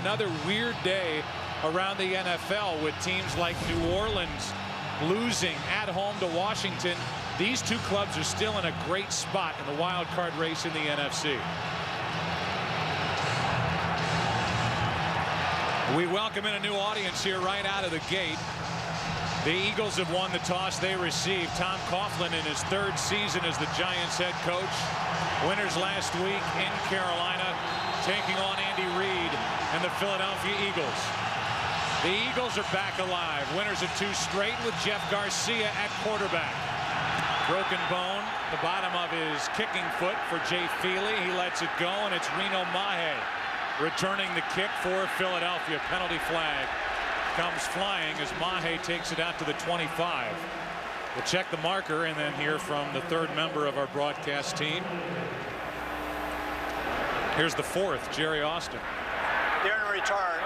another weird day around the NFL with teams like New Orleans losing at home to Washington. These two clubs are still in a great spot in the wild card race in the NFC. We welcome in a new audience here right out of the gate. The Eagles have won the toss. They received Tom Coughlin in his third season as the Giants head coach. Winners last week in Carolina, taking on Andy Reid and the Philadelphia Eagles. The Eagles are back alive. Winners of 2 straight with Jeff Garcia at quarterback. Broken bone, the bottom of his kicking foot for Jay Feely. He lets it go, and it's Reno Mahe returning the kick for Philadelphia. Penalty flag comes flying as Mahe takes it out to the 25. We'll check the marker and then hear from the third member of our broadcast team. Here's the fourth, Jerry Austin. During return,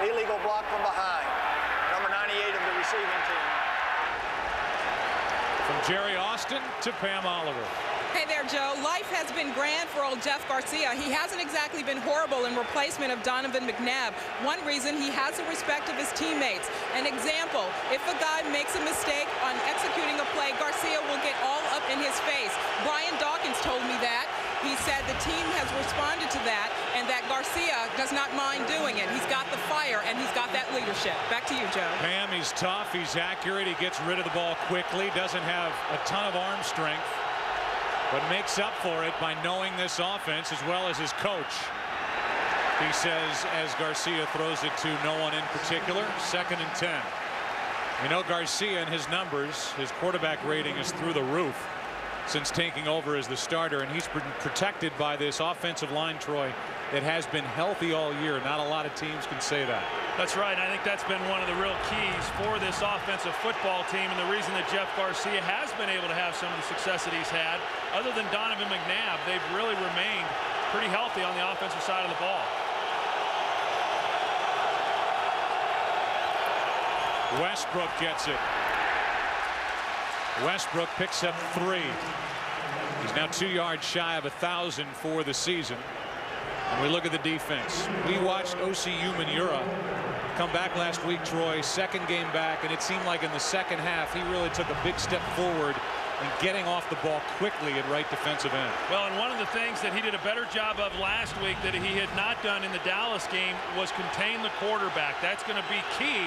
illegal block from behind. Number 98 of the receiving team. From Jerry Austin to Pam Oliver. Hey there, Joe. Life has been grand for old Jeff Garcia. He hasn't exactly been horrible in replacement of Donovan McNabb. One reason, he has the respect of his teammates. An example, if a guy makes a mistake on executing a play, Garcia will get all up in his face. Brian Dawkins told me that. He said the team has responded to that and that Garcia does not mind doing it. He's got the fire and he's got that leadership. Back to you, Joe. Pam, he's tough, he's accurate, he gets rid of the ball quickly, doesn't have a ton of arm strength, but makes up for it by knowing this offense as well as his coach. He says as Garcia throws it to no one in particular. 2nd and 10. You know, Garcia and his numbers, his quarterback rating is through the roof since taking over as the starter, and he's been protected by this offensive line, Troy, that has been healthy all year. Not a lot of teams can say that. That's right. I think that's been one of the real keys for this offensive football team, and the reason that Jeff Garcia has been able to have some of the success that he's had. Other than Donovan McNabb, they've really remained pretty healthy on the offensive side of the ball. Westbrook gets it. Westbrook picks up 3. He's now 2 yards shy of 1,000 for the season. And we look at the defense. We watched Osi Umenyiora come back last week, Troy, second game back, and it seemed like in the second half he really took a big step forward in getting off the ball quickly at right defensive end. Well, and one of the things that he did a better job of last week that he had not done in the Dallas game was contain the quarterback. That's going to be key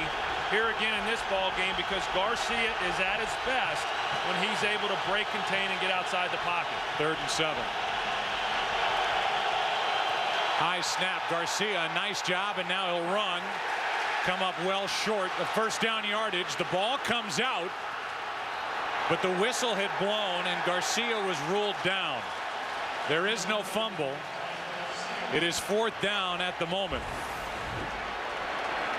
here again in this ball game because Garcia is at his best when he's able to break, contain, and get outside the pocket. 3rd and 7. High snap. Garcia, a nice job, and now he'll run. Come up well short of first down yardage. The ball comes out, but the whistle had blown, and Garcia was ruled down. There is no fumble. It is 4th down at the moment.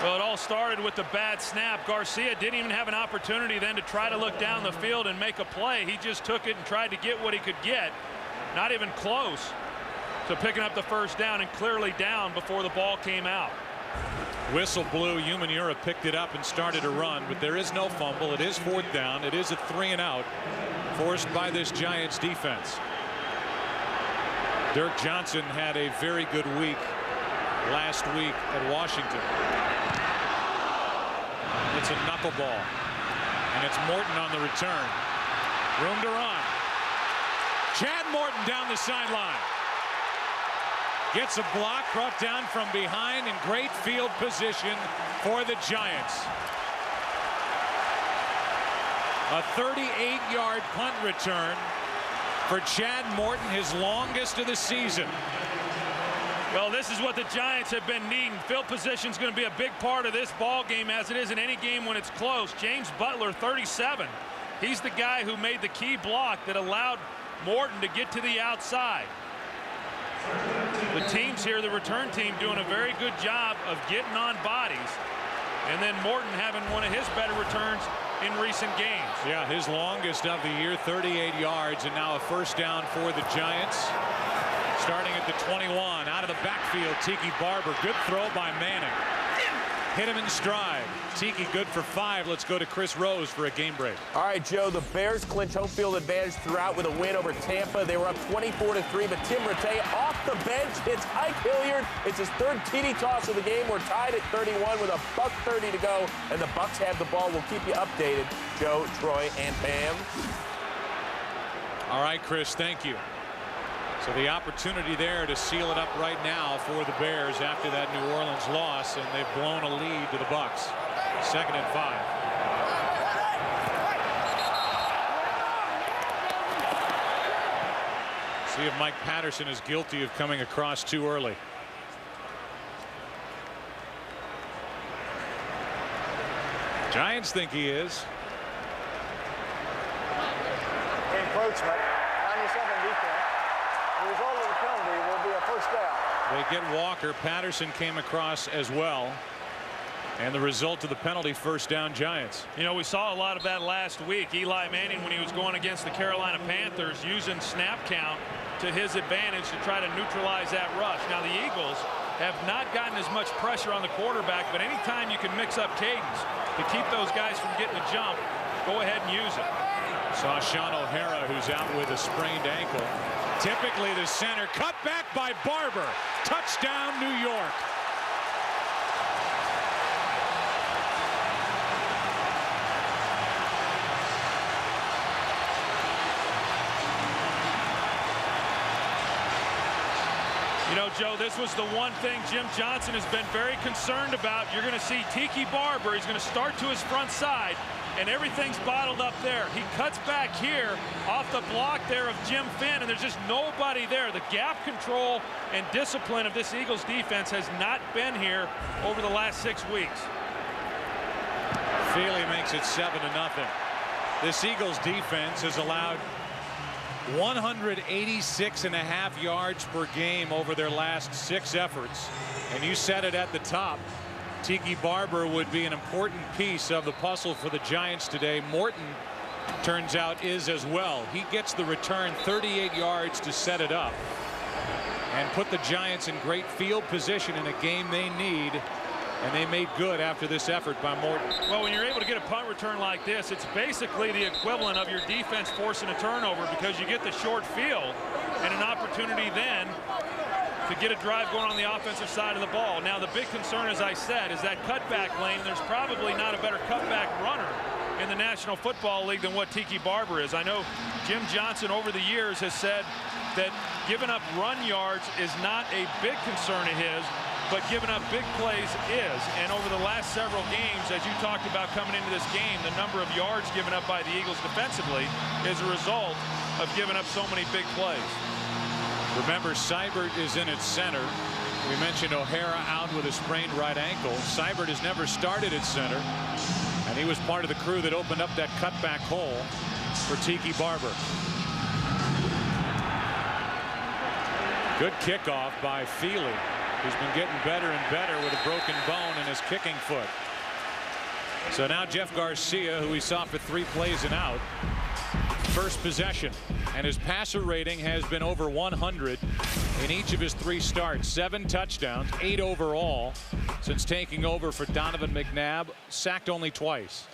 Well, it all started with the bad snap. Garcia didn't even have an opportunity then to try to look down the field and make a play. He just took it and tried to get what he could get. Not even close to picking up the first down, and clearly down before the ball came out. Whistle blew. Umenyiora picked it up and started to run, but there is no fumble. It is 4th down. It is a 3 and out forced by this Giants defense. Dirk Johnson had a very good week last week at Washington. It's a knuckleball, and it's Morton on the return. Room to run. Chad Morton down the sideline. Gets a block, brought down from behind, in great field position for the Giants. A 38-yard punt return for Chad Morton, his longest of the season. Well, this is what the Giants have been needing. Field position is going to be a big part of this ball game, as it is in any game when it's close. James Butler, 37. He's the guy who made the key block that allowed Morton to get to the outside. The teams here, the return team, doing a very good job of getting on bodies. And then Morton having one of his better returns in recent games. Yeah, his longest of the year, 38 yards, and now a first down for the Giants. Starting at the 21, out of the backfield, Tiki Barber. Good throw by Manning. Hit him in stride. Tiki good for 5. Let's go to Chris Rose for a game break. All right, Joe, the Bears clinch home field advantage throughout with a win over Tampa. They were up 24-3, but Tim Rattay off the bench. It's Ike Hilliard. It's his third TD toss of the game. We're tied at 31 with $1:30 to go, and the Bucks have the ball. We'll keep you updated, Joe, Troy, and Pam. All right, Chris, thank you. So the opportunity there to seal it up right now for the Bears after that New Orleans loss, and they've blown a lead to the Bucks. 2nd and 5. See if Mike Patterson is guilty of coming across too early. Giants think he is. Encroachment, 97 defense. The result of the penalty will be a first down. They get Walker. Patterson came across as well. And the result of the penalty, first down, Giants. You know, we saw a lot of that last week. Eli Manning, when he was going against the Carolina Panthers, using snap count to his advantage to try to neutralize that rush. Now, the Eagles have not gotten as much pressure on the quarterback, but anytime you can mix up cadence to keep those guys from getting a jump, go ahead and use it. Saw Sean O'Hara, who's out with a sprained ankle. Typically the center, cut back by Barber. Touchdown, New York. You know, Joe, this was the one thing Jim Johnson has been very concerned about. You're going to see Tiki Barber. He's going to start to his front side, and everything's bottled up there. He cuts back here off the block there of Jim Finn, and there's just nobody there. The gap control and discipline of this Eagles defense has not been here over the last 6 weeks. Feely makes it 7-0. This Eagles defense has allowed 186.5 yards per game over their last 6 efforts. And you said it at the top. Tiki Barber would be an important piece of the puzzle for the Giants today. Morton, turns out, is as well. He gets the return, 38 yards to set it up and put the Giants in great field position in a game they need. And they made good after this effort by Morton. Well, when you're able to get a punt return like this, it's basically the equivalent of your defense forcing a turnover, because you get the short field and an opportunity then to get a drive going on the offensive side of the ball. Now, the big concern, as I said, is that cutback lane. There's probably not a better cutback runner in the National Football League than what Tiki Barber is. I know Jim Johnson over the years has said that giving up run yards is not a big concern of his, but giving up big plays is. And over the last several games, as you talked about coming into this game, the number of yards given up by the Eagles defensively is a result of giving up so many big plays. Remember, Seibert is in its center. We mentioned O'Hara out with a sprained right ankle. Seibert has never started at center, and he was part of the crew that opened up that cutback hole for Tiki Barber. Good kickoff by Feely, who's been getting better and better with a broken bone in his kicking foot. So now Jeff Garcia, who we saw for 3 plays and out, first possession, and his passer rating has been over 100 in each of his 3 starts. 7 touchdowns, 8 overall since taking over for Donovan McNabb, sacked only twice.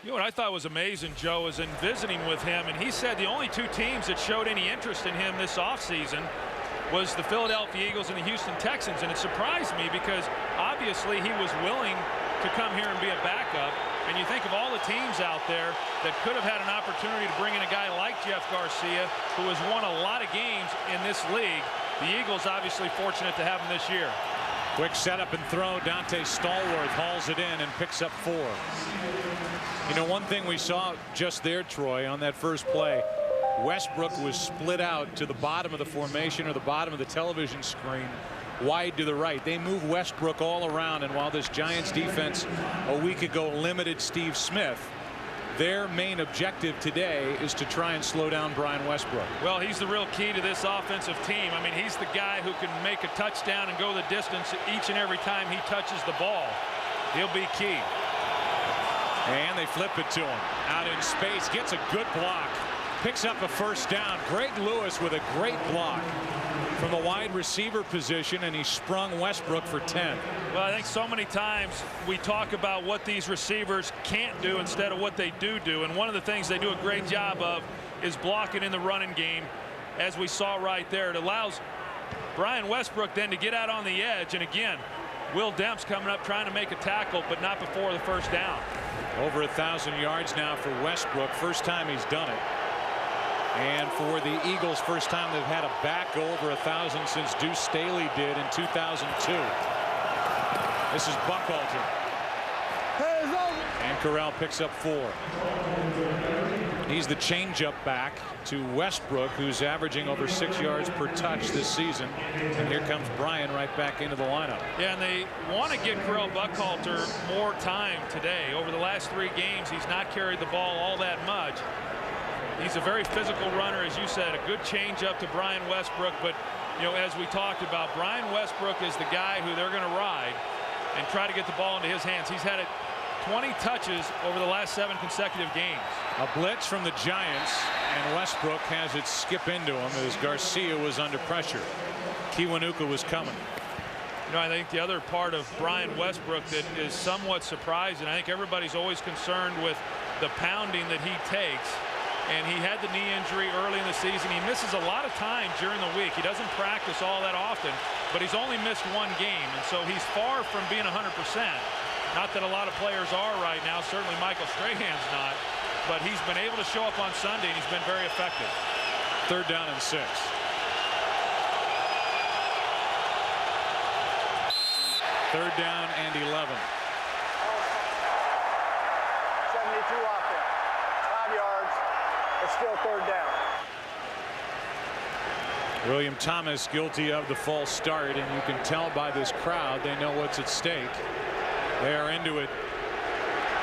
You know what I thought was amazing, Joe, is in visiting with him, and he said the only 2 teams that showed any interest in him this offseason was the Philadelphia Eagles and the Houston Texans. And it surprised me because obviously he was willing to come here and be a backup. And you think of all the teams out there that could have had an opportunity to bring in a guy like Jeff Garcia, who has won a lot of games in this league. The Eagles obviously fortunate to have him this year. Quick setup and throw. Dante Stallworth hauls it in and picks up 4. You know, one thing we saw just there, Troy, on that first play, Westbrook was split out to the bottom of the formation, or the bottom of the television screen, wide to the right. They move Westbrook all around, and while this Giants defense a week ago limited Steve Smith, their main objective today is to try and slow down Brian Westbrook. Well, he's the real key to this offensive team. I mean, he's the guy who can make a touchdown and go the distance each and every time he touches the ball. He'll be key. And they flip it to him. Out in space, gets a good block. Picks up a first down. Greg Lewis with a great block from the wide receiver position, and he sprung Westbrook for 10. Well, I think so many times we talk about what these receivers can't do instead of what they do. And one of the things they do a great job of is blocking in the running game, as we saw right there. It allows Brian Westbrook then to get out on the edge, and again, Will Demp's coming up trying to make a tackle, but not before the first down. Over 1,000 yards now for Westbrook. First time he's done it. And for the Eagles, first time they've had a back go over 1,000 since Deuce Staley did in 2002. This is Buckhalter. And Corral picks up 4. He's the changeup back to Westbrook, who's averaging over 6 yards per touch this season. And here comes Brian right back into the lineup. Yeah, and they want to get Corral Buckhalter more time today. Over the last 3 games, he's not carried the ball all that much. He's a very physical runner, as you said, a good changeup to Brian Westbrook. But, you know, as we talked about, Brian Westbrook is the guy who they're going to ride and try to get the ball into his hands. He's had it 20 touches over the last 7 consecutive games. A blitz from the Giants, and Westbrook has it skip into him as Garcia was under pressure. Kiwanuka was coming. You know, I think the other part of Brian Westbrook that is somewhat surprising, I think everybody's always concerned with the pounding that he takes. And he had the knee injury early in the season. He misses a lot of time during the week. He doesn't practice all that often, but he's only missed 1 game. And so he's far from being 100%. Not that a lot of players are right now. Certainly Michael Strahan's not. But he's been able to show up on Sunday, and he's been very effective. 3rd down and 6. Third down and 11. 72 offense. 5 yards. It's still 3rd down. William Thomas guilty of the false start, and you can tell by this crowd they know what's at stake. They are into it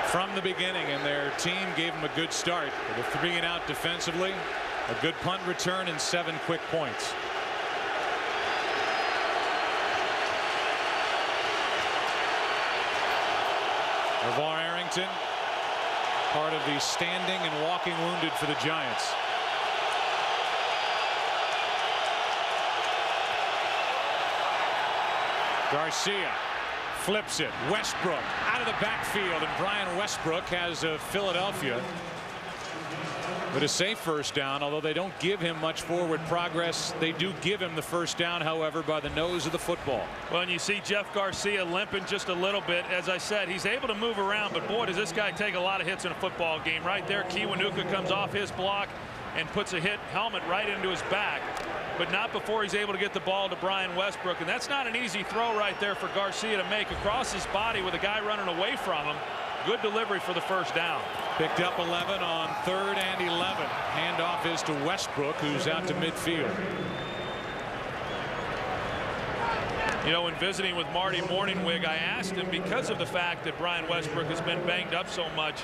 from the beginning, and their team gave them a good start. With 3 and out defensively, a good punt return, and 7 quick points. LeVar Arrington, part of the standing and walking wounded for the Giants. Garcia flips it. Westbrook out of the backfield, and Brian Westbrook has Philadelphia. But a safe first down, although they don't give him much forward progress. They do give him the first down, however, by the nose of the football. Well, and you see Jeff Garcia limping just a little bit. As I said, he's able to move around, but boy, does this guy take a lot of hits in a football game. Right there, Kiwanuka comes off his block and puts a helmet right into his back, but not before he's able to get the ball to Brian Westbrook. And that's not an easy throw right there for Garcia to make across his body with a guy running away from him. Good delivery for the first down. Picked up 11 on 3rd and 11. Handoff is to Westbrook, who's out to midfield. You know, when visiting with Marty Morningwig, I asked him, because of the fact that Brian Westbrook has been banged up so much,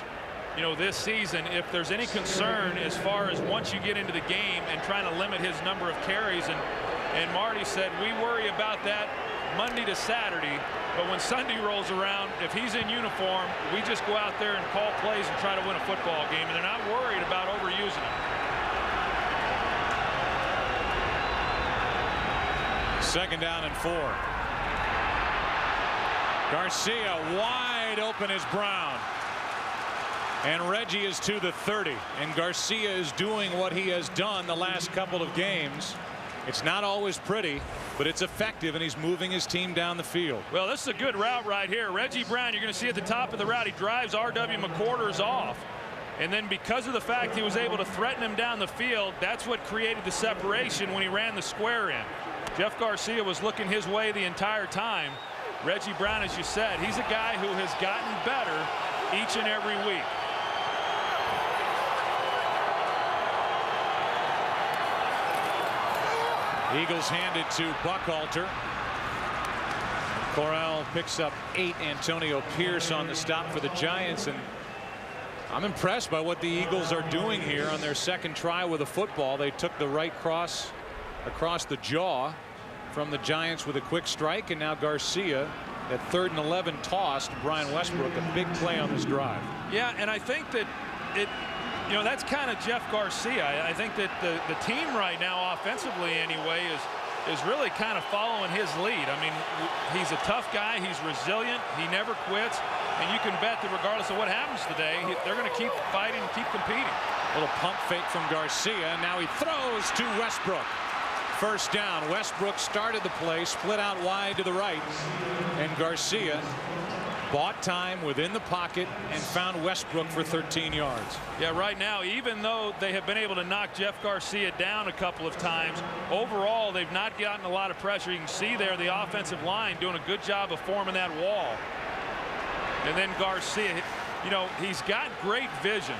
you know, this season, if there's any concern as far as once you get into the game and trying to limit his number of carries. And Marty said, we worry about that Monday to Saturday, but when Sunday rolls around, if he's in uniform, we just go out there and call plays and try to win a football game, and they're not worried about overusing him. 2nd down and 4. Garcia wide open is Brown. And Reggie is to the 30. And Garcia is doing what he has done the last couple of games. It's not always pretty, but it's effective, and he's moving his team down the field. Well, this is a good route right here. Reggie Brown, you're going to see at the top of the route, he drives R.W. McQuarters off. And then because of the fact he was able to threaten him down the field, that's what created the separation when he ran the square in. Jeff Garcia was looking his way the entire time. Reggie Brown, as you said, he's a guy who has gotten better each and every week. Eagles handed to Buckhalter. Corral picks up 8. Antonio Pierce on the stop for the Giants, and I'm impressed by what the Eagles are doing here on their 2nd try with a football. They took the right cross across the jaw from the Giants with a quick strike, and now Garcia at 3rd and 11 toss to Brian Westbrook. A big play on this drive. Yeah, and I think that you know, that's kind of Jeff Garcia. I think that the team right now, offensively anyway, is really kind of following his lead. I mean, he's a tough guy. He's resilient. He never quits. And you can bet that regardless of what happens today, they're going to keep fighting and keep competing. Little pump fake from Garcia. Now he throws to Westbrook. First down. Westbrook started the play, split out wide to the right, and Garcia bought time within the pocket and found Westbrook for 13 yards. Yeah, right now, even though they have been able to knock Jeff Garcia down a couple of times, overall they've not gotten a lot of pressure. You can see there the offensive line doing a good job of forming that wall. And then Garcia, you know, he's got great vision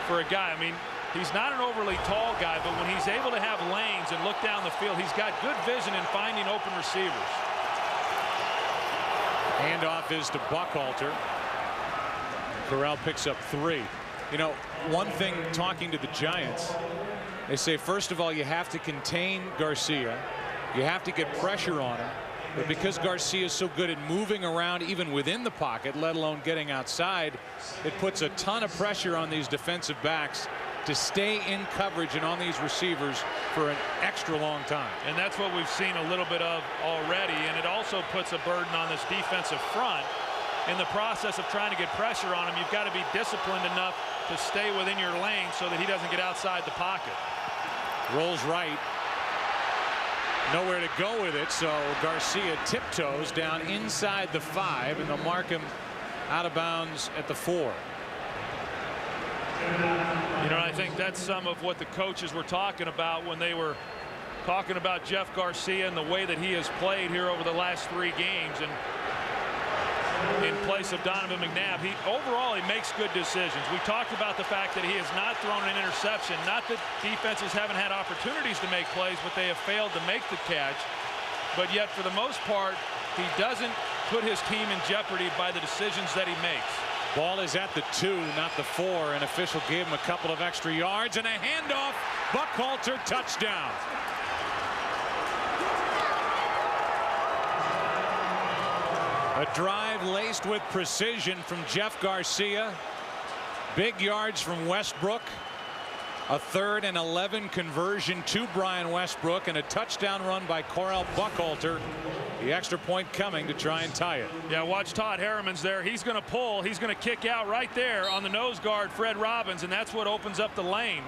for a guy. I mean, he's not an overly tall guy, but when he's able to have lanes and look down the field, he's got good vision in finding open receivers. Handoff is to Buckhalter. Corral picks up 3. You know, one thing talking to the Giants, they say, first of all, you have to contain Garcia. You have to get pressure on him. But because Garcia is so good at moving around even within the pocket, let alone getting outside, it puts a ton of pressure on these defensive backs to stay in coverage and on these receivers for an extra long time. And that's what we've seen a little bit of already. And it also puts a burden on this defensive front. In the process of trying to get pressure on him, you've got to be disciplined enough to stay within your lane so that he doesn't get outside the pocket. Rolls right. Nowhere to go with it, so Garcia tiptoes down inside the 5, and they'll mark him out of bounds at the 4. You know, I think that's some of what the coaches were talking about when they were talking about Jeff Garcia and the way that he has played here over the last 3 games. And in place of Donovan McNabb, overall he makes good decisions. We talked about the fact that he has not thrown an interception. Not that defenses haven't had opportunities to make plays, but they have failed to make the catch. But yet, for the most part, he doesn't put his team in jeopardy by the decisions that he makes. Ball is at the 2, not the 4. An official gave him a couple of extra yards and a handoff. Buckhalter, touchdown. A drive laced with precision from Jeff Garcia. Big yards from Westbrook. A 3rd and 11 conversion to Brian Westbrook, and a touchdown run by Corral Buckhalter. The extra point coming to try and tie it. Yeah, watch Todd Harriman's there. He's going to pull. He's going to kick out right there on the nose guard, Fred Robbins, and that's what opens up the lane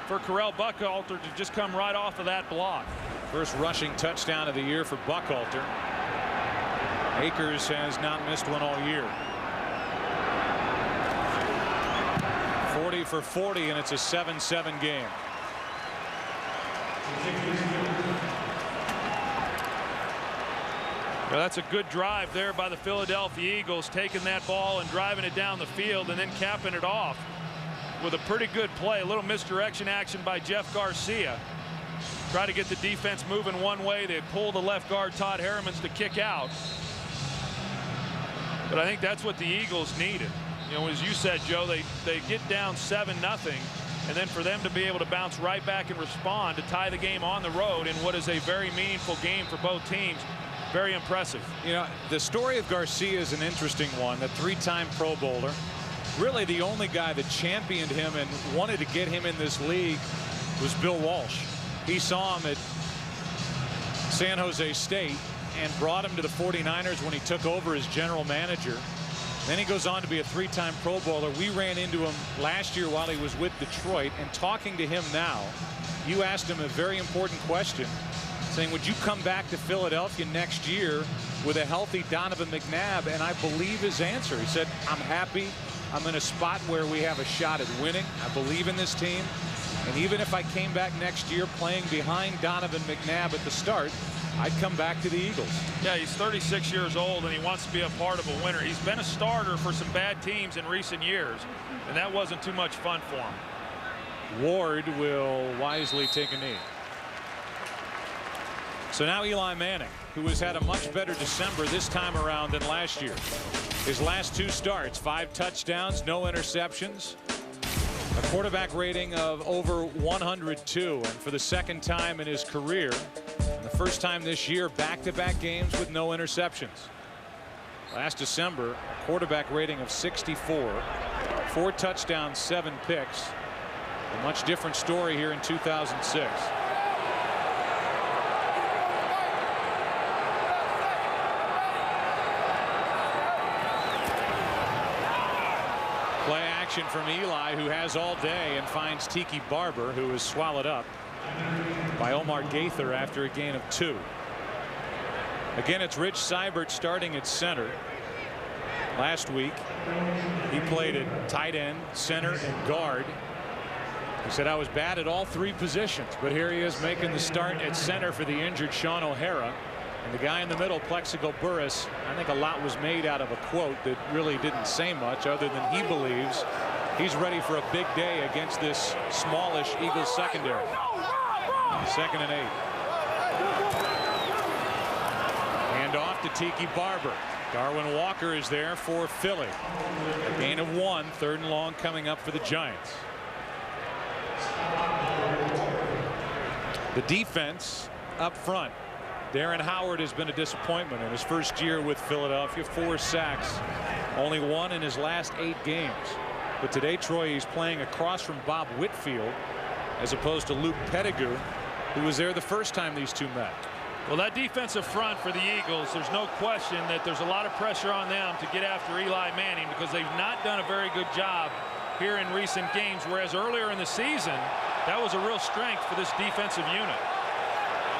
for Corral Buckhalter to just come right off of that block. First rushing touchdown of the year for Buckhalter. Akers has not missed one all year. 40 for 40, and it's a 7-7 game. Well, that's a good drive there by the Philadelphia Eagles, taking that ball and driving it down the field and then capping it off with a pretty good play. A little misdirection action by Jeff Garcia. Try to get the defense moving one way. They pull the left guard Todd Harrimans to kick out. But I think that's what the Eagles needed. You know, as you said, Joe, they get down 7-0, and then for them to be able to bounce right back and respond to tie the game on the road in what is a very meaningful game for both teams. Very impressive. You know, the story of Garcia is an interesting one. The 3-time Pro Bowler. Really the only guy that championed him and wanted to get him in this league was Bill Walsh. He saw him at San Jose State and brought him to the 49ers when he took over as general manager. Then he goes on to be a 3-time Pro Bowler. We ran into him last year while he was with Detroit, and talking to him now, you asked him a very important question, saying, would you come back to Philadelphia next year with a healthy Donovan McNabb? And I believe his answer. He said, I'm happy. I'm in a spot where we have a shot at winning. I believe in this team. And even if I came back next year playing behind Donovan McNabb at the start, I'd come back to the Eagles. Yeah, he's 36 years old, and he wants to be a part of a winner. He's been a starter for some bad teams in recent years, and that wasn't too much fun for him. Ward will wisely take a knee. So now Eli Manning, who has had a much better December this time around than last year. His last 2 starts, 5 touchdowns, no interceptions. A quarterback rating of over 102, and for the 2nd time in his career, and the 1st time this year, back-to-back games with no interceptions. Last December, a quarterback rating of 64, 4 touchdowns, 7 picks. A much different story here in 2006. Play action from Eli, who has all day, and finds Tiki Barber, who is swallowed up by Omar Gaither after a gain of 2. Again, it's Rich Seibert starting at center. Last week, he played at tight end, center, and guard. He said, I was bad at all 3 positions, but here he is making the start at center for the injured Sean O'Hara. And the guy in the middle, Plexico Burress, I think a lot was made out of a quote that really didn't say much other than he believes he's ready for a big day against this smallish Eagles secondary. 2nd and 8. Hand off to Tiki Barber. Darwin Walker is there for Philly. A gain of 1, 3rd and long coming up for the Giants. The defense up front. Darren Howard has been a disappointment in his first year with Philadelphia. 4 sacks, only 1 in his last 8 games. But today, Troy, he's playing across from Bob Whitfield as opposed to Luke Pettigrew, who was there the first time these two met. Well, that defensive front for the Eagles, there's no question that there's a lot of pressure on them to get after Eli Manning because they've not done a very good job here in recent games, whereas earlier in the season, that was a real strength for this defensive unit.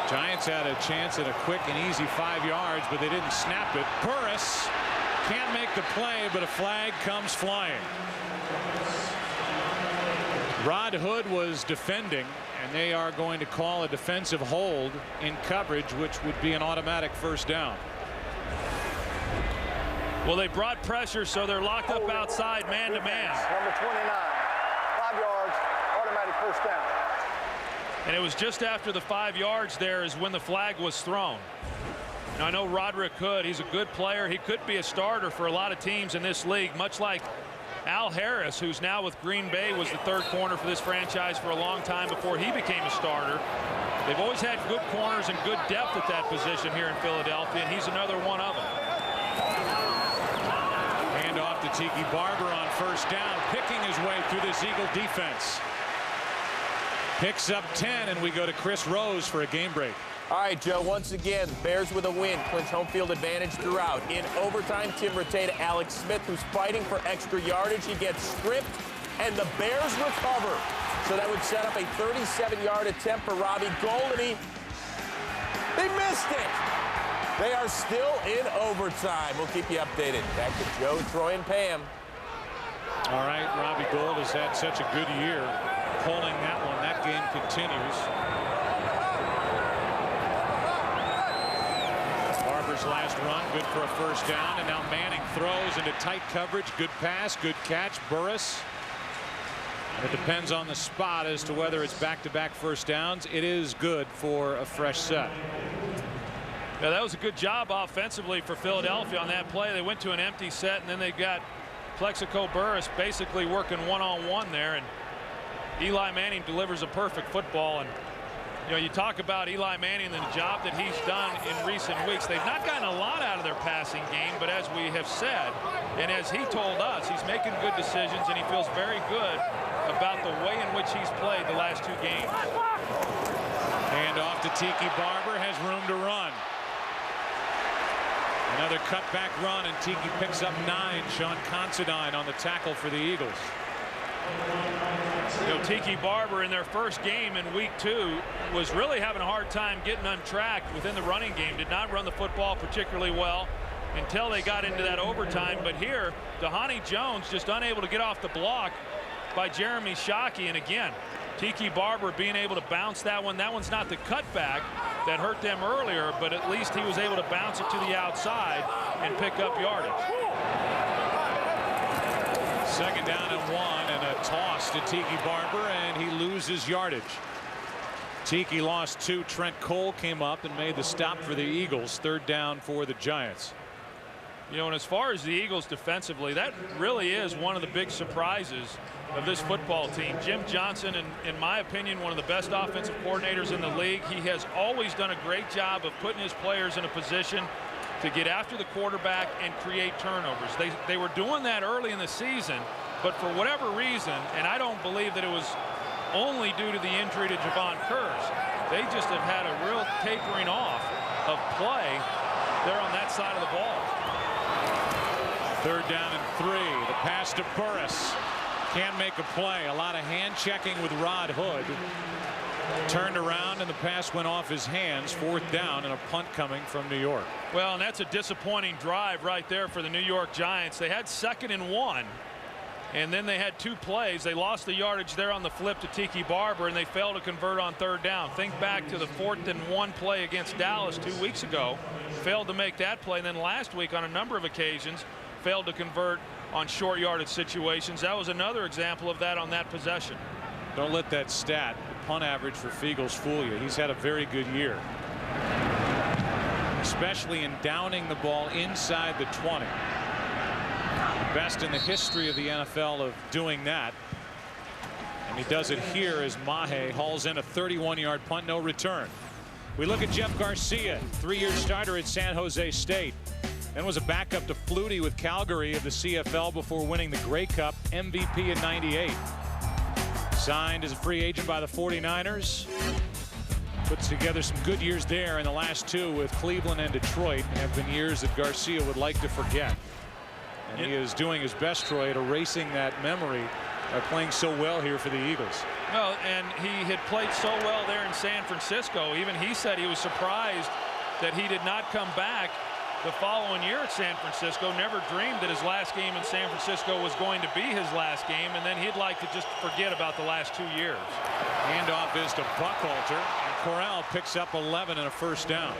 Giants had a chance at a quick and easy 5 yards, but they didn't snap it. Burress can't make the play, but a flag comes flying. Rod Hood was defending, and they are going to call a defensive hold in coverage, which would be an automatic 1st down. Well, they brought pressure, so they're locked up outside man to man. Number 29, 5 yards, automatic 1st down. And it was just after the 5 yards there is when the flag was thrown. Now, I know Roderick Hood, he's a good player. He could be a starter for a lot of teams in this league, much like Al Harris, who's now with Green Bay, was the 3rd corner for this franchise for a long time before he became a starter. They've always had good corners and good depth at that position here in Philadelphia, and he's another one of them. Hand off to Tiki Barber on 1st down, picking his way through this Eagle defense. Picks up 10, and we go to Chris Rose for a game break. All right, Joe, once again, Bears with a win, clinch home field advantage throughout. In overtime, Tim Rattay to Alex Smith, who's fighting for extra yardage. He gets stripped, and the Bears recover. So that would set up a 37-yard attempt for Robbie Goldany. They missed it. They are still in overtime. We'll keep you updated. Back to Joe, Troy, and Pam. All right, Robbie Gould has had such a good year pulling that one. That game continues. Barber's last run, good for a 1st down, and now Manning throws into tight coverage. Good pass, good catch, Burress. It depends on the spot as to whether it's back-to-back 1st downs. It is good for a fresh set. Yeah, that was a good job offensively for Philadelphia on that play. They went to an empty set, and then they got Plexico Burress basically working one-on-one there, and Eli Manning delivers a perfect football. And you know, you talk about Eli Manning and the job that he's done in recent weeks. They've not gotten a lot out of their passing game, but as we have said, and as he told us, he's making good decisions, and he feels very good about the way in which he's played the last 2 games. Hand off to Tiki Barber, has room to run. Another cutback run, and Tiki picks up 9. Sean Considine on the tackle for the Eagles. You know, Tiki Barber in their first game in week 2 was really having a hard time getting untracked within the running game. Did not run the football particularly well until they got into that overtime. But here, Dhani Jones just unable to get off the block by Jeremy Shockey. And again, Tiki Barber being able to bounce that one. That one's not the cutback that hurt them earlier, but at least he was able to bounce it to the outside and pick up yardage. 2nd down and 1, and a toss to Tiki Barber, and he loses yardage. Tiki lost 2. Trent Cole came up and made the stop for the Eagles. 3rd down for the Giants. You know, and as far as the Eagles defensively, that really is one of the big surprises of this football team. Jim Johnson, in my opinion, one of the best offensive coordinators in the league. He has always done a great job of putting his players in a position to get after the quarterback and create turnovers. They were doing that early in the season, but for whatever reason, and I don't believe that it was only due to the injury to Javon Curse, they just have had a real tapering off of play there on that side of the ball. 3rd down and 3. The pass to Burress. Can't make a play. A lot of hand checking with Rod Hood. Turned around and the pass went off his hands. 4th down and a punt coming from New York. Well, and that's a disappointing drive right there for the New York Giants. They had 2nd and 1. And then they had 2 plays. They lost the yardage there on the flip to Tiki Barber, and they failed to convert on 3rd down. Think back to the 4th and 1 play against Dallas 2 weeks ago. Failed to make that play. And then last week on a number of occasions failed to convert on short yardage situations. That was another example of that on that possession. Don't let that stat, the punt average for Feagles, fool you. He's had a very good year, especially in downing the ball inside the 20. Best in the history of the NFL of doing that. And he does it here as Mahe hauls in a 31-yard punt, no return. We look at Jeff Garcia, 3-year starter at San Jose State, and was a backup to Flutie with Calgary of the CFL before winning the Grey Cup, MVP in '98. Signed as a free agent by the 49ers. Puts together some good years there, and the last 2 with Cleveland and Detroit have been years that Garcia would like to forget. And he is doing his best, Troy, at erasing that memory by playing so well here for the Eagles. Well, and he had played so well there in San Francisco. Even he said he was surprised that he did not come back the following year at San Francisco. Never dreamed that his last game in San Francisco was going to be his last game, and then he'd like to just forget about the last 2 years. Handoff is to Buckhalter, and Corral picks up 11 and a 1st down.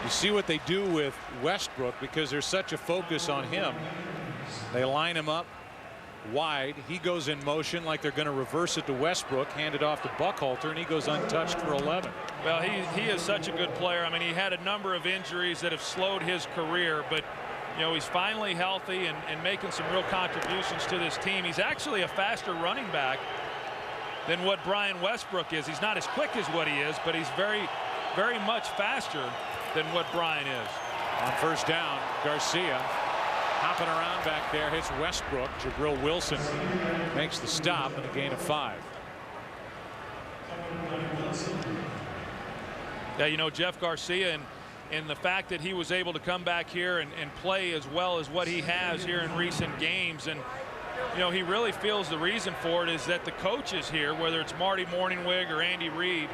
You see what they do with Westbrook because there's such a focus on him. They line him up wide. He goes in motion like they're going to reverse it to Westbrook, hand it off to Buckhalter, and he goes untouched for 11. Well, he is such a good player. I mean, he had a number of injuries that have slowed his career, but you know, he's finally healthy and making some real contributions to this team. He's actually a faster running back than what Brian Westbrook is. He's not as quick as what he is, but he's very, very much faster than what Brian is. On 1st down, Garcia hopping around back there, hits Westbrook. Jabril Wilson makes the stop and a gain of 5. Yeah, you know, Jeff Garcia and the fact that he was able to come back here and play as well as what he has here in recent games, and you know, he really feels the reason for it is that the coaches here, whether it's Marty Morningwig or Andy Reid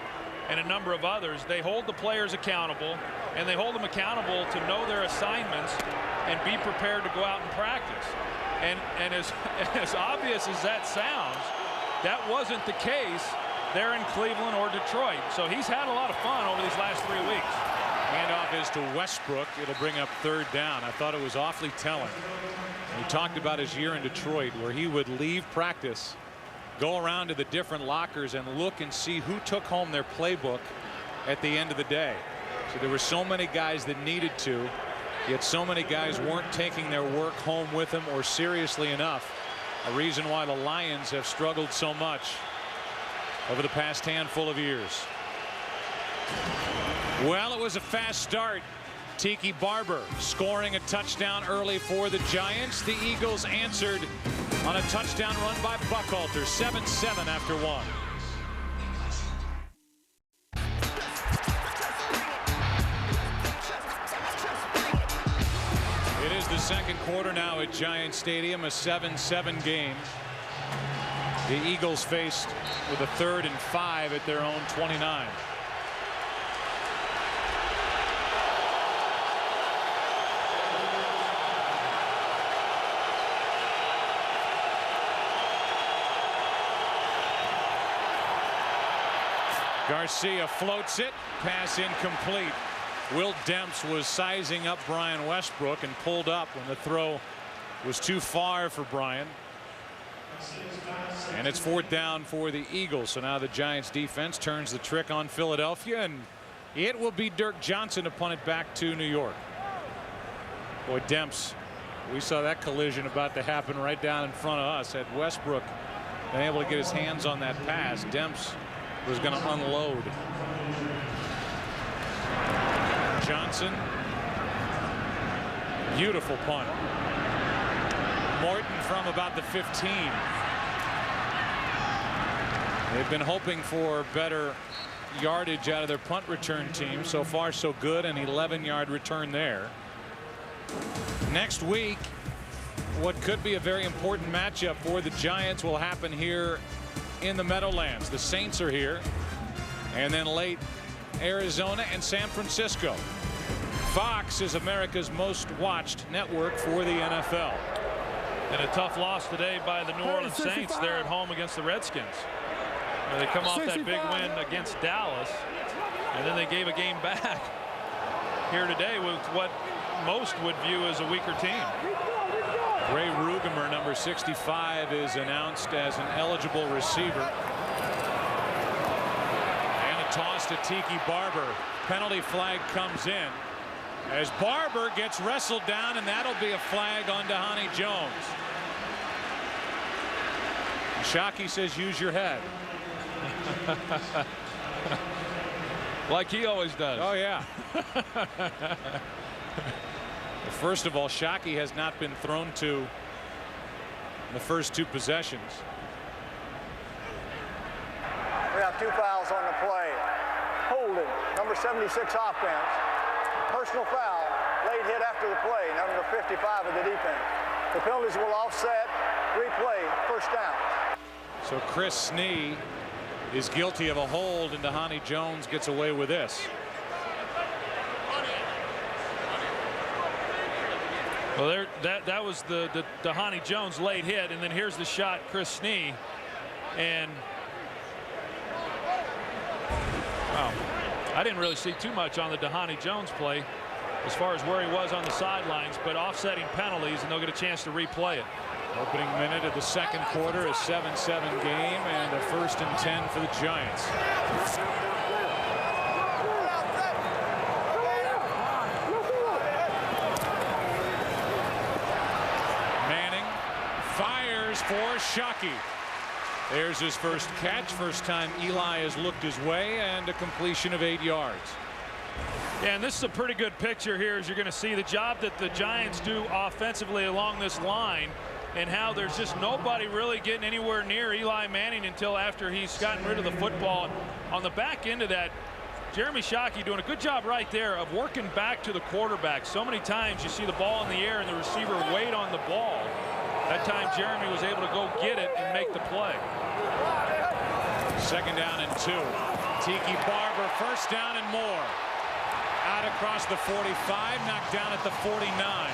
and a number of others, they hold the players accountable, and they hold them accountable to know their assignments and be prepared to go out and practice. And as obvious as that sounds, that wasn't the case there in Cleveland or Detroit. So he's had a lot of fun over these last 3 weeks. Handoff is to Westbrook. It'll bring up 3rd down. I thought it was awfully telling. He talked about his year in Detroit where he would leave practice, go around to the different lockers and look and see who took home their playbook at the end of the day. So there were so many guys that needed to, yet so many guys weren't taking their work home with them or seriously enough. A reason why the Lions have struggled so much over the past handful of years. Well, it was a fast start. Tiki Barber scoring a touchdown early for the Giants. The Eagles answered on a touchdown run by Buckhalter. 7-7 after 1. It is the 2nd quarter now at Giant Stadium, a 7-7 game. The Eagles faced with a 3rd and 5 at their own 29. Garcia floats it, pass incomplete. Will Demps was sizing up Brian Westbrook and pulled up when the throw was too far for Brian. And it's 4th down for the Eagles. So now the Giants defense turns the trick on Philadelphia, and it will be Dirk Johnson to punt it back to New York. Boy, Demps, we saw that collision about to happen right down in front of us. Had Westbrook been able to get his hands on that pass, Demps was going to unload. Johnson, beautiful punt. Morton from about the 15. They've been hoping for better yardage out of their punt return team. So far so good, an 11-yard return there. Next week, what could be a very important matchup for the Giants will happen here in the Meadowlands. The Saints are here, and then late Arizona and San Francisco. Fox is America's most watched network for the NFL. And a tough loss today by the New Orleans Saints there at home against the Redskins. They come off that big win against Dallas, and then they gave a game back here today with what most would view as a weaker team. Ray Rugemer, number 65, is announced as an eligible receiver. And a toss to Tiki Barber. Penalty flag comes in as Barber gets wrestled down, and that'll be a flag on Dhani Jones. Shockey says use your head. Like he always does. Oh, yeah. First of all, Shockey has not been thrown to in the first 2 possessions. We have 2 fouls on the play. Holding, number 76 offense. Personal foul, late hit after the play, number 55 of the defense. The penalties will offset, replay, first down. So Chris Snee is guilty of a hold, and Dhani Jones gets away with this. Well, that was the Dhani Jones late hit, and then here's the shot, Chris Snee, and wow, I didn't really see too much on the Dhani Jones play as far as where he was on the sidelines, but offsetting penalties, and they'll get a chance to replay it. Opening minute of the second quarter, a 7-7 game, and a 1st and 10 for the Giants. Manning fires for Shockey. There's his first catch. First time Eli has looked his way, and a completion of 8 yards. Yeah, and this is a pretty good picture here, as you're going to see the job that the Giants do offensively along this line, and how there's just nobody really getting anywhere near Eli Manning until after he's gotten rid of the football. On the back end of that, Jeremy Shockey doing a good job right there of working back to the quarterback. So many times you see the ball in the air and the receiver wait on the ball. That time Jeremy was able to go get it and make the play. 2nd down and 2. Tiki Barber, 1st down and more. Out across the 45, knocked down at the 49.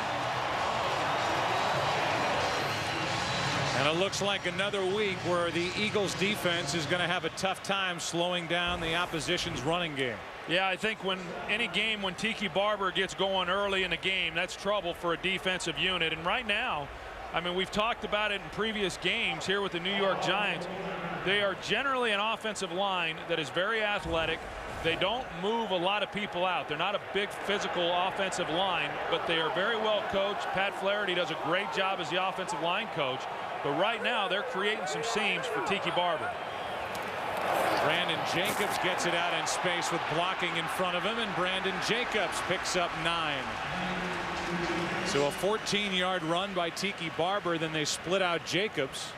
And it looks like another week where the Eagles defense is going to have a tough time slowing down the opposition's running game. Yeah, I think when any game when Tiki Barber gets going early in a game, that's trouble for a defensive unit. And right now, I mean, we've talked about it in previous games here with the New York Giants. They are generally an offensive line that is very athletic. They don't move a lot of people out. They're not a big physical offensive line, but they are very well coached. Pat Flaherty does a great job as the offensive line coach. But right now, they're creating some seams for Tiki Barber. Brandon Jacobs gets it out in space with blocking in front of him, and Brandon Jacobs picks up 9. So a 14-yard run by Tiki Barber, then they split out Jacobs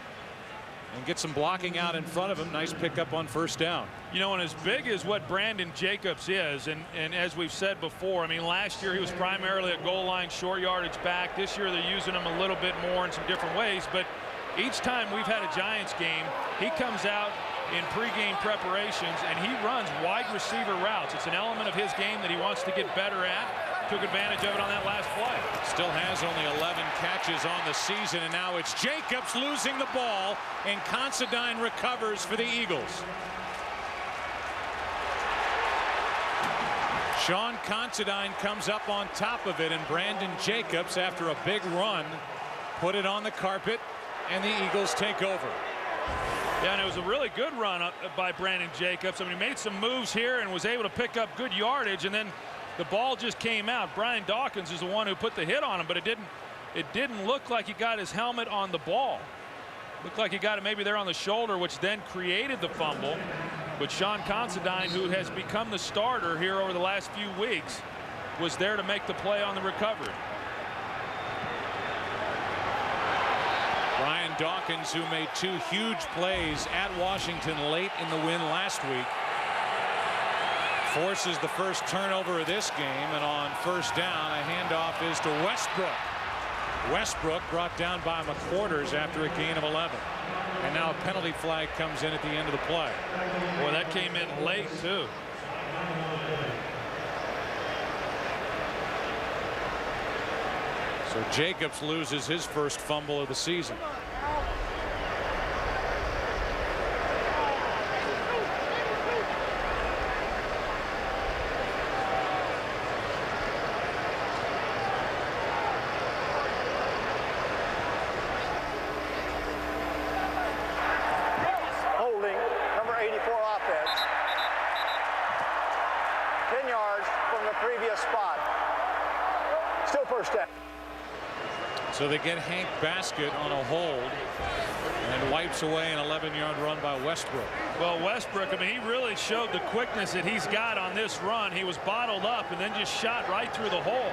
and get some blocking out in front of him. Nice pickup on 1st down. You know, and as big as what Brandon Jacobs is, and as we've said before, I mean, last year he was primarily a goal line short yardage back. This year they're using him a little bit more in some different ways, but each time we've had a Giants game, he comes out in pregame preparations and he runs wide receiver routes. It's an element of his game that he wants to get better at. Took advantage of it on that last play. Still has only 11 catches on the season, and now it's Jacobs losing the ball, and Considine recovers for the Eagles. Sean Considine comes up on top of it, and Brandon Jacobs, after a big run, put it on the carpet, and the Eagles take over. Yeah, and it was a really good run by Brandon Jacobs. I mean, he made some moves here and was able to pick up good yardage, and then the ball just came out. Brian Dawkins is the one who put the hit on him, but it didn't look like he got his helmet on the ball. Looked like he got it maybe there on the shoulder, which then created the fumble. But Sean Considine, who has become the starter here over the last few weeks, was there to make the play on the recovery. Brian Dawkins, who made 2 huge plays at Washington late in the win last week, forces the first turnover of this game, and on 1st down, a handoff is to Westbrook. Westbrook brought down by McQuarters after a gain of 11. And now a penalty flag comes in at the end of the play. Boy, that came in late, too. So Jacobs loses his first fumble of the season. Holding, number 84 offense. 10 yards from the previous spot. Still first down. So they get Hank Baskett on a hold and wipes away an 11-yard run by Westbrook. Well, Westbrook, I mean, he really showed the quickness that he's got on this run. He was bottled up and then just shot right through the hole.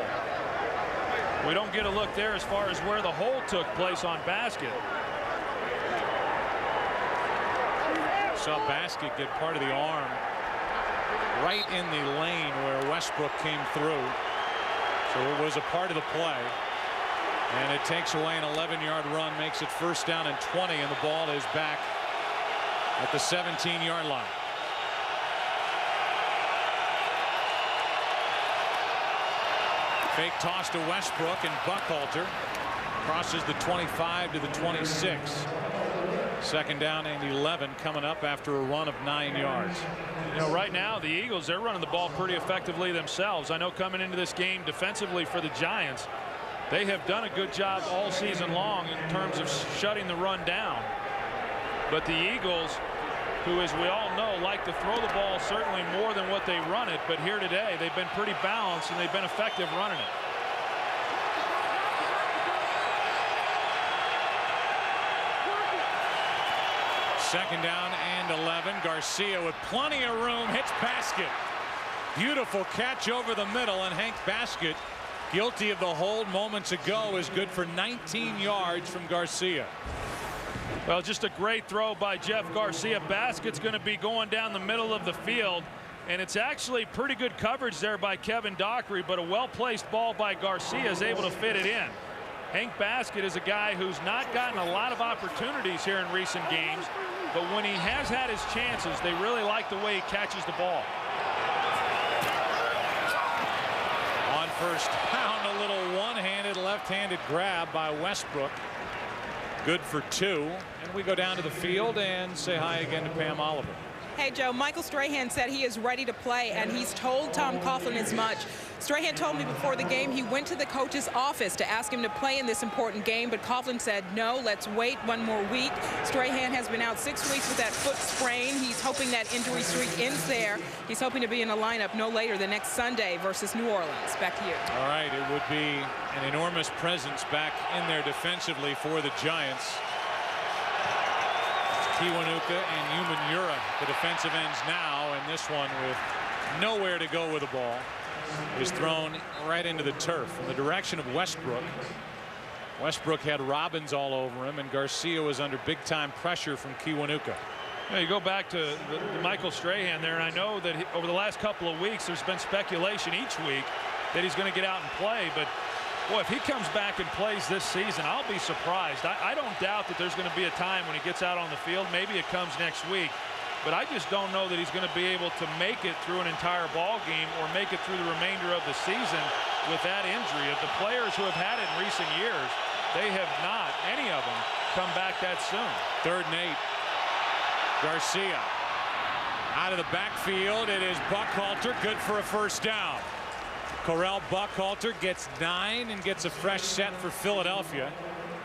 We don't get a look there as far as where the hole took place on Baskett. Saw Baskett get part of the arm right in the lane where Westbrook came through. So it was a part of the play. And it takes away an 11-yard run, makes it first down and 20, and the ball is back at the 17-yard line. Fake toss to Westbrook, and Buckhalter crosses the 25 to the 26. Second down and 11 coming up after a run of 9 yards. You know, right now the Eagles, they're running the ball pretty effectively themselves. I know coming into this game defensively for the Giants, they have done a good job all season long in terms of shutting the run down. But the Eagles, who, as we all know, like to throw the ball certainly more than what they run it, but here today they've been pretty balanced and they've been effective running it. Second down and 11. Garcia with plenty of room hits Baskett. Beautiful catch over the middle, and Hank Baskett, guilty of the hold moments ago, is good for 19 yards from Garcia. Well, just a great throw by Jeff Garcia. Baskett's going to be going down the middle of the field, and it's actually pretty good coverage there by Kevin Dockery, but a well-placed ball by Garcia is able to fit it in. Hank Baskett is a guy who's not gotten a lot of opportunities here in recent games, but when he has had his chances, they really like the way he catches the ball. On first down, a little one-handed, left-handed grab by Westbrook. Good for 2. And we go down to the field and say hi again to Pam Oliver. Hey, Joe, Michael Strahan said he is ready to play, and he's told Tom Coughlin as much. Strahan told me before the game he went to the coach's office to ask him to play in this important game, but Coughlin said, no, let's wait one more week. Strahan has been out 6 weeks with that foot sprain. He's hoping that injury streak ends there. He's hoping to be in the lineup no later than next Sunday versus New Orleans. Back to you. All right, it would be an enormous presence back in there defensively for the Giants. Kiwanuka and Umenyiora, the defensive ends now, and this one with nowhere to go with the ball is thrown right into the turf in the direction of Westbrook. Westbrook had Robbins all over him, and Garcia was under big-time pressure from Kiwanuka. You go back to the Michael Strahan there, and I know that over the last couple of weeks there's been speculation each week that he's going to get out and play, but boy, if he comes back and plays this season, I'll be surprised. I don't doubt that there's going to be a time when he gets out on the field. Maybe it comes next week. But I just don't know that he's going to be able to make it through an entire ball game or make it through the remainder of the season with that injury. Of the players who have had it in recent years, they have not, any of them, come back that soon. 3rd and 8. Garcia out of the backfield. It is Buckhalter, good for a first down. Correll Buckhalter gets 9 and gets a fresh set for Philadelphia.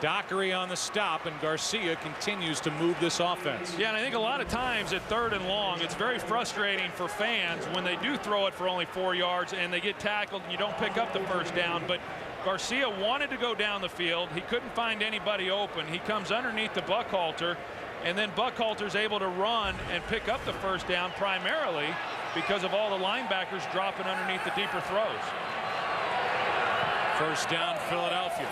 Dockery on the stop, and Garcia continues to move this offense. Yeah, and I think a lot of times at 3rd and long, it's very frustrating for fans when they do throw it for only 4 yards and they get tackled and you don't pick up the first down. But Garcia wanted to go down the field. He couldn't find anybody open. He comes underneath the Buckhalter, and then Buckhalter's able to run and pick up the first down primarily because of all the linebackers dropping underneath the deeper throws. First down, Philadelphia.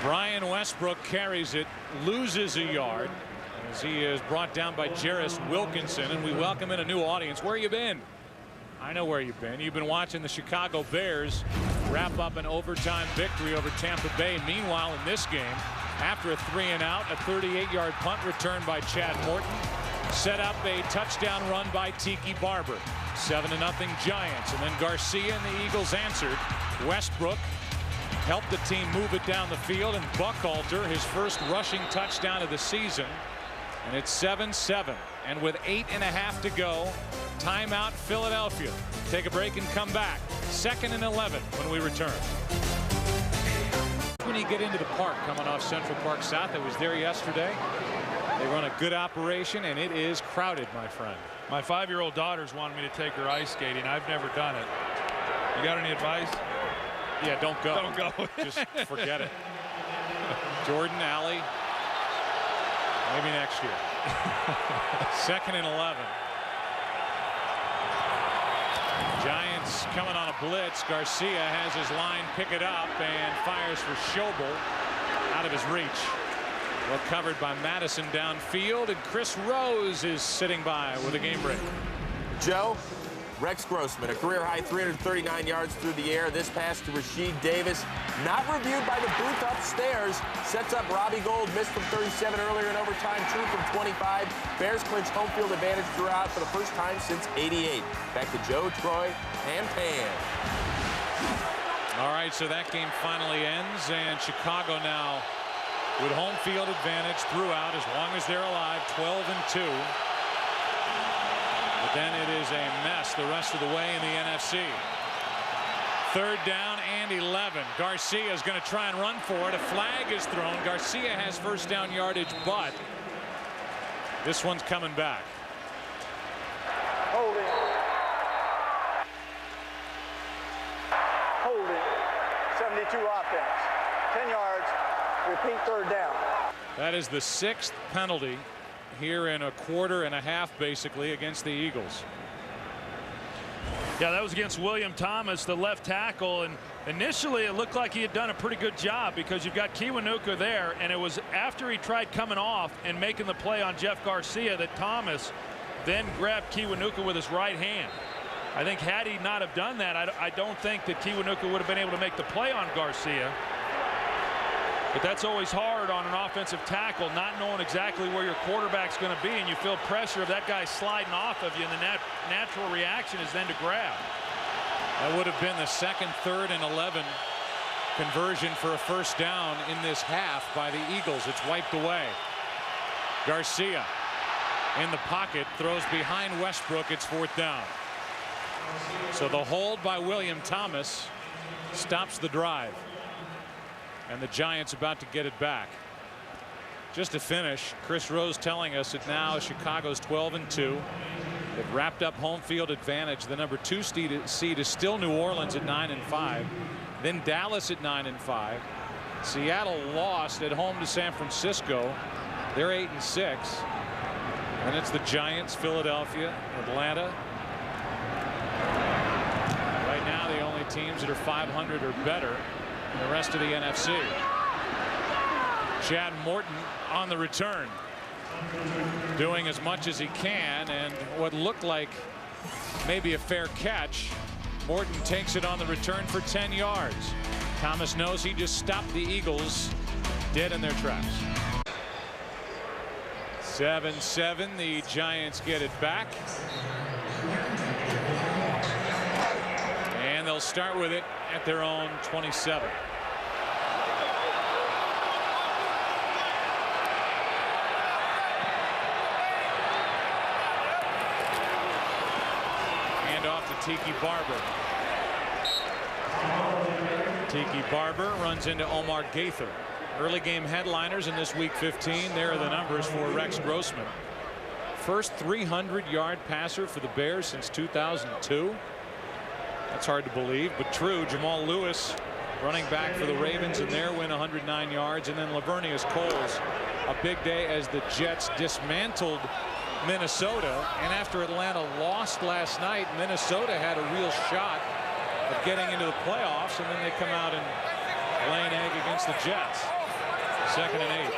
Brian Westbrook carries it, loses a yard as he is brought down by Jarris Wilkinson, and we welcome in a new audience. Where you been? I know where you've been. You've been watching the Chicago Bears wrap up an overtime victory over Tampa Bay. Meanwhile, in this game, after a 3-and-out, a 38-yard punt return by Chad Morton set up a touchdown run by Tiki Barber. 7-0 Giants. And then Garcia and the Eagles answered. Westbrook helped the team move it down the field, and Buckhalter his first rushing touchdown of the season. And it's 7-7. And with 8.5 to go, timeout Philadelphia. Take a break and come back. 2nd and 11 when we return. When you get into the park coming off Central Park South, I was there yesterday. They run a good operation, and it is crowded, my friend. My 5-year-old daughter's wanted me to take her ice skating. I've never done it. You got any advice? Yeah, don't go. Don't go. Just forget it. Jordan, Allie, maybe next year. 2nd and 11. Giants coming on a blitz. Garcia has his line pick it up and fires for Schobel out of his reach. Well covered by Madison downfield, and Chris Rose is sitting by with a game break. Joe, Rex Grossman, a career-high 339 yards through the air. This pass to Rasheed Davis, not reviewed by the booth upstairs. Sets up Robbie Gould, missed from 37 earlier in overtime, true from 25. Bears clinch home field advantage throughout for the first time since '88. Back to Joe, Troy, and Pan. All right, so that game finally ends, and Chicago now with home field advantage throughout as long as they're alive, 12-2. But then it is a mess the rest of the way in the NFC. 3rd down and 11. Garcia is going to try and run for it. A flag is thrown. Garcia has first down yardage, but this one's coming back. Holding. Holding. 72 offense. 10 yards. Repeat 3rd down. That is the 6th penalty here in a quarter and a half, basically, against the Eagles. Yeah, that was against William Thomas, the left tackle, and initially it looked like he had done a pretty good job because you've got Kiwanuka there, and it was after he tried coming off and making the play on Jeff Garcia that Thomas then grabbed Kiwanuka with his right hand. I think had he not have done that, I don't think that Kiwanuka would have been able to make the play on Garcia. But that's always hard on an offensive tackle, not knowing exactly where your quarterback's going to be, and you feel pressure of that guy sliding off of you, and the natural reaction is then to grab. That would have been the 2nd, 3rd, and 11 conversion for a first down in this half by the Eagles. It's wiped away. Garcia in the pocket, throws behind Westbrook. It's 4th down. So the hold by William Thomas stops the drive. And the Giants about to get it back. Just to finish, Chris Rose telling us that now Chicago's 12-2. They've wrapped up home field advantage. The number 2 seed is still New Orleans at 9-5. Then Dallas at 9-5. Seattle lost at home to San Francisco. They're 8-6. And it's the Giants, Philadelphia, Atlanta. Right now the only teams that are 500 or better. The rest of the NFC. Chad Morton on the return, doing as much as he can, and what looked like maybe a fair catch. Morton takes it on the return for 10 yards. Thomas knows he just stopped the Eagles dead in their tracks. 7-7. The Giants get it back, and they'll start with it at their own 27. Hand off to Tiki Barber. Tiki Barber runs into Omar Gaither. Early game headliners in this week 15. There are the numbers for Rex Grossman. First 300-yard passer for the Bears since 2002. That's hard to believe, but true. Jamal Lewis, running back for the Ravens, in their win, 109 yards. And then Lavernius Coles, a big day as the Jets dismantled Minnesota. And after Atlanta lost last night, Minnesota had a real shot of getting into the playoffs, and then they come out and lay an egg against the Jets. 2nd and 8.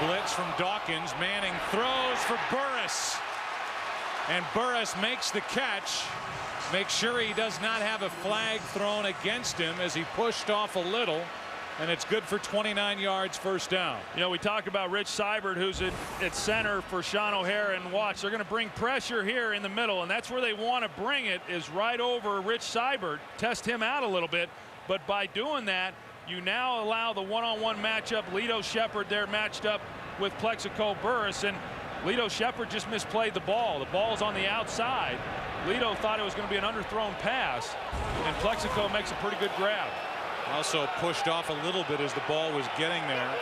blitz from Dawkins. Manning throws for Burris. And Burris makes the catch. Makes sure he does not have a flag thrown against him as he pushed off a little. And it's good for 29 yards, first down. You know, we talk about Rich Seibert, who's at center for Sean O'Hara, and watch, they're going to bring pressure here in the middle, and that's where they want to bring it, is right over Rich Seibert, test him out a little bit. But by doing that, you now allow the one-on-one matchup. Lito Shepherd there matched up with Plexico Burris, and Lito Shepherd just misplayed the ball. The ball's on the outside. Lito thought it was going to be an underthrown pass, and Plexico makes a pretty good grab. Also pushed off a little bit as the ball was getting there.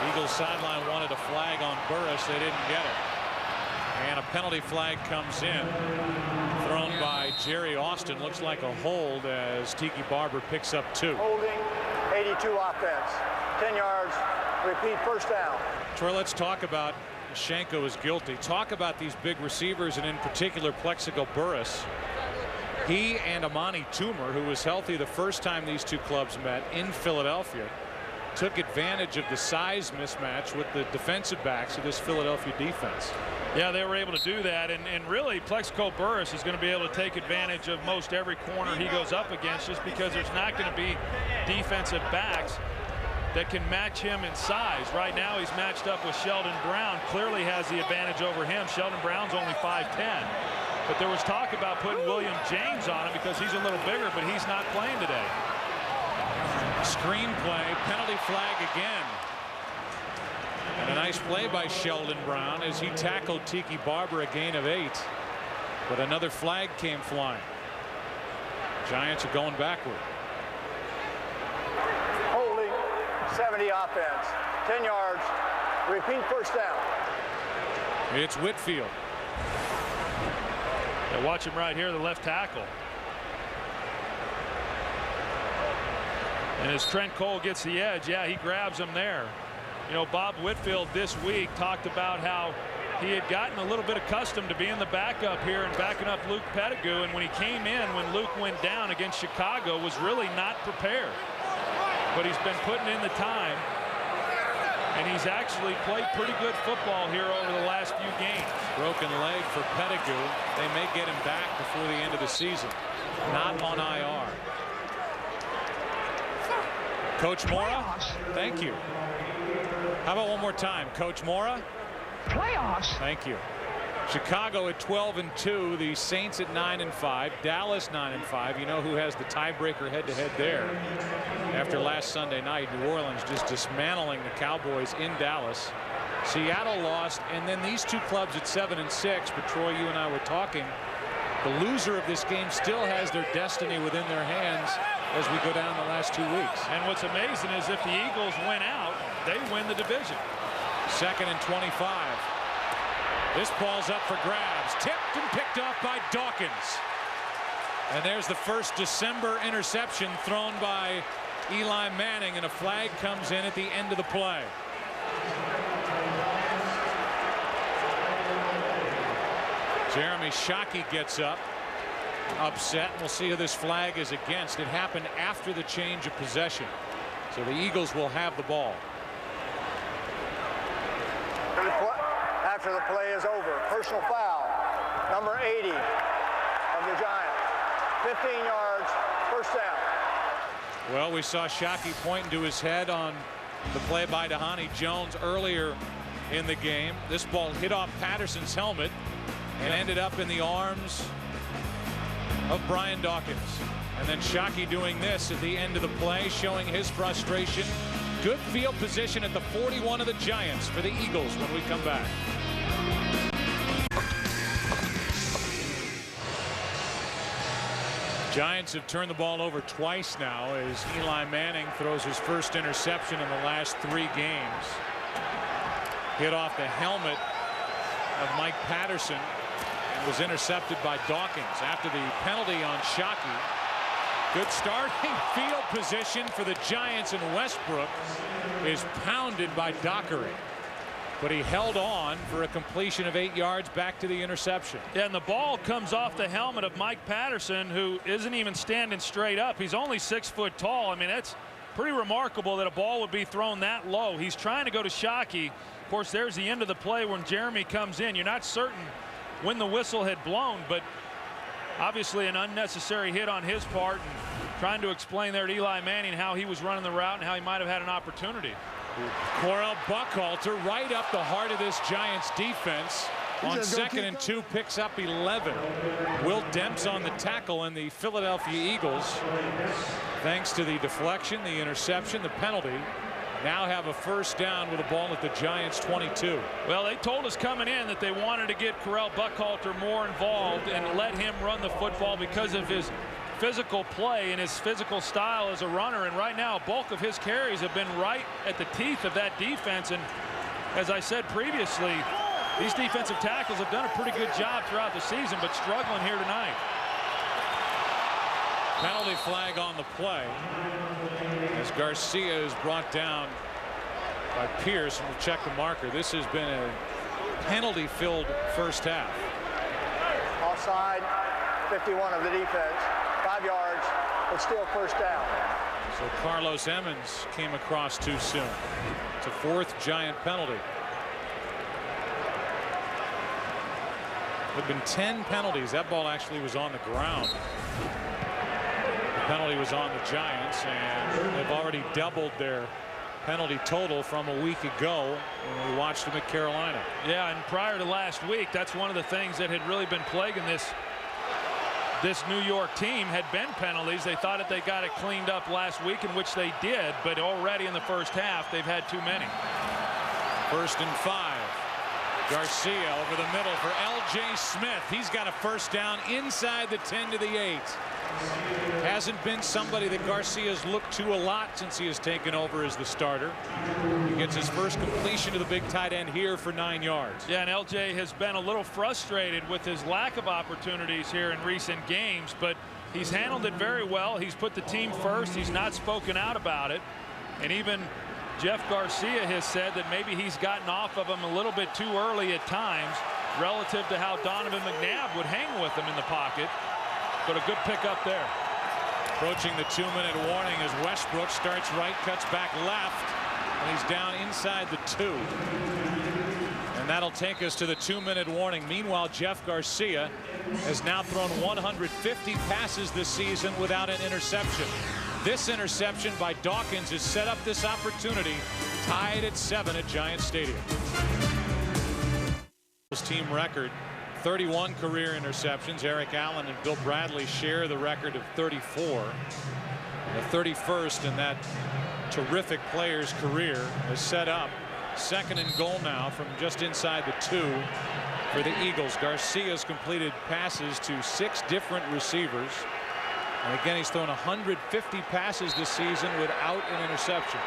Eagles sideline wanted a flag on Burris. They didn't get it. And a penalty flag comes in. Thrown by Jerry Austin. Looks like a hold as Tiki Barber picks up 2. Holding, 82 offense. 10 yards. Repeat, first down. Troy, let's talk about Schenko is guilty. Talk about these big receivers, and in particular Plexico Burris. He and Amani Toomer, who was healthy the first time these two clubs met in Philadelphia, took advantage of the size mismatch with the defensive backs of this Philadelphia defense. Yeah, they were able to do that, and really Plexico Burris is going to be able to take advantage of most every corner he goes up against, just because there's not going to be defensive backs that can match him in size. Right now he's matched up with Sheldon Brown, clearly has the advantage over him. Sheldon Brown's only 5'10". But there was talk about putting William James on him because he's a little bigger, but he's not playing today. Screenplay, penalty flag again. And a nice play by Sheldon Brown as he tackled Tiki Barber, a gain of 8. But another flag came flying. Giants are going backward. Holding, 70 offense. 10 yards. Repeat, first down. It's Whitfield. Yeah, watch him right here, the left tackle. And as Trent Cole gets the edge, yeah, he grabs him there. You know, Bob Whitfield this week talked about how he had gotten a little bit accustomed to being the backup here and backing up Luke Pettigrew, and when he came in, when Luke went down against Chicago, was really not prepared. But he's been putting in the time, and he's actually played pretty good football here over the last few games. Broken leg for Pettigrew. They may get him back before the end of the season. Not on IR. Coach Mora, thank you. How about one more time, Coach Mora? Playoffs. Thank you. Chicago at 12-2, the Saints at 9-5, Dallas 9-5. You know who has the tiebreaker head-to-head there after last Sunday night. New Orleans just dismantling the Cowboys in Dallas. Seattle lost, and then these two clubs at 7-6. But Troy, you and I were talking. The loser of this game still has their destiny within their hands as we go down the last 2 weeks. And what's amazing is if the Eagles win out, they win the division. 2nd and 25. This ball's up for grabs. Tipped and picked off by Dawkins. And there's the first December interception thrown by Eli Manning, and a flag comes in at the end of the play. Jeremy Shockey gets up, upset. We'll see who this flag is against. It happened after the change of possession. So the Eagles will have the ball. After the play is over, personal foul, number 80 of the Giants. 15 yards, first down. Well, we saw Shockey pointing to his head on the play by Dhani Jones earlier in the game. This ball hit off Patterson's helmet and ended up in the arms of Brian Dawkins. And then Shockey doing this at the end of the play, showing his frustration. Good field position at the 41 of the Giants for the Eagles when we come back. Giants have turned the ball over twice now as Eli Manning throws his first interception in the last 3 games. Hit off the helmet of Mike Patterson and was intercepted by Dawkins after the penalty on Shockey. Good starting field position for the Giants, and Westbrook is pounded by Dockery. But he held on for a completion of 8 yards back to the interception. Yeah, and the ball comes off the helmet of Mike Patterson, who isn't even standing straight up. He's only 6 foot tall. I mean, that's pretty remarkable that a ball would be thrown that low. He's trying to go to Shockey. Of course, there's the end of the play when Jeremy comes in. You're not certain when the whistle had blown, but obviously an unnecessary hit on his part, and trying to explain there to Eli Manning how he was running the route and how he might have had an opportunity. Correll Buckhalter right up the heart of this Giants defense. On 2nd and 2, picks up 11. Will Demps on the tackle, and the Philadelphia Eagles, thanks to the deflection, the interception, the penalty, now have a first down with a ball at the Giants 22. Well, they told us coming in that they wanted to get Correll Buckhalter more involved and let him run the football because of his physical play and his physical style as a runner. And right now, a bulk of his carries have been right at the teeth of that defense. And as I said previously, these defensive tackles have done a pretty good job throughout the season, but struggling here tonight. Penalty flag on the play as Garcia is brought down by Pierce, and we'll check the marker. This has been a penalty-filled first half. Offside, 51 of the defense, 5 yards, but still first down. So Carlos Emmons came across too soon. It's a 4th Giant penalty. There have been 10 penalties. That ball actually was on the ground. The penalty was on the Giants, and they've already doubled their penalty total from a week ago when we watched them at Carolina. Yeah, and prior to last week, that's one of the things that had really been plaguing this New York team had been penalties. They thought that they got it cleaned up last week, in which they did, but already in the first half, they've had too many. 1st and 5. Garcia over the middle for L.J. Smith. He's got a first down inside the 10 to the 8. Hasn't been somebody that Garcia's looked to a lot since he has taken over as the starter. He gets his first completion to the big tight end here for 9 yards. Yeah, and L.J. has been a little frustrated with his lack of opportunities here in recent games, but he's handled it very well. He's put the team first. He's not spoken out about it. And even Jeff Garcia has said that maybe he's gotten off of him a little bit too early at times relative to how Donovan McNabb would hang with him in the pocket. But a good pickup there. Approaching the 2-minute warning as Westbrook starts right, cuts back left, and he's down inside the 2. And that'll take us to the 2-minute warning. Meanwhile, Jeff Garcia has now thrown 150 passes this season without an interception. This interception by Dawkins has set up this opportunity, tied at 7 at Giant Stadium. Team record, 31 career interceptions. Eric Allen and Bill Bradley share the record of 34. The 31st in that terrific player's career has set up 2nd and goal now from just inside the 2 for the Eagles. Garcia's completed passes to 6 different receivers. And again, he's thrown 150 passes this season without an interception.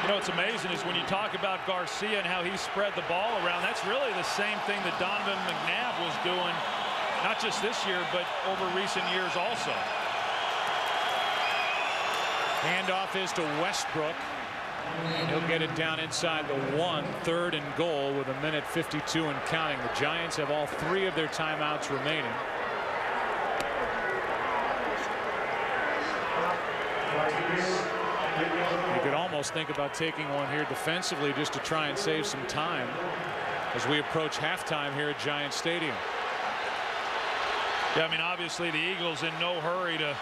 You know, what's amazing is when you talk about Garcia and how he spread the ball around, that's really the same thing that Donovan McNabb was doing, not just this year, but over recent years also. Handoff is to Westbrook. And he'll get it down inside the 1, 3rd and goal with 1:52 and counting. The Giants have all 3 of their timeouts remaining. You could almost think about taking one here defensively just to try and save some time as we approach halftime here at Giant Stadium. Yeah, I mean, obviously the Eagles in no hurry to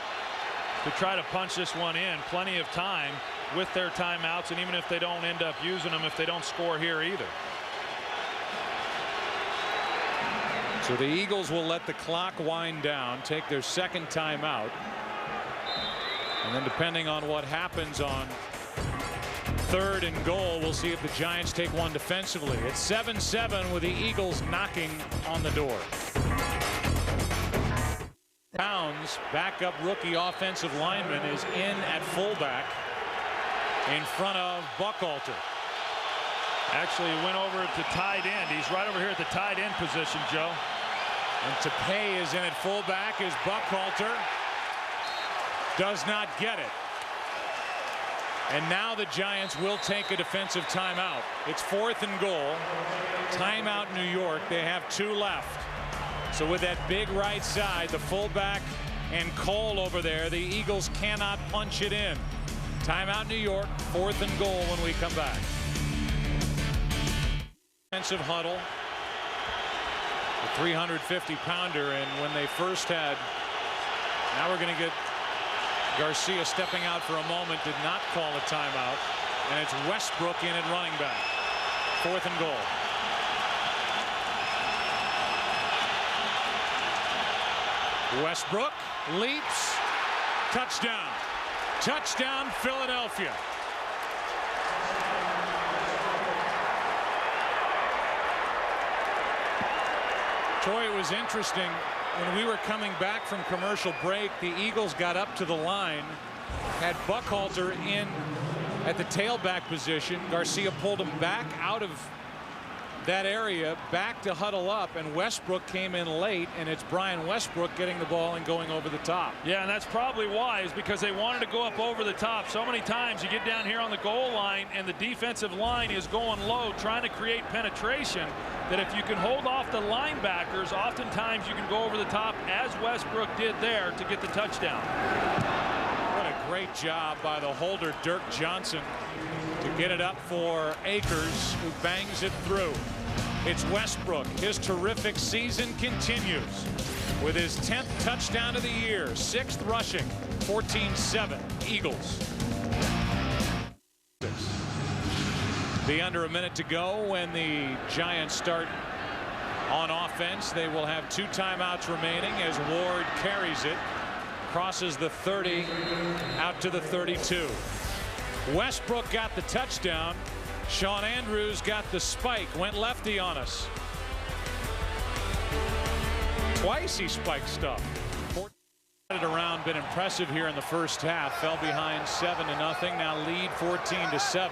try to punch this one in. Plenty of time with their timeouts, and even if they don't end up using them, if they don't score here either. So the Eagles will let the clock wind down, take their 2nd timeout. And then depending on what happens on 3rd and goal, we'll see if the Giants take one defensively. It's 7-7 with the Eagles knocking on the door. Pounds, backup rookie offensive lineman, is in at fullback in front of Buckhalter. Actually, he went over to tight end. He's right over here at the tight end position, Joe. And Tapei is in at fullback as Buckhalter does not get it. And now the Giants will take a defensive timeout. It's 4th and goal. Timeout New York. They have 2 left. So with that big right side, the fullback and Cole over there, the Eagles cannot punch it in. Timeout New York, 4th and goal when we come back. Defensive huddle. The 350-pounder, and when they first had, now we're going to get Garcia stepping out for a moment, did not call a timeout, and it's Westbrook in at running back. 4th and goal. Westbrook leaps, touchdown. Touchdown, Philadelphia. Troy, it was interesting when we were coming back from commercial break. The Eagles got up to the line, had Buckhalter in at the tailback position. Garcia pulled him back out of that area, back to huddle up, and Westbrook came in late, and it's Brian Westbrook getting the ball and going over the top. Yeah, and that's probably why, is because they wanted to go up over the top. So many times you get down here on the goal line and the defensive line is going low, trying to create penetration, that if you can hold off the linebackers, oftentimes you can go over the top, as Westbrook did there, to get the touchdown. What a great job by the holder, Dirk Johnson, to get it up for Akers, who bangs it through. It's Westbrook. His terrific season continues with his 10th touchdown of the year, 6th rushing, 14-7 Eagles. Be under a minute to go when the Giants start on offense. They will have 2 timeouts remaining as Ward carries it, crosses the 30 out to the 32. Westbrook got the touchdown. Sean Andrews got the spike, went lefty on us. Twice he spiked stuff. Around, been impressive here in the first half. Fell behind 7-0, now lead 14-7.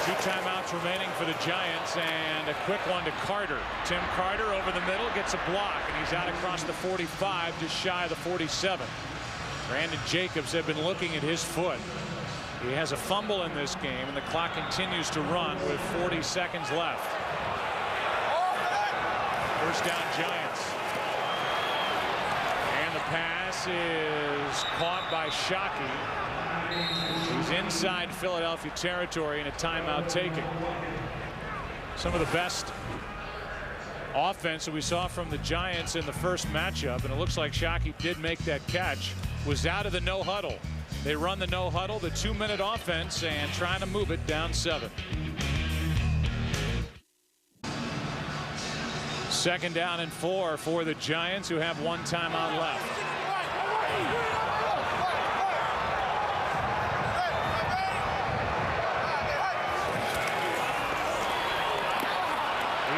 2 timeouts remaining for the Giants, and a quick one to Carter. Tim Carter over the middle, gets a block, and he's out across the 45, just shy of the 47. Brandon Jacobs had been looking at his foot. He has a fumble in this game, and the clock continues to run with 40 seconds left. First down, Giants. And the pass is caught by Shockey. He's inside Philadelphia territory and a timeout taken. Some of the best offense that we saw from the Giants in the first matchup, and it looks like Shockey did make that catch, was out of the no huddle. They run the no huddle, the 2-minute offense, and trying to move it down 7. 2nd down and 4 for the Giants, who have 1 timeout left.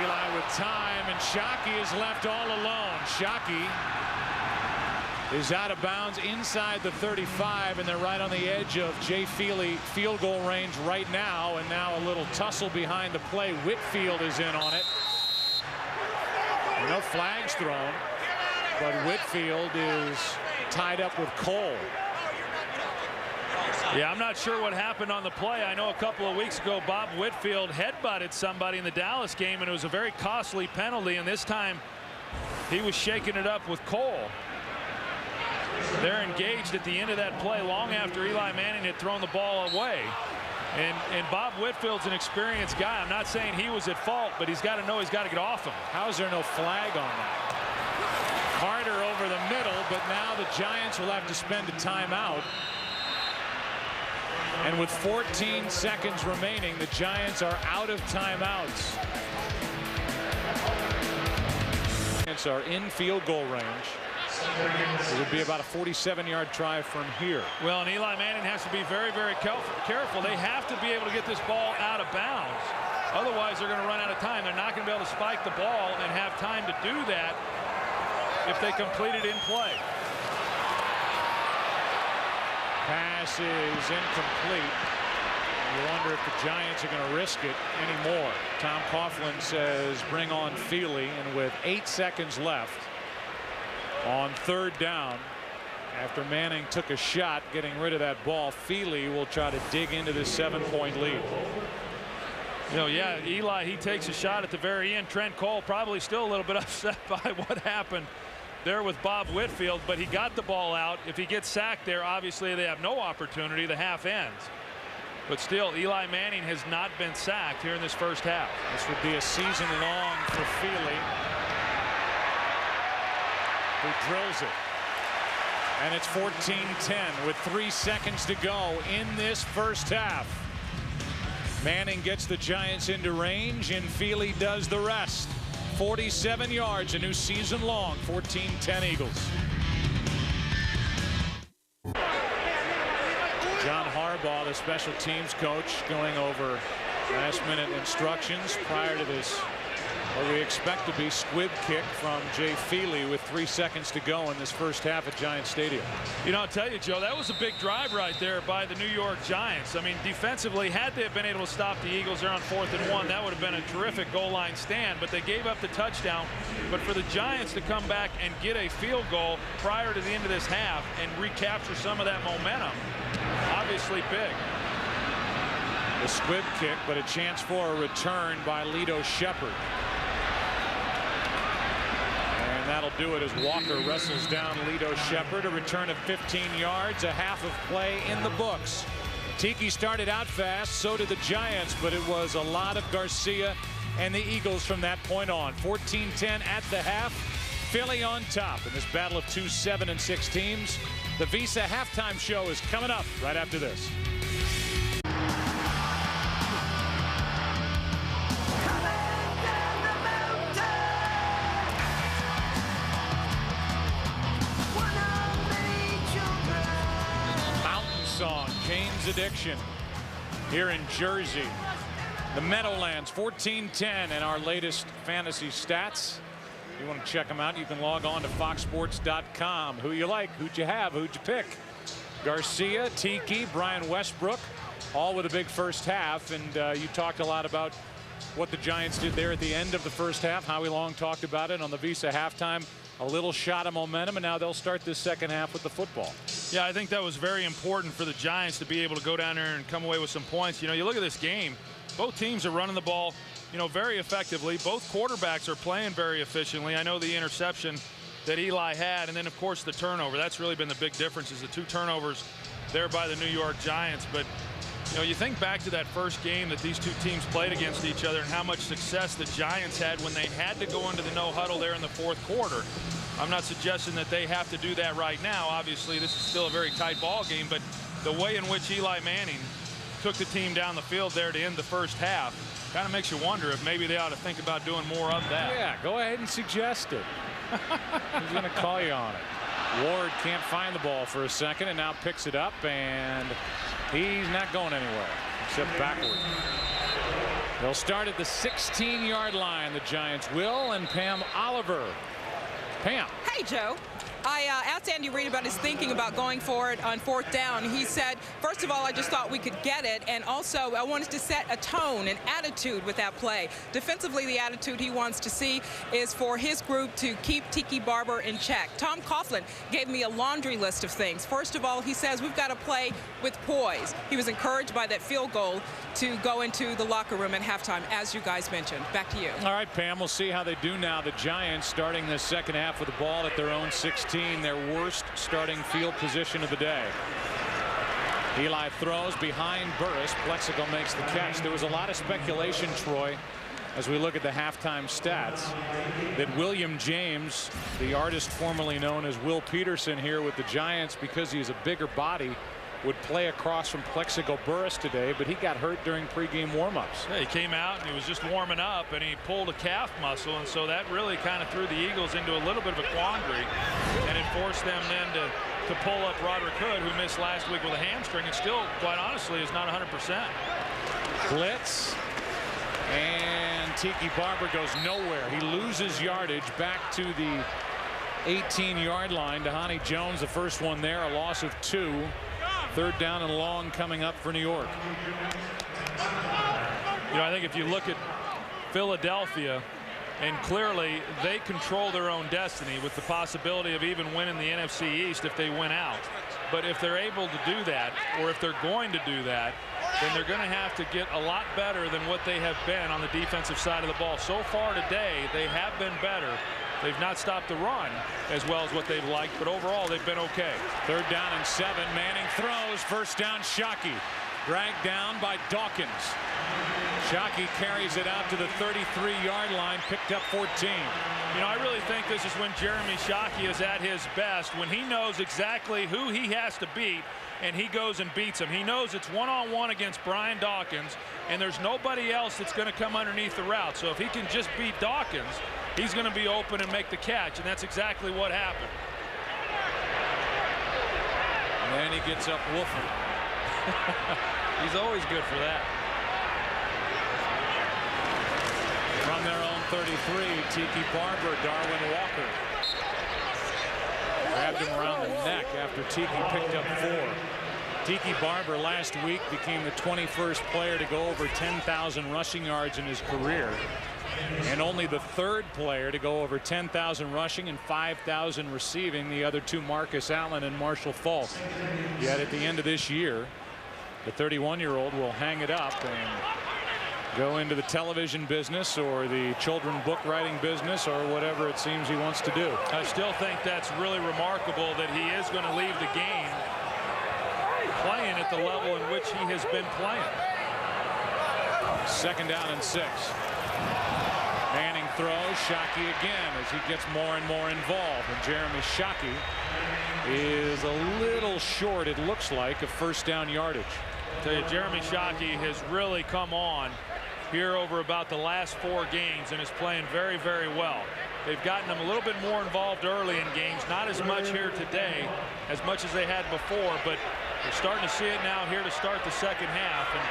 Eli with time, and Shockey is left all alone. Shockey is out of bounds inside the 35, and they're right on the edge of Jay Feely field goal range right now, and now a little tussle behind the play. Whitfield is in on it. No flags thrown, but Whitfield is tied up with Cole. Yeah, I'm not sure what happened on the play. I know a couple of weeks ago Bob Whitfield headbutted somebody in the Dallas game, and it was a very costly penalty, and this time he was shaking it up with Cole. They're engaged at the end of that play long after Eli Manning had thrown the ball away. And Bob Whitfield's an experienced guy. I'm not saying he was at fault, but he's got to know he's got to get off him. How is there no flag on that? Carter over the middle, but now the Giants will have to spend a timeout. And with 14 seconds remaining, the Giants are out of timeouts. Giants are in field goal range. It would be about a 47-yard drive from here. Well, and Eli Manning has to be very, very careful. They have to be able to get this ball out of bounds. Otherwise, they're going to run out of time. They're not going to be able to spike the ball and have time to do that if they complete it in play. Pass is incomplete. You wonder if the Giants are going to risk it anymore. Tom Coughlin says bring on Feely, and with 8 seconds left on 3rd down, after Manning took a shot getting rid of that ball, Feely will try to dig into this 7-point lead. You know, yeah, Eli, he takes a shot at the very end. Trent Cole probably still a little bit upset by what happened there with Bob Whitfield, but he got the ball out. If he gets sacked there, obviously they have no opportunity. The half ends. But still, Eli Manning has not been sacked here in this first half. This would be a season long for Feely, who drills it. And it's 14-10 with 3 seconds to go in this first half. Manning gets the Giants into range, and Feely does the rest. 47 yards, a new season long, 14-10 Eagles. John Harbaugh, the special teams coach, going over last-minute instructions prior to this, what we expect to be squib kick from Jay Feely with 3 seconds to go in this first half at Giant Stadium. You know, I'll tell you, Joe, that was a big drive right there by the New York Giants. I mean, defensively, had they have been able to stop the Eagles there on 4th and 1, that would have been a terrific goal line stand, but they gave up the touchdown. But for the Giants to come back and get a field goal prior to the end of this half and recapture some of that momentum, obviously big. The squib kick, but a chance for a return by Lito Shepherd. And that'll do it as Walker wrestles down Lito Shepherd. A return of 15 yards, a half of play in the books. Tiki started out fast, so did the Giants, but it was a lot of Garcia and the Eagles from that point on. 14-10 at the half. Philly on top in this battle of two 7-6 teams. The Visa halftime show is coming up right after this. Mountain Song, Jane's Addiction here in Jersey. The Meadowlands 14-10 and our latest fantasy stats. If you want to check them out, you can log on to foxsports.com. Who you like, who'd you have, who'd you pick? Garcia, Tiki, Brian Westbrook, all with a big first half. And you talked a lot about what the Giants did there at the end of the first half. Howie Long talked about it on the Visa halftime. A little shot of momentum, and now they'll start this second half with the football. Yeah, I think that was very important for the Giants to be able to go down there and come away with some points. You know, you look at this game, both teams are running the ball, you know, very effectively. Both quarterbacks are playing very efficiently. I know the interception that Eli had, and then of course the turnover. That's really been the big difference, is the 2 turnovers there by the New York Giants. But you know, you think back to that first game that these two teams played against each other and how much success the Giants had when they had to go into the no huddle there in the 4th quarter. I'm not suggesting that they have to do that right now. Obviously, this is still a very tight ball game, but the way in which Eli Manning took the team down the field there to end the first half kind of makes you wonder if maybe they ought to think about doing more of that. Yeah, go ahead and suggest it. Who's going to call you on it? Ward can't find the ball for a second and now picks it up, and he's not going anywhere except backward. They'll start at the 16-yard line, the Giants will, and Pam Oliver. Pam. Hey, Joe. I asked Andy Reid about his thinking about going for it on 4th down. He said, first of all, I just thought we could get it, and also I wanted to set a tone, an attitude with that play. Defensively, the attitude he wants to see is for his group to keep Tiki Barber in check. Tom Coughlin gave me a laundry list of things. First of all, he says we've got to play with poise. He was encouraged by that field goal to go into the locker room at halftime, as you guys mentioned. Back to you. All right, Pam, we'll see how they do now. The Giants starting this second half with the ball at their own 16, their worst starting field position of the day. Eli throws behind Burris. Plexico makes the catch. There was a lot of speculation, Troy, as we look at the halftime stats, that William James, the artist formerly known as Will Peterson here with the Giants, because he's a bigger body, would play across from Plexico Burris today, but he got hurt during pregame warmups. Yeah, he came out and he was just warming up and he pulled a calf muscle, and so that really kind of threw the Eagles into a little bit of a quandary, and it forced them then to pull up Roderick Hood, who missed last week with a hamstring and still, quite honestly, is not 100%. Blitz, and Tiki Barber goes nowhere. He loses yardage back to the 18-yard line. Dhani Jones, the first one there, a loss of 2. 3rd down and long coming up for New York. You know, I think if you look at Philadelphia, and clearly they control their own destiny with the possibility of even winning the NFC East if they win out. But if they're able to do that, or if they're going to do that, then they're going to have to get a lot better than what they have been on the defensive side of the ball. So far today, they have been better. They've not stopped the run as well as what they've liked, but overall they've been okay. 3rd down and 7. Manning throws. 1st down, Shockey. Dragged down by Dawkins. Shockey carries it out to the 33-yard line, picked up 14. You know, I really think this is when Jeremy Shockey is at his best, when he knows exactly who he has to beat, and he goes and beats him. He knows it's one-on-one against Brian Dawkins, and there's nobody else that's going to come underneath the route. So if he can just beat Dawkins, he's going to be open and make the catch, and that's exactly what happened. And then he gets up woofing. He's always good for that. From their own 33, Tiki Barber, Darwin Walker. Grabbed him around the neck after Tiki picked up 4. Tiki Barber last week became the 21st player to go over 10,000 rushing yards in his career, and only the 3rd player to go over 10,000 rushing and 5,000 receiving. The other 2, Marcus Allen and Marshall Faulk. Yet at the end of this year, the 31-year-old will hang it up and go into the television business or the children book writing business or whatever it seems he wants to do. I still think that's really remarkable that he is going to leave the game playing at the level in which he has been playing. 2nd down and 6. Manning throws. Shockey again as he gets more and more involved, and Jeremy Shockey is a little short, it looks like, of 1st down yardage. I tell you, Jeremy Shockey has really come on here over about the last 4 games and is playing very, very well. They've gotten him a little bit more involved early in games, not as much here today as much as they had before, but we're starting to see it now here to start the 2nd half. And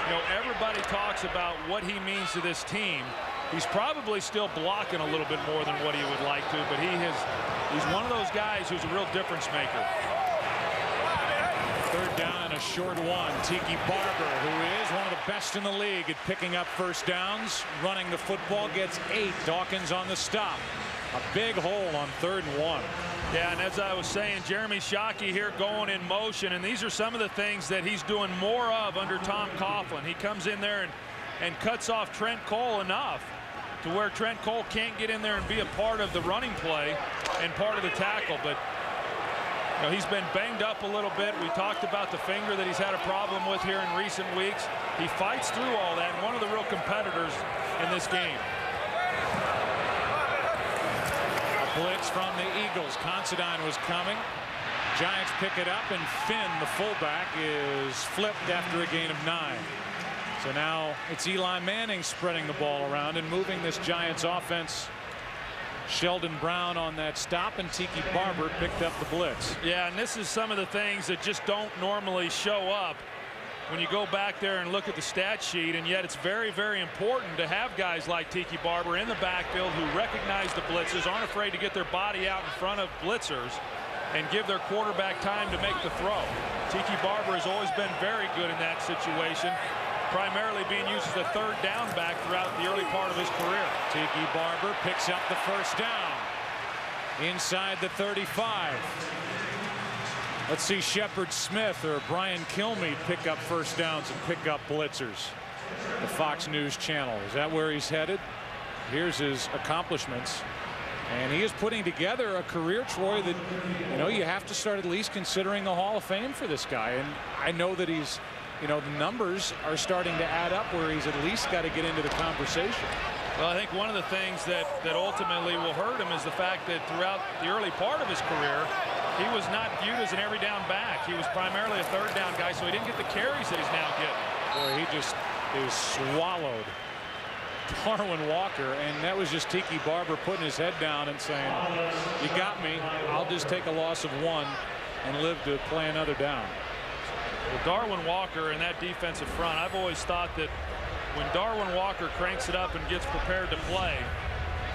you know, everybody talks about what he means to this team. He's probably still blocking a little bit more than what he would like to, but he's one of those guys who's a real difference maker. 3rd down and a short 1. Tiki Barber, who is one of the best in the league at picking up 1st downs, running the football, gets 8. Dawkins on the stop. A big hole on 3rd and 1. Yeah, and as I was saying, Jeremy Shockey here going in motion, and these are some of the things that he's doing more of under Tom Coughlin. He comes in there and cuts off Trent Cole enough to where Trent Cole can't get in there and be a part of the running play and part of the tackle. But you know, he's been banged up a little bit. We talked about the finger that he's had a problem with here in recent weeks. He fights through all that, and one of the real competitors in this game. A blitz from the Eagles. Considine was coming. Giants pick it up, and Finn, the fullback, is flipped after a gain of 9. So now it's Eli Manning spreading the ball around and moving this Giants offense. Sheldon Brown on that stop, and Tiki Barber picked up the blitz. Yeah, and this is some of the things that just don't normally show up when you go back there and look at the stat sheet, and yet it's very, very important to have guys like Tiki Barber in the backfield who recognize the blitzes, aren't afraid to get their body out in front of blitzers, and give their quarterback time to make the throw. Tiki Barber has always been very good in that situation, primarily being used as a 3rd down back throughout the early part of his career. Tiki Barber picks up the 1st down inside the 35. Let's see Shepard Smith or Brian Kilmeade pick up 1st downs and pick up blitzers. The Fox News Channel. Is that where he's headed? Here's his accomplishments. And he is putting together a career, Troy, that, you know, you have to start at least considering the Hall of Fame for this guy. And I know that he's, you know, the numbers are starting to add up where he's at least got to get into the conversation. Well, I think one of the things that ultimately will hurt him is the fact that throughout the early part of his career, he was not viewed as an every down back. He was primarily a 3rd down guy, so he didn't get the carries that he's now getting. Boy, he just is swallowed Darwin Walker, and that was just Tiki Barber putting his head down and saying, you got me, I'll just take a loss of 1 and live to play another down. Well, Darwin Walker and that defensive front, I've always thought that when Darwin Walker cranks it up and gets prepared to play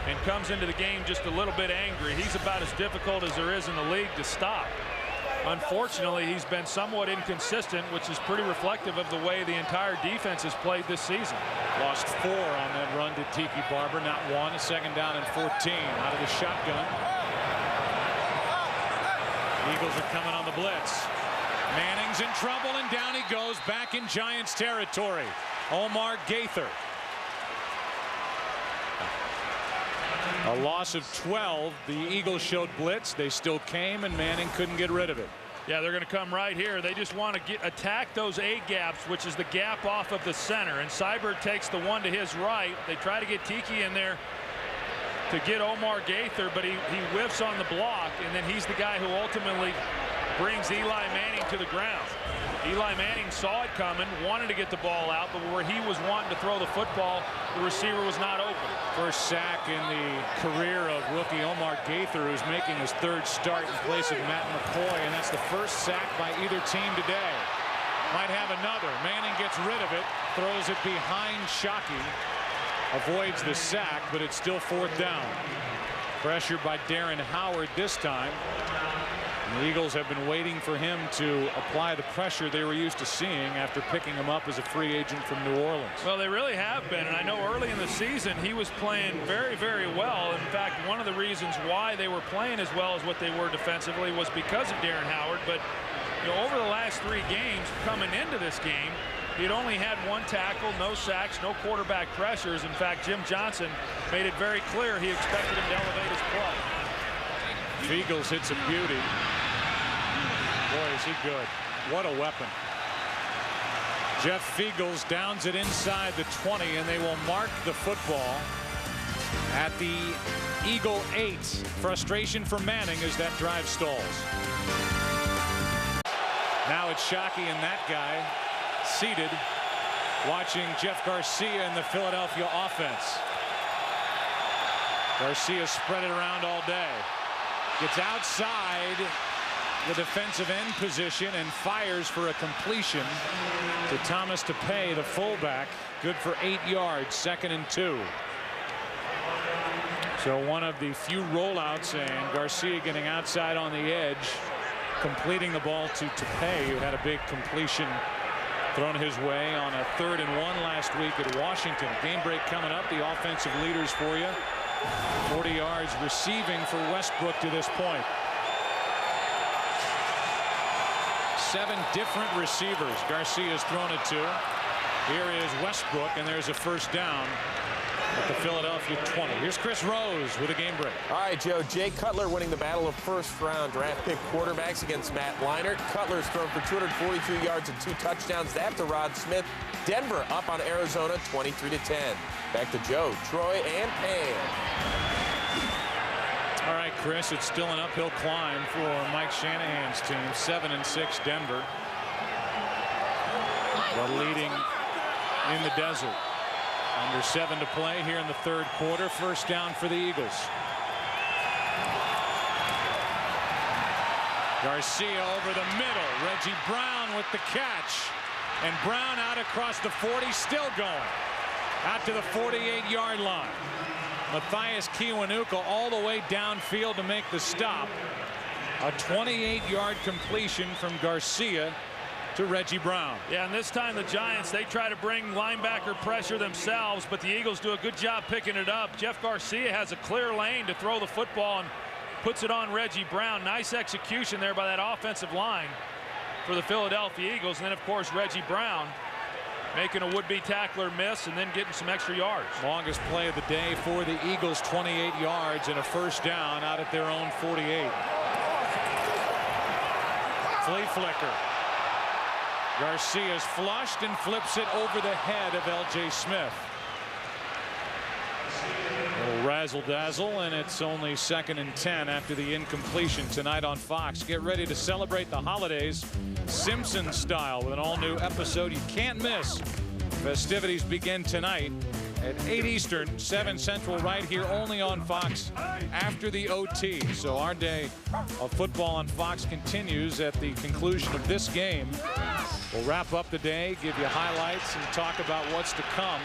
and comes into the game just a little bit angry, he's about as difficult as there is in the league to stop. Unfortunately, he's been somewhat inconsistent, which is pretty reflective of the way the entire defense has played this season. Lost 4 on that run to Tiki Barber, not 1. A 2nd down and 14 out of the shotgun. Eagles are coming on the blitz. Manning's in trouble, and down he goes back in Giants territory. Omar Gaither. A loss of 12. The Eagles showed blitz. They still came, and Manning couldn't get rid of it. Yeah, they're going to come right here. They just want to attack those A gaps, which is the gap off of the center. And Seibert takes the one to his right. They try to get Tiki in there to get Omar Gaither, but he whiffs on the block, and then he's the guy who ultimately brings Eli Manning to the ground. Eli Manning saw it coming, wanted to get the ball out, but where he was wanting to throw the football, the receiver was not open. First sack in the career of rookie Omar Gaither, who's making his third start in place of Matt McCoy, and that's the first sack by either team today. Might have another. Manning gets rid of it, throws it behind Shockey, avoids the sack, but it's still fourth down. Pressured by Darren Howard this time. The Eagles have been waiting for him to apply the pressure they were used to seeing after picking him up as a free agent from New Orleans. Well, they really have been, and I know early in the season he was playing very, very well. In fact, one of the reasons why they were playing as well as what they were defensively was because of Darren Howard. But you know, over the last 3 games coming into this game, he'd only had 1 tackle, no sacks, no quarterback pressures. In fact, Jim Johnson made it very clear he expected him to elevate his play. Feagles hits a beauty. Boy, is he good. What a weapon. Jeff Feagles downs it inside the 20, and they will mark the football at the Eagle 8. Frustration for Manning as that drive stalls. Now it's Shockey and that guy seated, watching Jeff Garcia and the Philadelphia offense. Garcia spread it around all day. Gets outside the defensive end position and fires for a completion to Thomas Tapeh, the fullback. Good for 8 yards, 2nd and 2. So one of the few rollouts, and Garcia getting outside on the edge, completing the ball to Tapeh, who had a big completion thrown his way on a 3rd and 1 last week at Washington. Game break coming up. The offensive leaders for you. 40 yards receiving for Westbrook to this point. 7 different receivers Garcia's thrown it to. Here is Westbrook, and there's a first down at the Philadelphia 20. Here's Chris Rose with a game break. All right, Joe. Jay Cutler winning the battle of first-round draft pick quarterbacks against Matt Leinart. Cutler's thrown for 242 yards and 2 touchdowns. That to Rod Smith. Denver up on Arizona 23-10. Back to Joe, Troy, and Pam. All right, Chris, it's still an uphill climb for Mike Shanahan's team. 7-6 Denver. But leading in the desert. Under 7 to play here in the 3rd quarter. First down for the Eagles. Garcia over the middle. Reggie Brown with the catch. And Brown out across the 40, still going. Out to the 48-yard line. Matthias Kiwanuka all the way downfield to make the stop. A 28-yard completion from Garcia to Reggie Brown. Yeah, and this time the Giants, they try to bring linebacker pressure themselves, but the Eagles do a good job picking it up. Jeff Garcia has a clear lane to throw the football and puts it on Reggie Brown. Nice execution there by that offensive line for the Philadelphia Eagles. And then, of course, Reggie Brown making a would-be tackler miss and then getting some extra yards. Longest play of the day for the Eagles, 28 yards and a first down out at their own 48. Flea flicker. Garcia's flushed and flips it over the head of L.J. Smith. A little razzle-dazzle, and it's only 2nd and 10 after the incompletion tonight on Fox. Get ready to celebrate the holidays Simpsons style with an all-new episode you can't miss. Festivities begin tonight at 8 Eastern, 7 Central, right here only on Fox after the OT. So our day of football on Fox continues at the conclusion of this game. We'll wrap up the day, give you highlights, and talk about what's to come.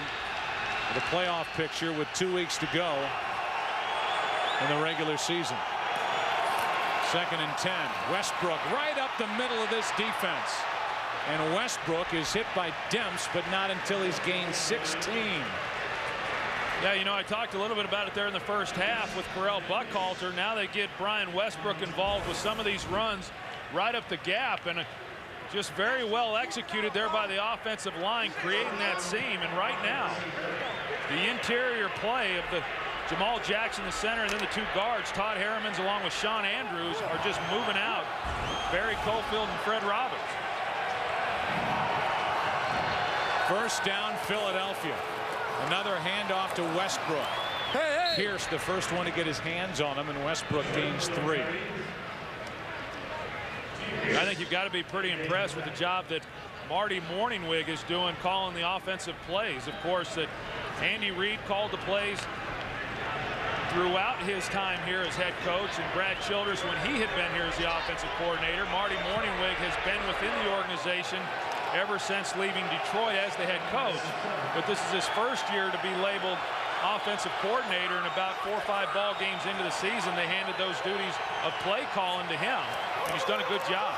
The playoff picture with 2 weeks to go in the regular season. 2nd and 10. Westbrook right up the middle of this defense. And Westbrook is hit by Demps, but not until he's gained 16. Yeah, you know, I talked a little bit about it there in the first half with Correll Buckhalter. Now they get Brian Westbrook involved with some of these runs right up the gap. And just very well executed there by the offensive line, creating that seam. And right now, the interior play of the Jamal Jackson, the center, and then the two guards, Todd Herremans along with Sean Andrews, are just moving out Barry Cofield and Fred Roberts. First down, Philadelphia. Another handoff to Westbrook. Pierce, the first one to get his hands on him, and Westbrook gains 3. I think you've got to be pretty impressed with the job that Marty Morningwig is doing calling the offensive plays. Of course, that Andy Reid called the plays throughout his time here as head coach, and Brad Childress, when he had been here as the offensive coordinator. Marty Morningwig has been within the organization ever since leaving Detroit as the head coach. But this is his first year to be labeled offensive coordinator, and about 4 or 5 ball games into the season, they handed those duties of play calling to him, and he's done a good job.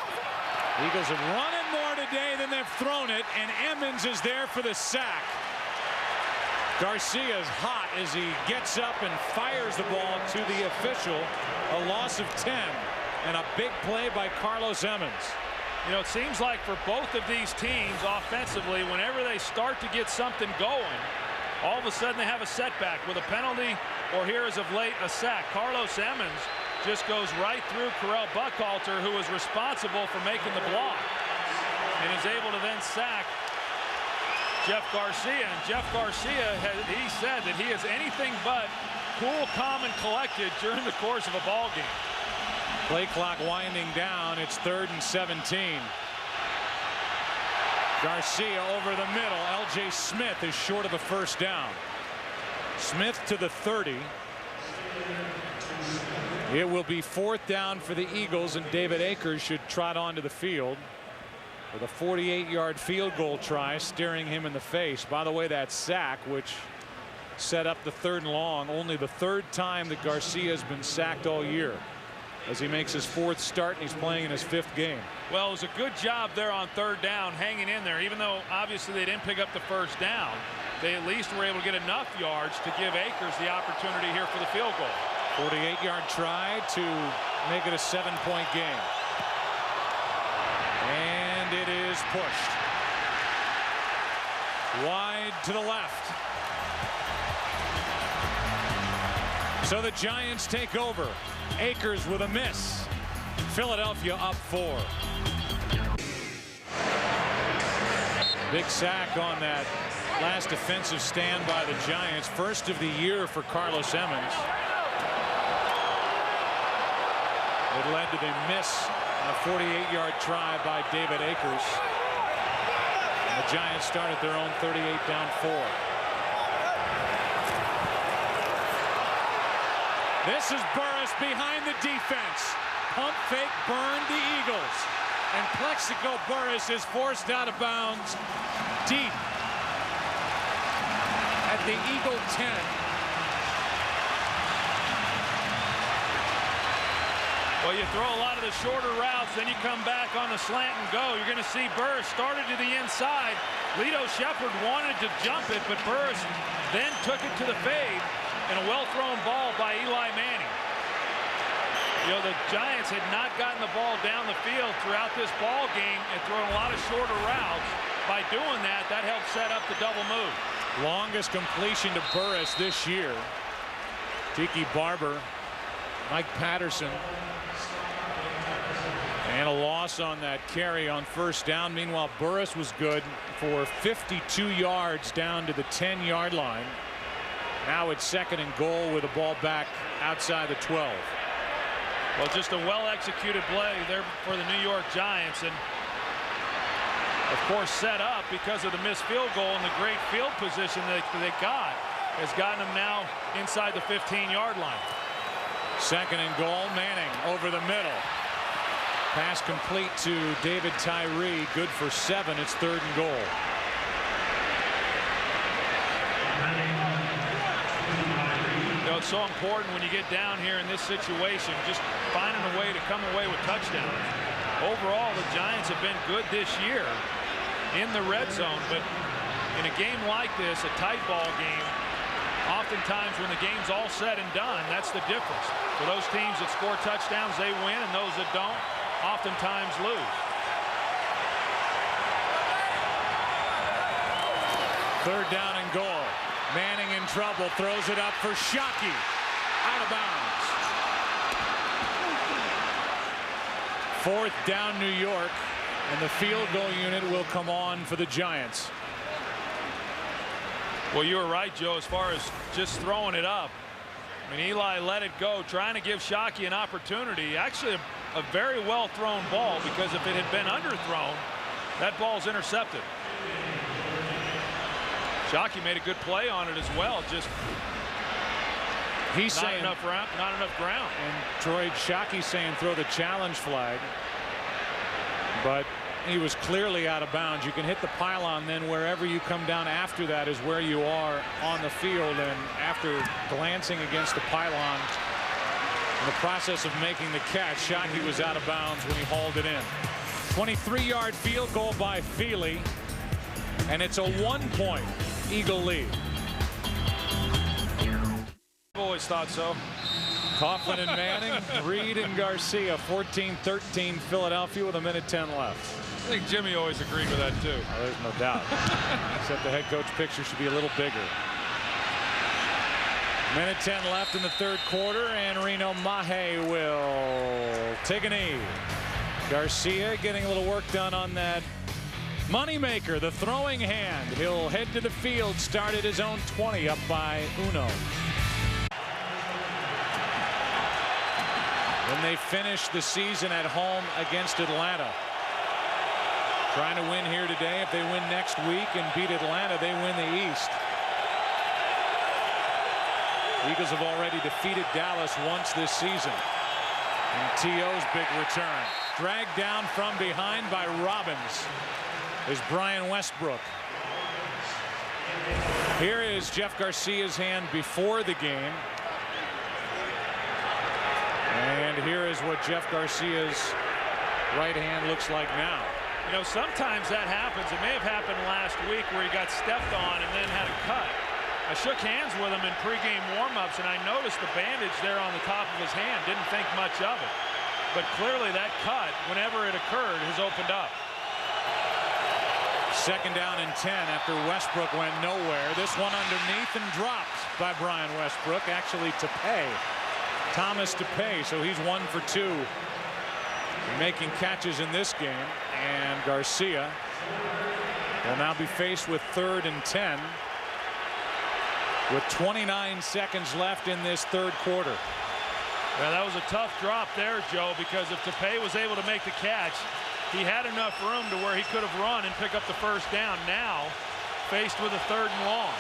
Eagles have run it more today than they've thrown it, and Emmons is there for the sack. Garcia is hot as he gets up and fires the ball to the official. A loss of 10, and a big play by Carlos Emmons. You know, it seems like for both of these teams offensively, whenever they start to get something going, all of a sudden they have a setback with a penalty, or here as of late, a sack. Carlos Emmons just goes right through Correll Buckhalter, who was responsible for making the block, and is able to then sack Jeff Garcia. And Jeff Garcia, he said that he is anything but cool, calm, and collected during the course of a ball game. Play clock winding down. It's 3rd and 17. Garcia over the middle. L.J. Smith is short of a first down. Smith to the 30. It will be 4th down for the Eagles, and David Akers should trot onto the field with a 48-yard field goal try staring him in the face. By the way, that sack, which set up the 3rd and long, only the 3rd time that Garcia has been sacked all year, as he makes his 4th start and he's playing in his 5th game. Well, it was a good job there on 3rd down, hanging in there. Even though obviously they didn't pick up the first down, they at least were able to get enough yards to give Akers the opportunity here for the field goal. 48-yard try to make it a 7-point game. And it is pushed wide to the left. So the Giants take over. Akers with a miss. Philadelphia up 4. Big sack on that last defensive stand by the Giants. First of the year for Carlos Emmons. It led to the miss on a 48-yard try by David Akers. And the Giants start at their own 38 down 4. This is Burris behind the defense. Pump fake burned the Eagles. And Plexico Burris is forced out of bounds deep at the Eagle 10. Well, you throw a lot of the shorter routes, then you come back on the slant and go. You're going to see Burris started to the inside. Lito Shepherd wanted to jump it, but Burris then took it to the fade. And a well-thrown ball by Eli Manning. You know, the Giants had not gotten the ball down the field throughout this ball game and thrown a lot of shorter routes. By doing that, that helped set up the double move. Longest completion to Burris this year. Tiki Barber, Mike Patterson. And a loss on that carry on first down. Meanwhile, Burris was good for 52 yards down to the 10-yard line. Now it's 2nd and goal with the ball back outside the 12. Well, just a well-executed play there for the New York Giants, and of course set up because of the missed field goal, and the great field position that they got has gotten them now inside the 15-yard line. 2nd and goal. Manning over the middle. Pass complete to David Tyree. Good for 7. It's 3rd and goal. It's so important when you get down here in this situation, just finding a way to come away with touchdowns. Overall, the Giants have been good this year in the red zone, but in a game like this, a tight ball game, oftentimes when the game's all said and done, that's the difference. For those teams that score touchdowns, they win, and those that don't oftentimes lose. Third down and goal. Manning in trouble, throws it up for Shockey. Out of bounds. Fourth down, New York, and the field goal unit will come on for the Giants. Well, you were right, Joe, as far as just throwing it up. I mean, Eli let it go, trying to give Shockey an opportunity. Actually, a very well thrown ball, because if it had been underthrown, that ball's intercepted. Shockey made a good play on it as well. Just he's not saying enough ground. And Troy Shockey saying throw the challenge flag, but he was clearly out of bounds. You can hit the pylon, then wherever you come down after that is where you are on the field. And after glancing against the pylon in the process of making the catch, Shockey was out of bounds when he hauled it in. 23-yard field goal by Feely, and it's a 1-point Eagle lead. I've always thought so. Coughlin and Manning, Reed and Garcia, 14-13 Philadelphia with 1:10 left. I think Jimmy always agreed with that too. Oh, there's no doubt. Except the head coach picture should be a little bigger. 1:10 left in the third quarter, and Reno Mahe will take a knee. Garcia getting a little work done on that moneymaker, the throwing hand. He'll head to the field, start at his own 20, up by Uno. When they finish the season at home against Atlanta. Trying to win here today. If they win next week and beat Atlanta, they win the East. Eagles have already defeated Dallas once this season. And T.O.'s big return. Dragged down from behind by Robbins is Brian Westbrook. Here is Jeff Garcia's hand before the game. And here is what Jeff Garcia's right hand looks like now. You know, sometimes that happens. It may have happened last week where he got stepped on and then had a cut. I shook hands with him in pregame warmups, and I noticed the bandage there on the top of his hand. Didn't think much of it. But clearly that cut, whenever it occurred, has opened up. Second down and 10 after Westbrook went nowhere. This one underneath and dropped by Brian Westbrook. Actually to pay. Thomas to pay. So he's 1 for 2 making catches in this game. And Garcia will now be faced with 3rd and 10 with 29 seconds left in this third quarter. Yeah, that was a tough drop there, Joe, because if Tepay was able to make the catch, he had enough room to where he could have run and pick up the first down. Now faced with a 3rd and long.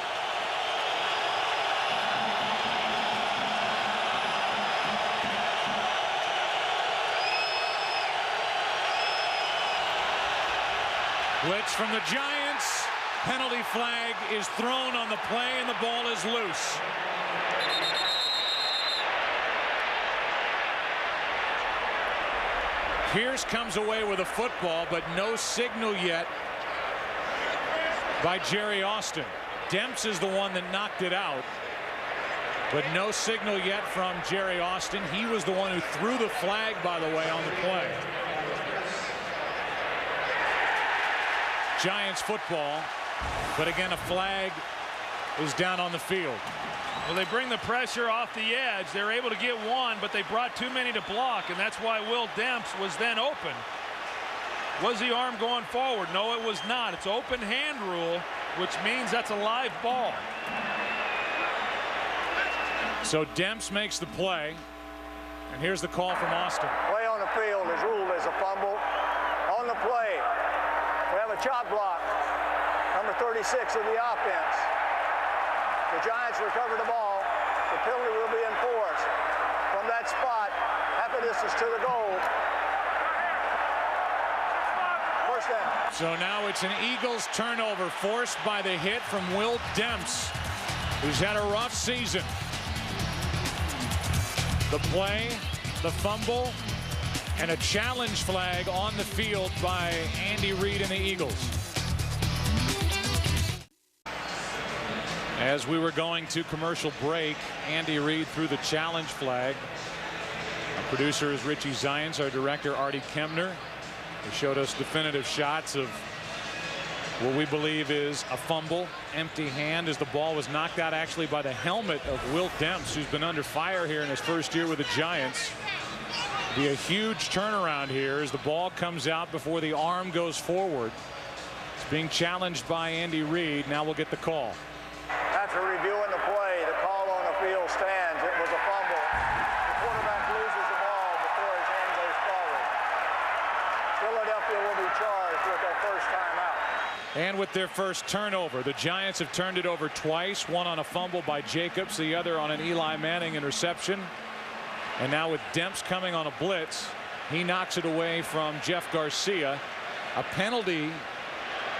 Blitz from the Giants. Penalty flag is thrown on the play, and the ball is loose. Pierce comes away with a football, but no signal yet by Jerry Austin. Demps is the one that knocked it out, but no signal yet from Jerry Austin. He was the one who threw the flag, by the way, on the play. Giants football, but again a flag is down on the field. Well, they bring the pressure off the edge. They're able to get one, but they brought too many to block, and that's why Will Demps was then open. Was the arm going forward? No, it was not. It's open hand rule, which means that's a live ball. So Demps makes the play, and here's the call from Austin. Play on the field is ruled as a fumble. On the play, we have a chop block, number 36 of the offense. The Giants recover the ball. The penalty will be enforced from that spot, half a distance to the goal. First down. So now it's an Eagles turnover forced by the hit from Will Demps, who's had a rough season. The play, the fumble, and a challenge flag on the field by Andy Reid and the Eagles. As we were going to commercial break, Andy Reid threw the challenge flag. Our producer is Richie Zients, our director Artie Kemner. They showed us definitive shots of what we believe is a fumble, empty hand, as the ball was knocked out actually by the helmet of Will Demps, who's been under fire here in his first year with the Giants. Be a huge turnaround here as the ball comes out before the arm goes forward. It's being challenged by Andy Reid. Now we'll get the call. After reviewing the play, the call on the field stands. It was a fumble. The quarterback loses the ball before his hand goes forward. Philadelphia will be charged with their first timeout. And with their first turnover, the Giants have turned it over twice, one on a fumble by Jacobs, the other on an Eli Manning interception. And now with Demps coming on a blitz, he knocks it away from Jeff Garcia. A penalty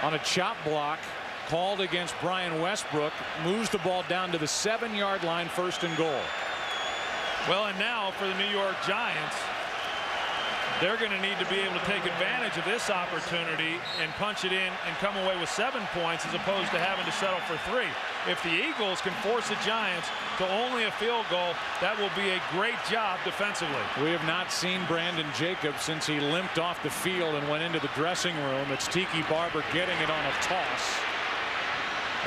on a chop block called against Brian Westbrook, moves the ball down to the 7-yard line, 1st and goal. Well, and now for the New York Giants, they're going to need to be able to take advantage of this opportunity and punch it in and come away with 7 points as opposed to having to settle for 3. If the Eagles can force the Giants to only a field goal, that will be a great job defensively. We have not seen Brandon Jacobs since he limped off the field and went into the dressing room. It's Tiki Barber getting it on a toss.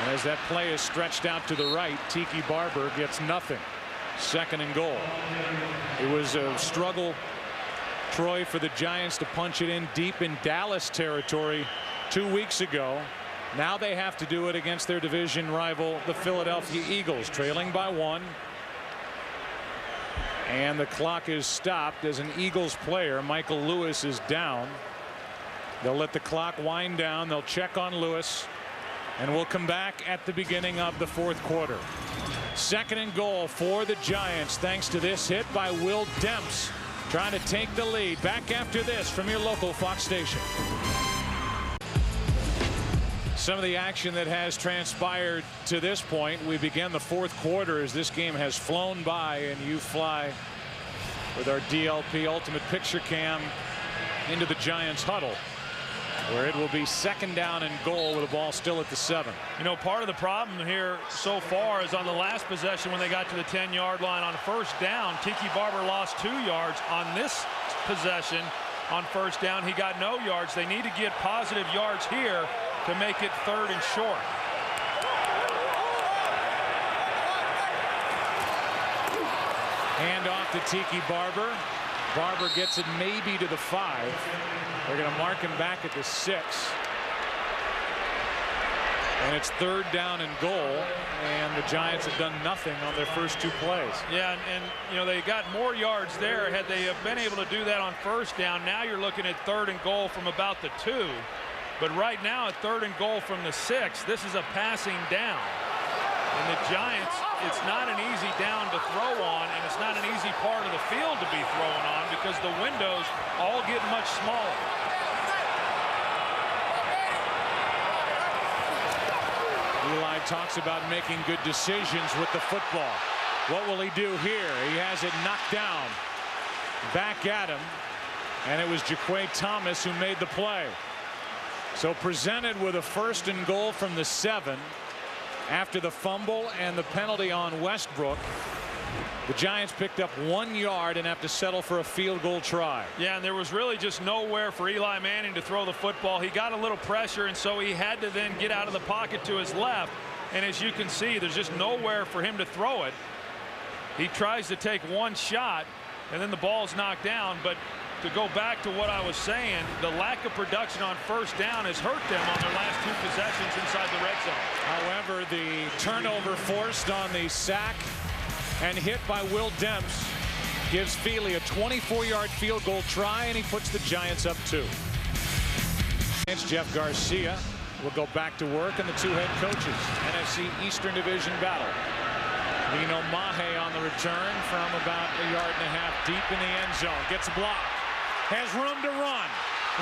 And as that play is stretched out to the right, Tiki Barber gets nothing. 2nd and goal. It was a struggle, Troy, for the Giants to punch it in deep in Dallas territory 2 weeks ago. Now they have to do it against their division rival, the Philadelphia Eagles, trailing by 1. And the clock is stopped as an Eagles player, Michael Lewis, is down. They'll let the clock wind down. They'll check on Lewis. And we'll come back at the beginning of the 4th quarter. 2nd and goal for the Giants, thanks to this hit by Will Demps, trying to take the lead. Back after this from your local Fox station. Some of the action that has transpired to this point. We begin the 4th quarter as this game has flown by, and you fly with our DLP Ultimate Picture Cam into the Giants huddle, where it will be 2nd down and goal with the ball still at the 7. You know, part of the problem here so far is on the last possession when they got to the 10-yard line on 1st down. Tiki Barber lost 2 yards. On this possession on 1st down, he got no yards. They need to get positive yards here to make it 3rd and short. Hand off to Tiki Barber. Barber gets it maybe to the 5. They're going to mark him back at the 6. And it's 3rd down and goal, and the Giants have done nothing on their first 2 plays. Yeah, and you know, they got more yards there. Had they have been able to do that on 1st down, now you're looking at 3rd and goal from about the 2. But right now at 3rd and goal from the 6, this is a passing down. And the Giants, it's not an easy down to throw on, and it's not an easy part of the field to be throwing on because the windows all get much smaller. Eli talks about making good decisions with the football. What will he do here? He has it knocked down. Back at him. And it was Jaquay Thomas who made the play. So presented with a 1st and goal from the 7 after the fumble and the penalty on Westbrook. The Giants picked up 1 yard and have to settle for a field goal try. Yeah, and there was really just nowhere for Eli Manning to throw the football. He got a little pressure, and so he had to then get out of the pocket to his left. And as you can see, there's just nowhere for him to throw it. He tries to take 1 shot, and then the ball's knocked down. But to go back to what I was saying, the lack of production on 1st down has hurt them on their last 2 possessions inside the red zone. However, the turnover forced on the sack and hit by Will Demps gives Feely a 24-yard field goal try, and he puts the Giants up 2. It's Jeff Garcia will go back to work, and the 2 head coaches. NFC Eastern Division battle. Reno Mahe on the return from about 1.5 yards deep in the end zone. Gets a block. Has room to run.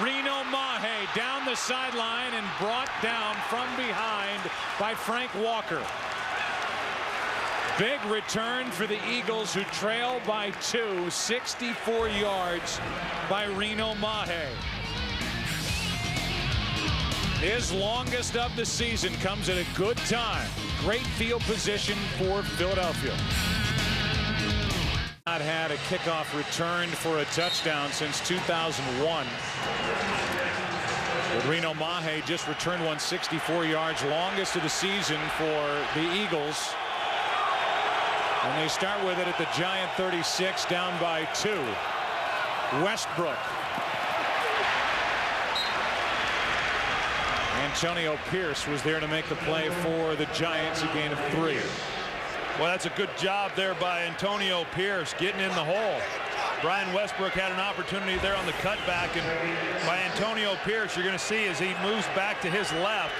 Reno Mahe down the sideline and brought down from behind by Frank Walker. Big return for the Eagles, who trail by 2. 64 yards by Reno Mahe. His longest of the season comes at a good time. Great field position for Philadelphia. Not had a kickoff returned for a touchdown since 2001. But Reno Mahe just returned 164 yards, longest of the season for the Eagles. And they start with it at the Giant 36, down by 2. Westbrook. Antonio Pierce was there to make the play for the Giants, a gain of 3. Well, that's a good job there by Antonio Pierce getting in the hole. Brian Westbrook had an opportunity there on the cutback, and by Antonio Pierce, you're going to see as he moves back to his left,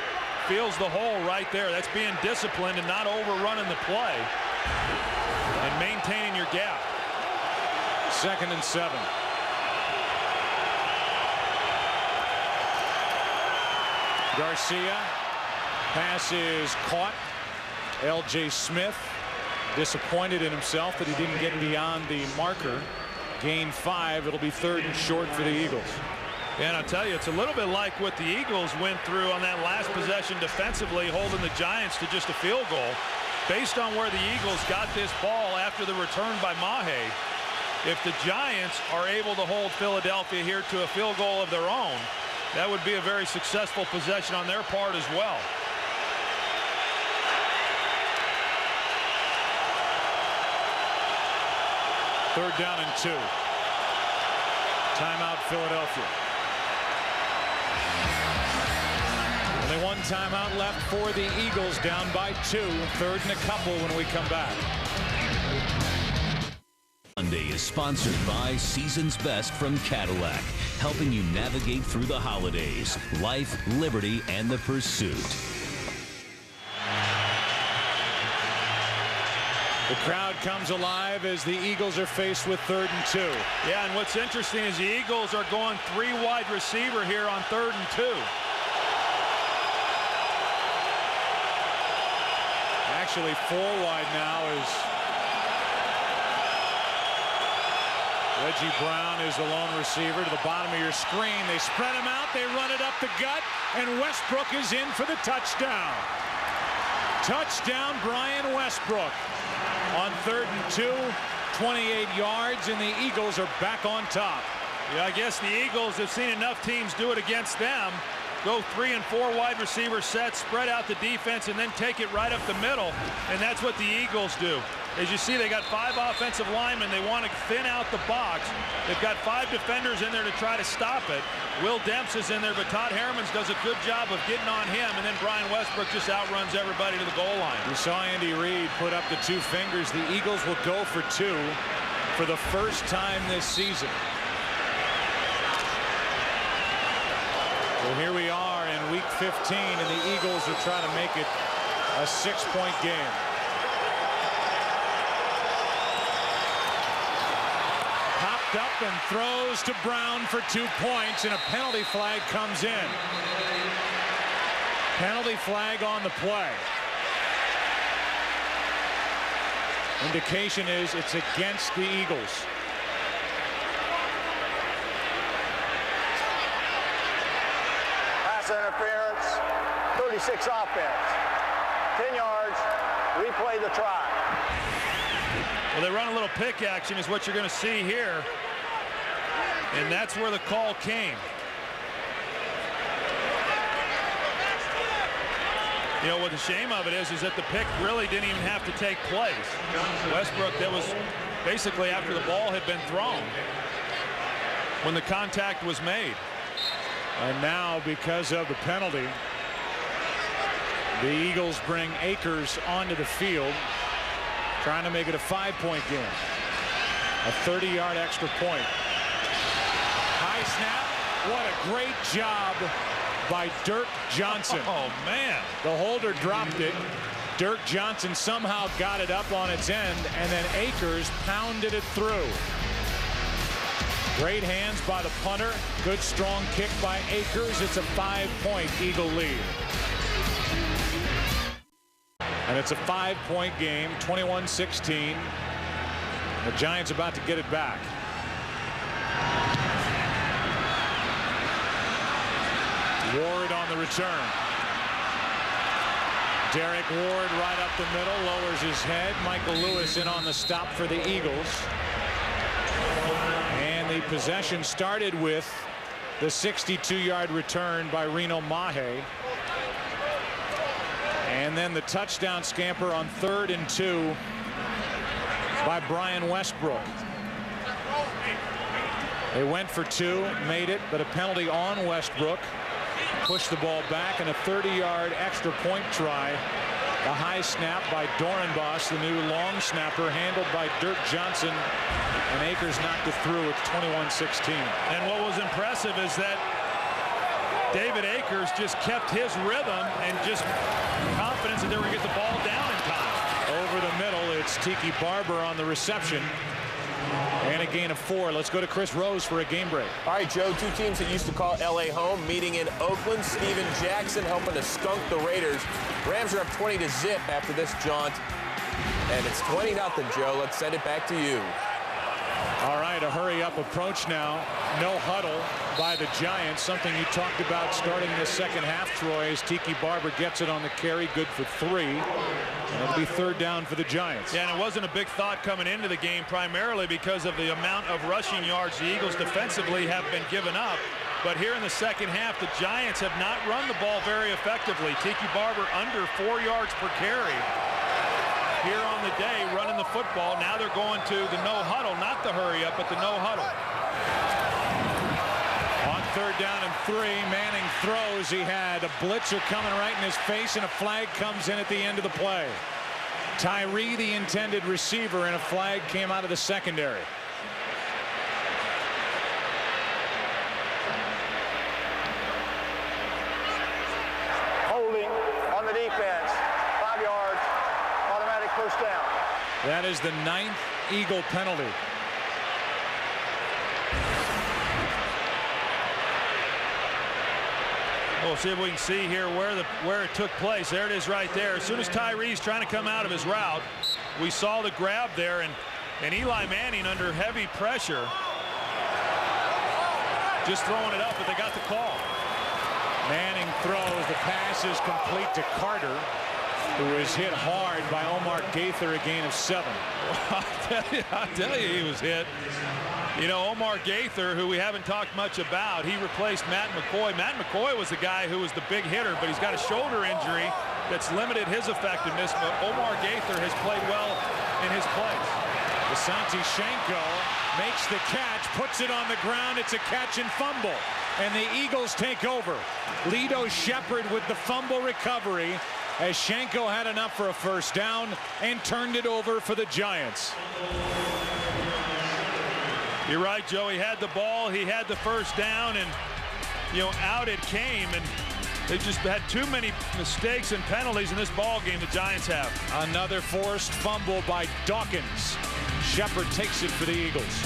feels the hole right there. That's being disciplined and not overrunning the play and maintaining your gap. 2nd and 7. Garcia. Pass is caught. L.J. Smith disappointed in himself that he didn't get beyond the marker. Gain 5. It'll be 3rd and short for the Eagles. And I'll tell you, it's a little bit like what the Eagles went through on that last possession defensively, holding the Giants to just a field goal. Based on where the Eagles got this ball after the return by Mahe, if the Giants are able to hold Philadelphia here to a field goal of their own, that would be a very successful possession on their part as well. Third down and 2. Timeout Philadelphia. Only one timeout left for the Eagles, down by 2. 3rd and a couple when we come back. Monday is sponsored by Season's Best from Cadillac, helping you navigate through the holidays, life, liberty, and the pursuit. The crowd comes alive as the Eagles are faced with 3rd and 2. Yeah, and what's interesting is the Eagles are going 3 wide receiver here on 3rd and 2. Actually 4 wide now as Reggie Brown is the lone receiver to the bottom of your screen. They spread him out. They run it up the gut, and Westbrook is in for the touchdown. Touchdown, Brian Westbrook. On 3rd and 2, 28 yards, and the Eagles are back on top. Yeah, I guess the Eagles have seen enough teams do it against them. Go 3 and 4 wide receiver sets, spread out the defense, and then take it right up the middle. And that's what the Eagles do. As you see, they got 5 offensive linemen. They want to thin out the box. They've got 5 defenders in there to try to stop it. Will Demps is in there, but Todd Hermans does a good job of getting on him, and then Brian Westbrook just outruns everybody to the goal line. You saw Andy Reid put up the 2 fingers. The Eagles will go for 2 for the first time this season. Well, here we are in week 15, and the Eagles are trying to make it a 6-point game. Popped up and throws to Brown for 2 points, and a penalty flag comes in. Penalty flag on the play. Indication is it's against the Eagles. Pass interference, 36 offense. 10 yards, replay the try. Well, they run a little pick action is what you're going to see here. And that's where the call came. You know, what the shame of it is that the pick really didn't even have to take place. Westbrook, that was basically after the ball had been thrown when the contact was made. And now, because of the penalty, the Eagles bring Akers onto the field, trying to make it a 5-point game. A 30-yard extra point. High snap. What a great job by Dirk Johnson. Oh, man. The holder dropped it. Dirk Johnson somehow got it up on its end, and then Akers pounded it through. Great hands by the punter. Good strong kick by Akers. It's a 5-point Eagle lead. And it's a 5-point game, 21-16. The Giants about to get it back. Ward on the return. Derek Ward right up the middle, lowers his head. Michael Lewis in on the stop for the Eagles. And the possession started with The 62-yard return by Reno Mahe. And then the touchdown scamper on 3rd and 2 by Brian Westbrook. They went for 2, made it, but a penalty on Westbrook. Pushed the ball back, and a 30-yard extra point try. The high snap by Dorenbos, the new long snapper, handled by Dirk Johnson, and Akers knocked it through. It's 21-16. And what was impressive is that David Akers just kept his rhythm and just confidence that they were going to get the ball down in time. Over the middle, it's Tiki Barber on the reception. And a gain of 4. Let's go to Chris Rose for a game break. All right, Joe, two teams that used to call L.A. home meeting in Oakland. Steven Jackson helping to skunk the Raiders. Rams are up 20-0 after this jaunt. And it's 20-0, Joe. Let's send it back to you. All right, a hurry-up approach now. No huddle by the Giants, something you talked about starting this second half, Troy, as Tiki Barber gets it on the carry, good for 3. And it'll be 3rd down for the Giants. Yeah, and it wasn't a big thought coming into the game, primarily because of the amount of rushing yards the Eagles defensively have been given up. But here in the second half, the Giants have not run the ball very effectively. Tiki Barber under 4 yards per carry. Here on the day, running the football. Now they're going to the no huddle, not the hurry up, but the no huddle. On 3rd down and 3, Manning throws. He had a blitzer coming right in his face, and a flag comes in at the end of the play. Tyree, the intended receiver, and a flag came out of the secondary. Holding on the defense. 5 yards. Automatic first down. That is the 9th Eagle penalty. We'll see if we can see here where it took place. There it is right there. As soon as Tyree's trying to come out of his route, we saw the grab there, and Eli Manning under heavy pressure just throwing it up, but they got the call. Manning throws. The pass is complete to Carter, who is hit hard by Omar Gaither, a gain of 7. I'll tell you he was hit. You know, Omar Gaither, who we haven't talked much about, he replaced Matt McCoy. Matt McCoy was the guy who was the big hitter, but he's got a shoulder injury that's limited his effectiveness. But Omar Gaither has played well in his place. Asante Shenko makes the catch, puts it on the ground. It's a catch and fumble, and the Eagles take over. Lito Shepherd with the fumble recovery, as Shenko had enough for a first down and turned it over for the Giants. You're right, Joe. He had the ball, he had the first down, and, you know, out it came. And they just had too many mistakes and penalties in this ball game, the Giants have. Another forced fumble by Dawkins. Shepherd takes it for the Eagles.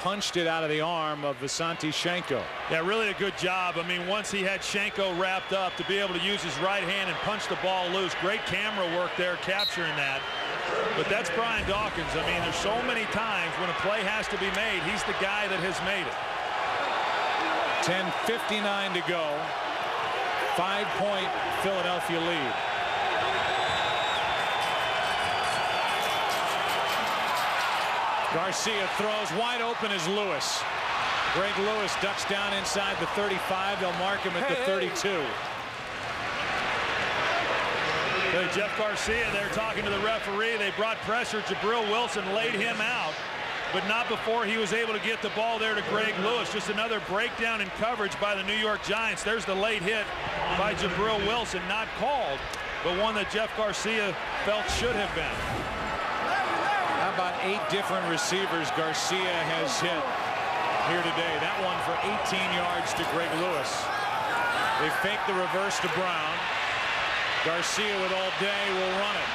Punched it out of the arm of Asante Shenko. Yeah, really a good job. I mean, once he had Shenko wrapped up, to be able to use his right hand and punch the ball loose. Great camera work there capturing that. But that's Brian Dawkins. I mean, there's so many times when a play has to be made, he's the guy that has made it. 10:59 to go. 5-point Philadelphia lead. Garcia throws. Wide open is Lewis. Greg Lewis ducks down inside the 35. They'll mark him at the 32. Jeff Garcia there talking to the referee. They brought pressure. Jabril Wilson laid him out, but not before he was able to get the ball there to Greg Lewis. Just another breakdown in coverage by the New York Giants. There's the late hit by Jabril Wilson, not called, but one that Jeff Garcia felt should have been. How about 8 different receivers Garcia has hit here today? That one for 18 yards to Greg Lewis. They fake the reverse to Brown. Garcia with all day will run it.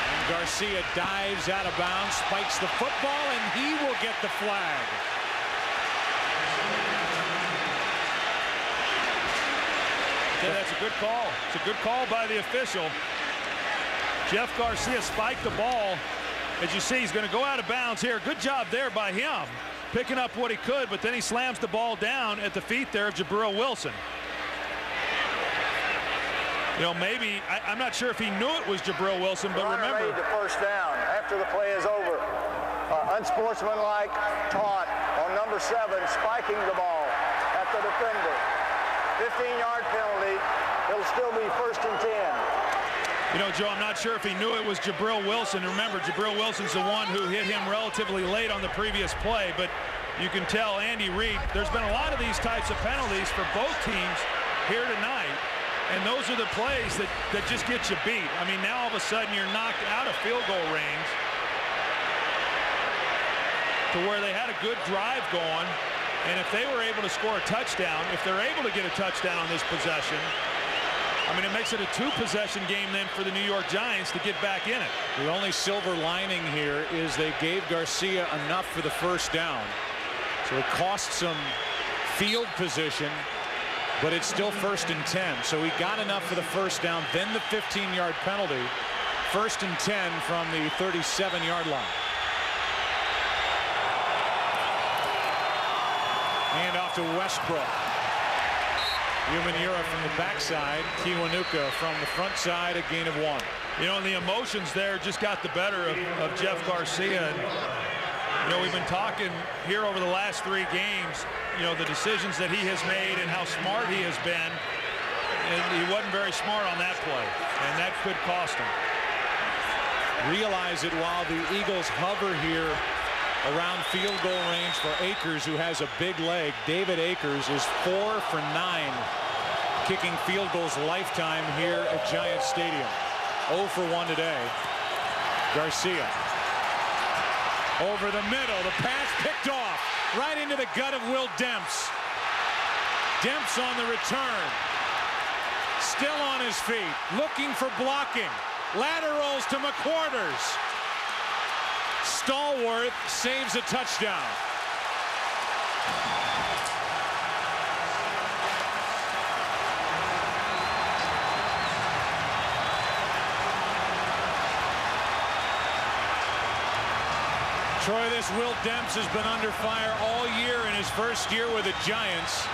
And Garcia dives out of bounds, spikes the football, and he will get the flag. Yeah, that's a good call. It's a good call by the official. Jeff Garcia spiked the ball. As you see, he's going to go out of bounds here. Good job there by him, picking up what he could, but then he slams the ball down at the feet there of Jabril Wilson. You know, maybe, I'm not sure if he knew it was Jabril Wilson, but remember. Made the first down after the play is over. Unsportsmanlike taunt on number 7, spiking the ball at the defender. 15-yard penalty. It'll still be 1st and 10. You know, Joe, I'm not sure if he knew it was Jabril Wilson. Remember, Jabril Wilson's the one who hit him relatively late on the previous play, but you can tell Andy Reid, there's been a lot of these types of penalties for both teams here tonight, and those are the plays that just get you beat. I mean, now all of a sudden you're knocked out of field goal range to where they had a good drive going, and if they were able to score a touchdown, if they're able to get a touchdown on this possession, I mean, it makes it a 2-possession game then for the New York Giants to get back in it. The only silver lining here is they gave Garcia enough for the 1st down. So it costs some field position, but it's still 1st and 10. So he got enough for the 1st down, then the 15-yard penalty. 1st and 10 from the 37-yard line. Hand off to Westbrook. Umanura from the backside. Kiwanuka from the front side, a gain of 1. You know, and the emotions there just got the better of Jeff Garcia. And, you know, we've been talking here over the last 3 games, you know, the decisions that he has made and how smart he has been. And he wasn't very smart on that play, and that could cost him. Realize it while the Eagles hover here around field goal range for Akers, who has a big leg. David Akers is 4 for 9 kicking field goals lifetime here at Giant Stadium. 0 for 1 today. Garcia over the middle. The pass picked off right into the gut of Will Demps. Demps on the return. Still on his feet, looking for blocking. Ladder rolls to McQuarters. Stallworth saves a touchdown. Troy, this Will Demps has been under fire all year in his first year with the Giants.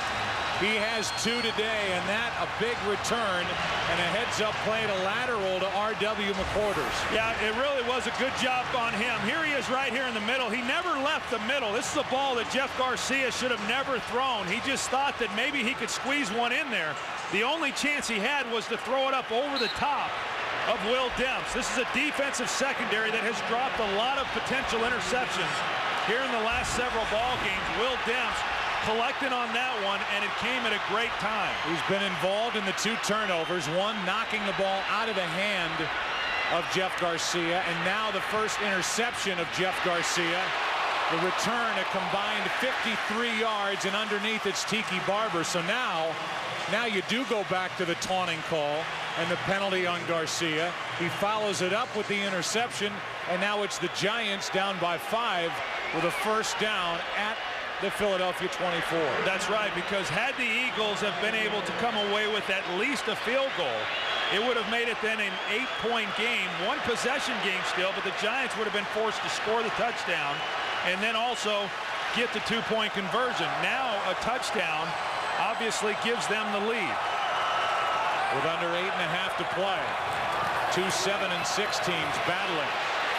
He has 2 today, and that a big return and a heads-up play to lateral to R.W. McQuarters. Yeah, it really was a good job on him. Here he is right here in the middle. He never left the middle. This is a ball that Jeff Garcia should have never thrown. He just thought that maybe he could squeeze one in there. The only chance he had was to throw it up over the top of Will Demps. This is a defensive secondary that has dropped a lot of potential interceptions here in the last several ball games. Will Demps collecting on that one, and it came at a great time. He's been involved in the 2 turnovers, one knocking the ball out of the hand of Jeff Garcia, and now the first interception of Jeff Garcia. The return a combined 53 yards, and underneath it's Tiki Barber. So now you do go back to the taunting call and the penalty on Garcia. He follows it up with the interception, and now it's the Giants down by 5 with a 1st down at the Philadelphia 24. That's right, because had the Eagles have been able to come away with at least a field goal, it would have made it then an 8-point game, 1-possession game still, but the Giants would have been forced to score the touchdown and then also get the 2-point conversion. Now a touchdown obviously gives them the lead. With under 8.5 to play, 2 7 and 6 teams battling.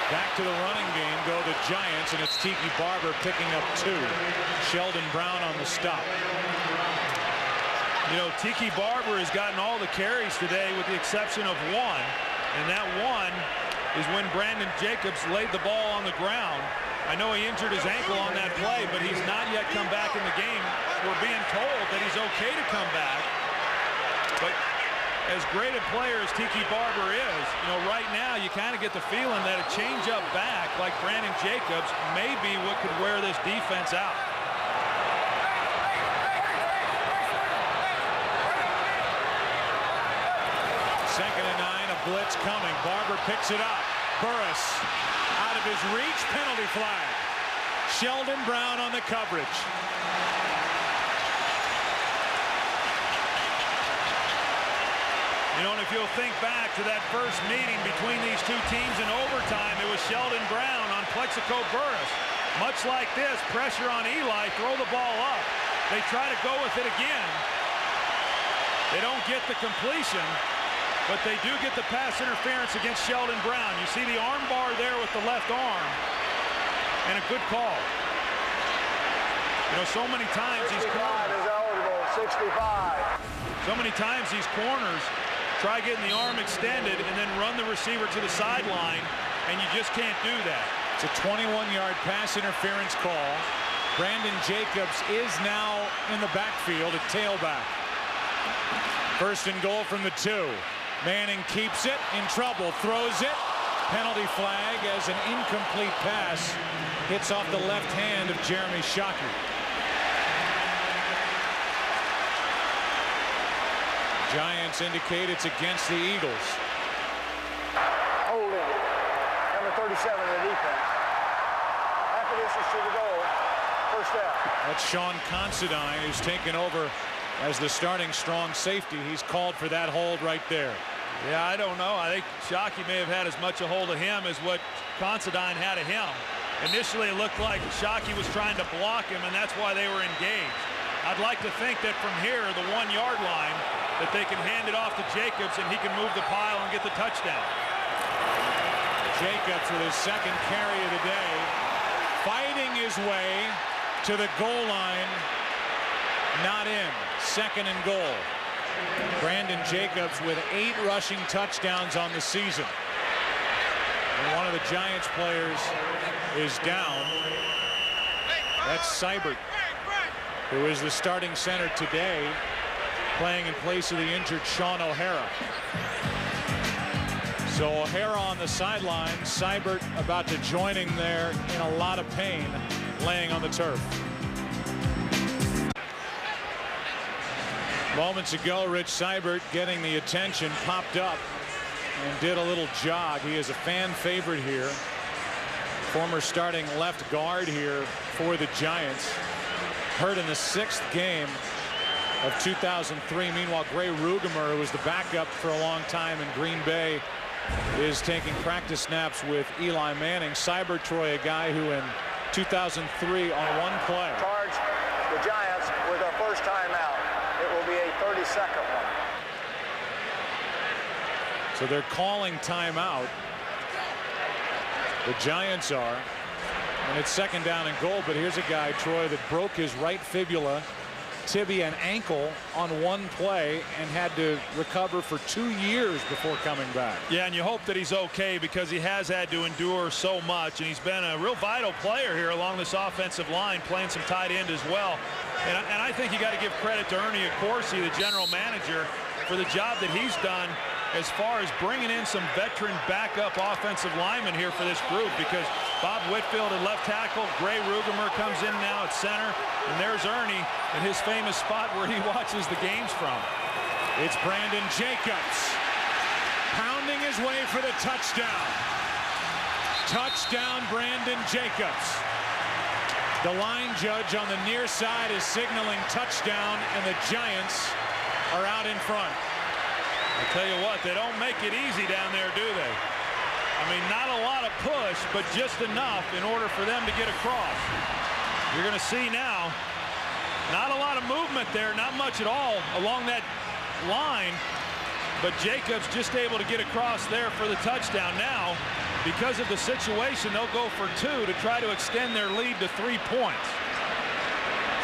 Back to the running game go the Giants, and it's Tiki Barber picking up 2. Sheldon Brown on the stop. You know, Tiki Barber has gotten all the carries today with the exception of 1, and that 1 is when Brandon Jacobs laid the ball on the ground. I know he injured his ankle on that play, but he's not yet come back in the game. We're being told that he's okay to come back, but as great a player as Tiki Barber is, you know, right now you kind of get the feeling that a change-up back like Brandon Jacobs may be what could wear this defense out. Second and 9, a blitz coming. Barber picks it up. Burris out of his reach, penalty flag. Sheldon Brown on the coverage. You know, and if you'll think back to that first meeting between these 2 teams in overtime, it was Sheldon Brown on Plexico Burris. Much like this, pressure on Eli, throw the ball up. They try to go with it again. They don't get the completion, but they do get the pass interference against Sheldon Brown. You see the arm bar there with the left arm. and a good call. You know, so many times these corners, is eligible, 65. so many times these corners try getting the arm extended and then run the receiver to the sideline, and you just can't do that. It's a 21-yard pass interference call. Brandon Jacobs is now in the backfield at tailback. First and goal from the 2. Manning keeps it, in trouble, throws it. Penalty flag as an incomplete pass hits off the left hand of Jeremy Shockey. Giants indicate it's against the Eagles. Holding. Number 37 in the defense. After this is to the goal. First down. That's Sean Considine, who's taken over as the starting strong safety. He's called for that hold right there. Yeah, I don't know. I think Shockey may have had as much a hold of him as what Considine had of him. Initially, it looked like Shockey was trying to block him, and that's why they were engaged. I'd like to think that from here, the 1-yard line, that they can hand it off to Jacobs and he can move the pile and get the touchdown. Jacobs with his second carry of the day, fighting his way to the goal line. Not in. Second and goal. Brandon Jacobs with 8 rushing touchdowns on the season. And one of the Giants players is down. That's Seibert, who is the starting center today, playing in place of the injured Sean O'Hara. So O'Hara on the sideline, Seibert about to join him there in a lot of pain, laying on the turf. Moments ago, Rich Seibert getting the attention, popped up and did a little jog. He is a fan favorite here. Former starting left guard here for the Giants. Hurt in the 6th game of 2003. Meanwhile, Gray Rugemer, who was the backup for a long time in Green Bay, is taking practice snaps with Eli Manning. Seibert, Troy, a guy who in 2003 on one play. Charge the Giants with a first timeout. It will be a 30-second one. So they're calling timeout. The Giants are. And it's second down and goal, but here's a guy, Troy, that broke his right fibula, tibia, and ankle on one play and had to recover for 2 years before coming back. Yeah, and you hope that he's okay because he has had to endure so much, and he's been a real vital player here along this offensive line, playing some tight end as well. And I think you got to give credit to Ernie Accorsi, the general manager, for the job that he's done as far as bringing in some veteran backup offensive linemen here for this group, because Bob Whitfield at left tackle, Gray Rugemer comes in now at center, and there's Ernie in his famous spot where he watches the games from. It's Brandon Jacobs pounding his way for the touchdown. Touchdown, Brandon Jacobs. The line judge on the near side is signaling touchdown, and the Giants are out in front. I tell you what, they don't make it easy down there, do they? I mean, not a lot of push, but just enough in order for them to get across. You're going to see now, not a lot of movement there, not much at all along that line, but Jacobs just able to get across there for the touchdown. Now, because of the situation, they'll go for 2 to try to extend their lead to 3 points.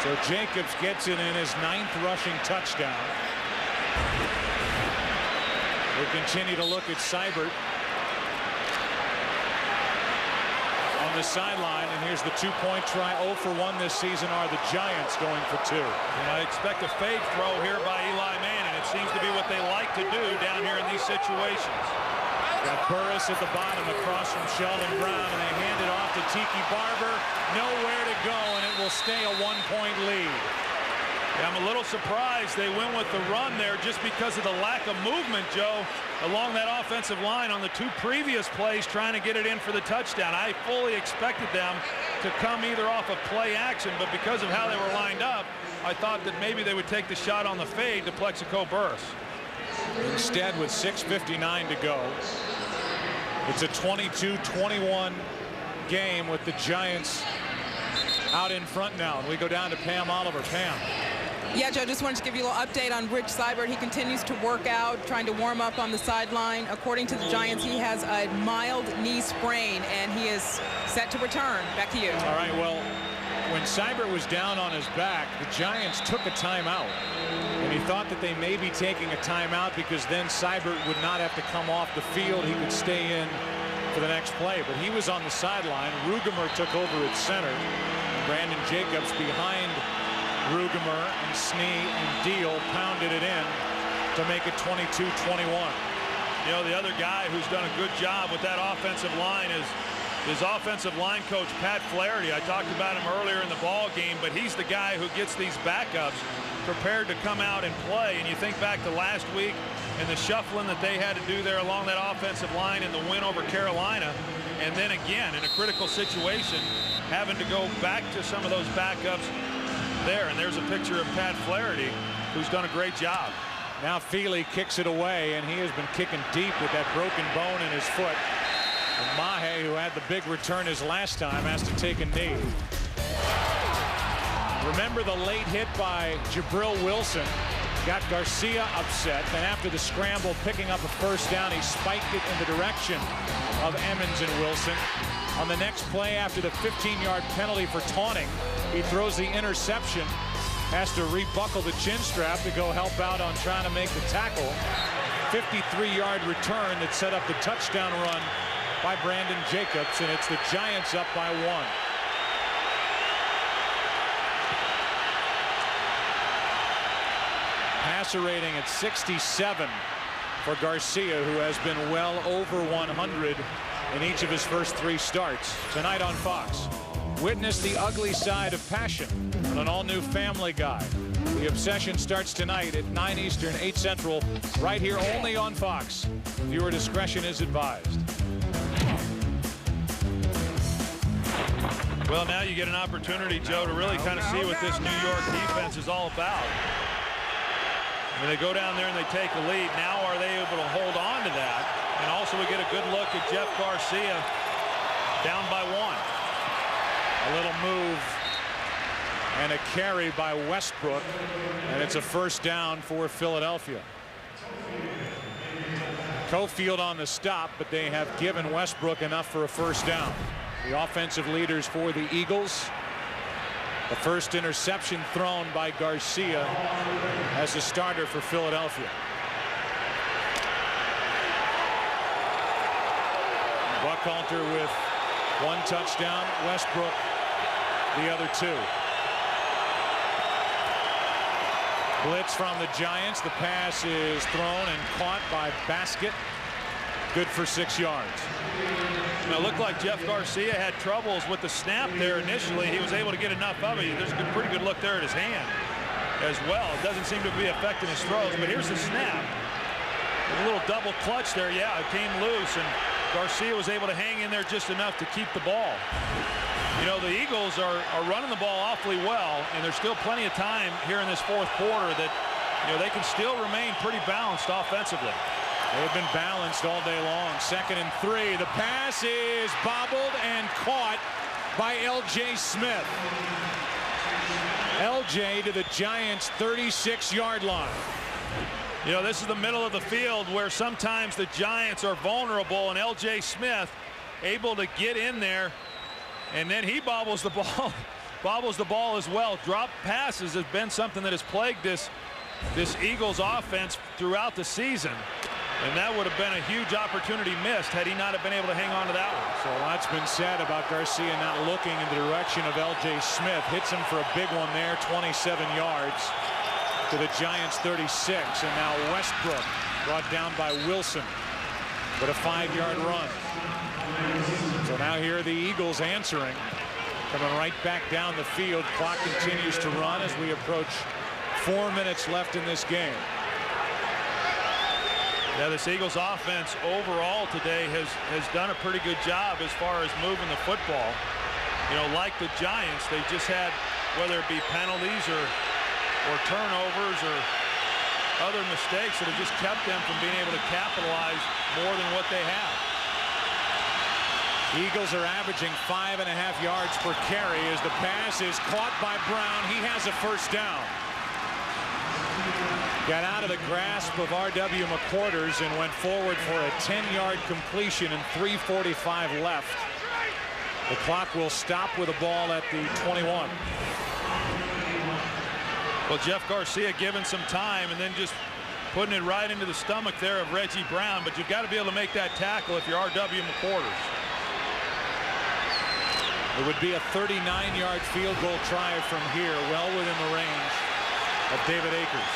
So Jacobs gets it in his 9th rushing touchdown. We'll continue to look at Seibert on the sideline, and here's the 2-point try. 0 for 1 this season are the Giants, going for 2. And I expect a fake throw here by Eli Manning. It seems to be what they like to do down here in these situations. Got Burris at the bottom across from Sheldon Brown, and they hand it off to Tiki Barber. Nowhere to go, and it will stay a 1-point lead. Yeah, I'm a little surprised they went with the run there just because of the lack of movement, Joe, along that offensive line on the 2 previous plays trying to get it in for the touchdown. I fully expected them to come either off of play action, but because of how they were lined up, I thought that maybe they would take the shot on the fade to Plexico Burris. Instead, with 6:59 to go, it's a 22-21 game with the Giants out in front now. And we go down to Pam Oliver. Pam. Yeah, Joe, just wanted to give you a little update on Rich Seibert. He continues to work out, trying to warm up on the sideline. According to the Giants, he has a mild knee sprain, and he is set to return. Back to you. All right, well, when Seibert was down on his back, the Giants took a timeout. And he thought that they may be taking a timeout because then Seibert would not have to come off the field. He could stay in for the next play. But he was on the sideline. Rugemer took over at center. Brandon Jacobs behind Rugemer, and Snee and Deal pounded it in to make it 22-21. You know, the other guy who's done a good job with that offensive line is his offensive line coach, Pat Flaherty. I talked about him earlier in the ball game, but he's the guy who gets these backups prepared to come out and play. And you think back to last week and the shuffling that they had to do there along that offensive line in the win over Carolina. And then again, in a critical situation, having to go back to some of those backups there. And there's a picture of Pat Flaherty, who's done a great job. Now Feely kicks it away, and he has been kicking deep with that broken bone in his foot. And Mahe, who had the big return his last time, has to take a knee. Remember the late hit by Jabril Wilson got Garcia upset. Then after the scramble, picking up a first down, he spiked it in the direction of Emmons and Wilson. On the next play, after the 15-yard penalty for taunting, he throws the interception, has to rebuckle the chin strap to go help out on trying to make the tackle. 53-yard return that set up the touchdown run by Brandon Jacobs, and it's the Giants up by 1. Passer rating at 67 for Garcia, who has been well over 100 in each of his first 3 starts. Tonight on Fox, witness the ugly side of passion on an all-new Family Guy. The Obsession starts tonight at 9 Eastern, 8 Central, right here only on Fox. Viewer discretion is advised. Well, now you get an opportunity, Joe, to really kind of see what this New York defense is all about. When they go down there and they take a lead, now are they able to hold on to that? And also we get a good look at Jeff Garcia down by 1. A little move and a carry by Westbrook, and it's a first down for Philadelphia. Cofield on the stop, but they have given Westbrook enough for a first down. The offensive leaders for the Eagles. The first interception thrown by Garcia as a starter for Philadelphia. Buckhalter with 1 touchdown, Westbrook the other 2. Blitz from the Giants. The pass is thrown and caught by Baskett. Good for 6 yards. Now, it looked like Jeff Garcia had troubles with the snap there initially. He was able to get enough of it. There's a pretty good look there at his hand as well. It doesn't seem to be affecting his throws, but here's the snap. A little double clutch there. Yeah, it came loose, and Garcia was able to hang in there just enough to keep the ball. You know, the Eagles are running the ball awfully well, and there's still plenty of time here in this 4th quarter that, you know, they can still remain pretty balanced offensively. They've been balanced all day long. 2nd and 3. The pass is bobbled and caught by L.J. Smith. L.J. to the Giants' 36-yard line. You know, this is the middle of the field where sometimes the Giants are vulnerable, and L.J. Smith able to get in there, and then he bobbles the ball as well. Drop passes has been something that has plagued this Eagles offense throughout the season. And that would have been a huge opportunity missed had he not have been able to hang on to that one. So a lot's been said about Garcia not looking in the direction of L.J. Smith. Hits him for a big one there, 27 yards to the Giants' 36. And now Westbrook brought down by Wilson with a 5-yard run. So now here are the Eagles answering, coming right back down the field. Clock continues to run as we approach 4 minutes left in this game. Yeah, this Eagles offense overall today has done a pretty good job as far as moving the football. You know, like the Giants, they just had, whether it be penalties or turnovers or other mistakes that have just kept them from being able to capitalize more than what they have. Eagles are averaging 5.5 yards per carry as the pass is caught by Brown. He has a first down. Got out of the grasp of R.W. McQuarters and went forward for a 10-yard completion and 3:45 left. The clock will stop with a ball at the 21. Well, Jeff Garcia given some time and then just putting it right into the stomach there of Reggie Brown, but you've got to be able to make that tackle if you're R.W. McQuarters. It would be a 39-yard field goal try from here, well within the range of David Akers.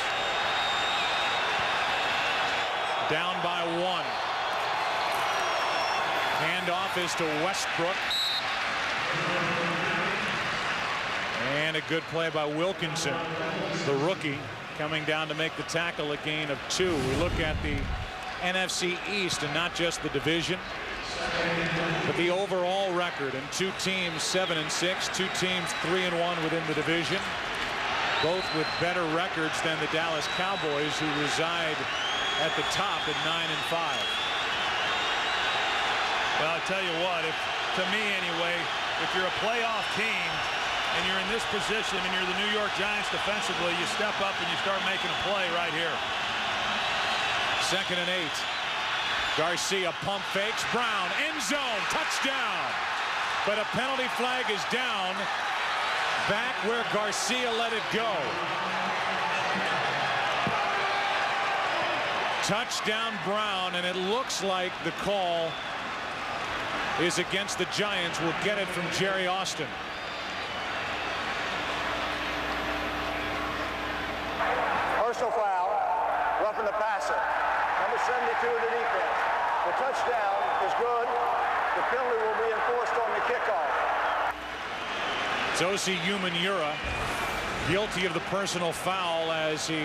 Down by 1. Handoff is to Westbrook. And a good play by Wilkinson, the rookie, coming down to make the tackle, a gain of 2. We look at the NFC East and not just the division, but the overall record. And 2 teams 7-6, 2 teams 3-1 within the division, both with better records than the Dallas Cowboys, who reside at the top at 9-5. Well, I'll tell you what, to me anyway, if you're a playoff team and you're in this position and you're the New York Giants defensively, you step up and you start making a play right here. 2nd and 8. Garcia pump fakes. Brown, end zone, touchdown. But a penalty flag is down back where Garcia let it go. Touchdown Brown, and it looks like the call is against the Giants. We'll get it from Jerry Austin. Personal foul, roughing the passer. Number 72 of the defense. The touchdown is good. The penalty will be enforced on the kickoff. It's Osi Umenyiora, guilty of the personal foul as he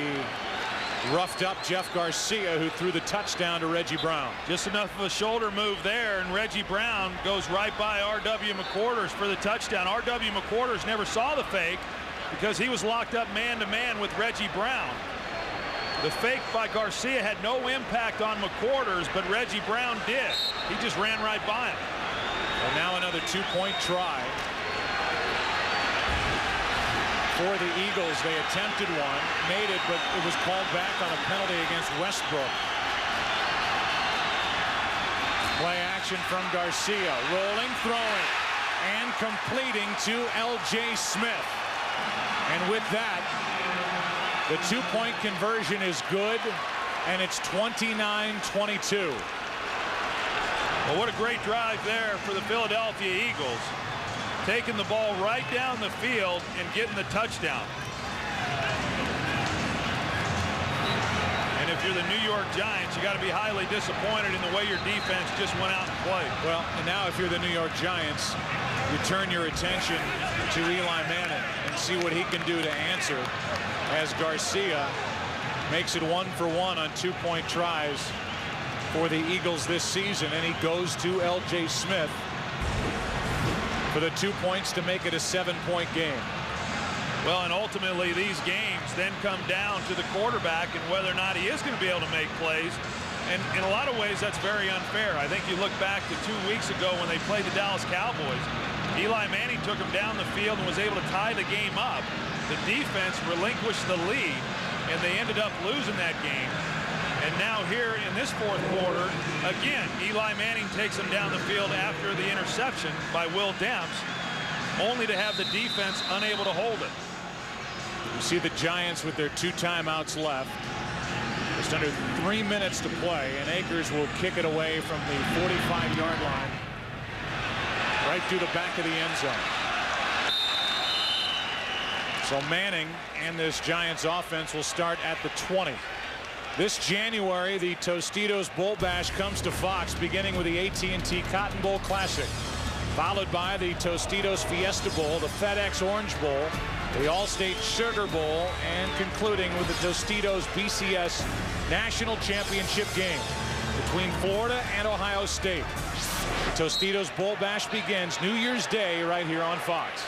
roughed up Jeff Garcia, who threw the touchdown to Reggie Brown. Just enough of a shoulder move there, and Reggie Brown goes right by R.W. McQuarters for the touchdown. R.W. McQuarters never saw the fake because he was locked up man-to-man with Reggie Brown. The fake by Garcia had no impact on McQuarters, but Reggie Brown did. He just ran right by him. And now another 2-point try for the Eagles. They attempted one, made it, but it was called back on a penalty against Westbrook. Play action from Garcia, rolling, throwing, and completing to L.J. Smith. And with that, the 2-point conversion is good, and it's 29-22. Well, what a great drive there for the Philadelphia Eagles. Taking the ball right down the field and getting the touchdown. And if you're the New York Giants, you got to be highly disappointed in the way your defense just went out and played. Well, and now if you're the New York Giants, you turn your attention to Eli Manning and see what he can do to answer, as Garcia makes it 1-for-1 on 2-point tries for the Eagles this season, and he goes to L.J. Smith for the 2 points to make it a 7-point game. Well, and ultimately these games then come down to the quarterback and whether or not he is going to be able to make plays. And in a lot of ways, that's very unfair. I think you look back to 2 weeks ago when they played the Dallas Cowboys. Eli Manning took him down the field and was able to tie the game up. The defense relinquished the lead, and they ended up losing that game. And now here in this fourth quarter, again, Eli Manning takes him down the field after the interception by Will Demps, only to have the defense unable to hold it. You see the Giants with their 2 timeouts left. Just under 3 minutes to play, and Akers will kick it away from the 45-yard line right through the back of the end zone. So Manning and this Giants offense will start at the 20. This January, the Tostitos Bowl Bash comes to Fox, beginning with the AT&T Cotton Bowl Classic, followed by the Tostitos Fiesta Bowl, the FedEx Orange Bowl, the Allstate Sugar Bowl, and concluding with the Tostitos BCS National Championship game between Florida and Ohio State. The Tostitos Bowl Bash begins New Year's Day right here on Fox.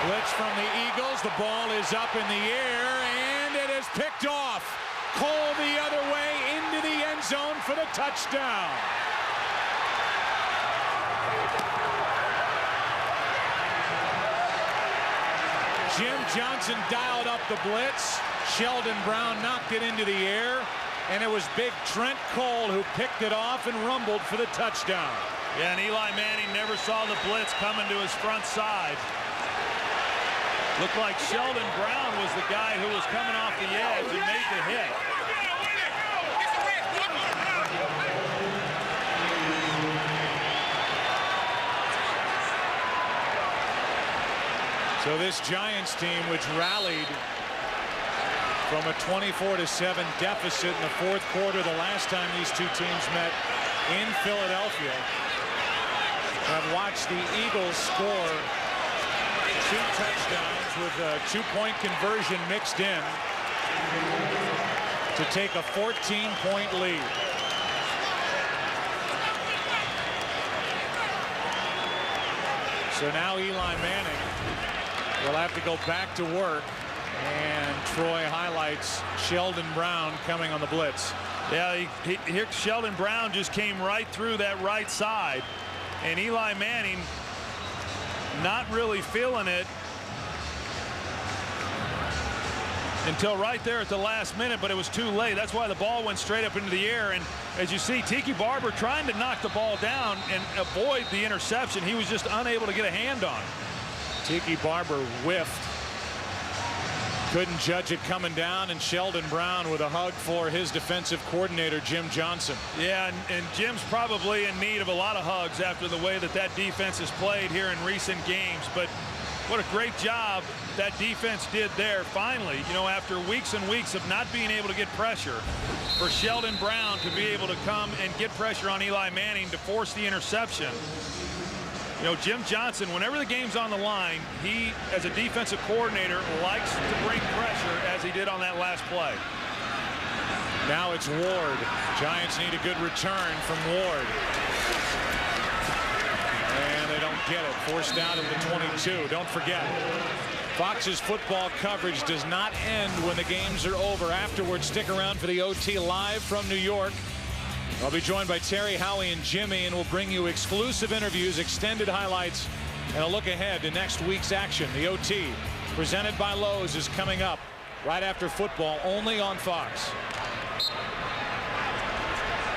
Blitz from the Eagles. The ball is up in the air, and it is picked off. Cole the other way into the end zone for the touchdown. Jim Johnson dialed up the blitz. Sheldon Brown knocked it into the air, and it was big Trent Cole who picked it off and rumbled for the touchdown. Yeah, and Eli Manning never saw the blitz coming to his front side. Looked like Sheldon Brown was the guy who was coming off the edge and made the hit. So this Giants team, which rallied from a 24-7 deficit in the fourth quarter the last time these two teams met in Philadelphia, have watched the Eagles score 2 touchdowns with a 2-point conversion mixed in to take a 14-point lead. So now Eli Manning will have to go back to work, and Troy highlights Sheldon Brown coming on the blitz. Yeah, here Sheldon Brown just came right through that right side, and Eli Manning not really feeling it until right there at the last minute, but it was too late. That's why the ball went straight up into the air, and as you see, Tiki Barber trying to knock the ball down and avoid the interception. He was just unable to get a hand on it. Tiki Barber whiffed. Couldn't judge it coming down, and Sheldon Brown with a hug for his defensive coordinator, Jim Johnson. Yeah, and Jim's probably in need of a lot of hugs after the way that defense has played here in recent games. But what a great job that defense did there finally, you know, after weeks and weeks of not being able to get pressure, for Sheldon Brown to be able to come and get pressure on Eli Manning to force the interception. You know, Jim Johnson, whenever the game's on the line, he, as a defensive coordinator, likes to bring pressure, as he did on that last play. Now it's Ward. Giants need a good return from Ward. And they don't get it. Forced down at the 22. Don't forget, Fox's football coverage does not end when the games are over. Afterwards, stick around for the OT live from New York. I'll be joined by Terry, Howie, and Jimmy, and we'll bring you exclusive interviews, extended highlights, and a look ahead to next week's action. The OT, presented by Lowe's, is coming up right after football, only on Fox.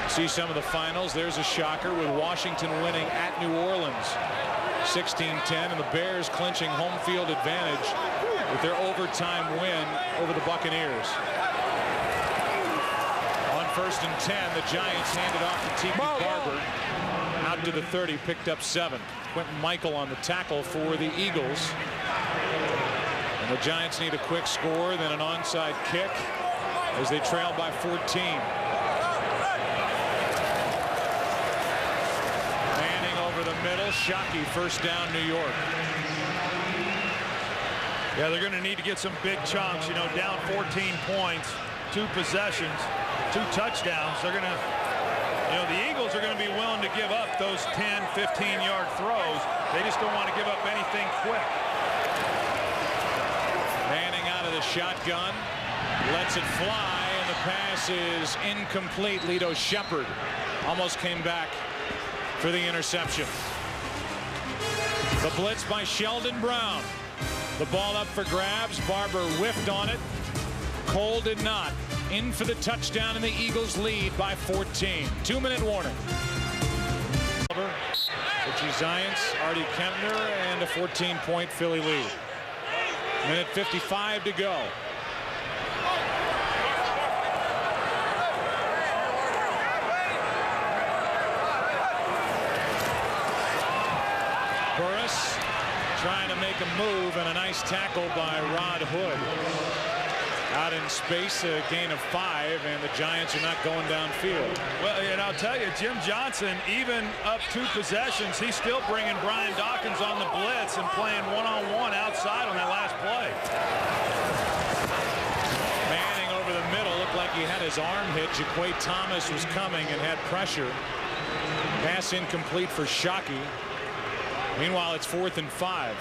See some of the finals. There's a shocker with Washington winning at New Orleans 16-10, and the Bears clinching home field advantage with their overtime win over the Buccaneers. First and 10, the Giants handed off to Tiki Barber. Out to the 30, picked up 7. Quentin Michael on the tackle for the Eagles. And the Giants need a quick score, then an onside kick as they trail by 14. Manning over the middle. Shockey, first down, New York. Yeah, they're going to need to get some big chunks, you know, down 14 points, 2 possessions. 2 touchdowns. They're going to, you know, the Eagles are going to be willing to give up those 10, 15-yard throws. They just don't want to give up anything quick. Manning out of the shotgun, lets it fly, and the pass is incomplete. Lito Shepherd almost came back for the interception. The blitz by Sheldon Brown. The ball up for grabs. Barber whiffed on it. Cole did not. In for the touchdown, and the Eagles lead by 14. 2-minute warning. Richie Zients, Artie Kempner, and a 14-point Philly lead. Minute 55 to go. Burris trying to make a move, and a nice tackle by Rod Hood. Out in space, a gain of 5, and the Giants are not going downfield. Well, and I'll tell you, Jim Johnson, even up 2 possessions, he's still bringing Brian Dawkins on the blitz and playing one-on-one outside on that last play. Manning over the middle, looked like he had his arm hit. Jaquay Thomas was coming and had pressure. Pass incomplete for Shockey. Meanwhile, it's 4th and 5.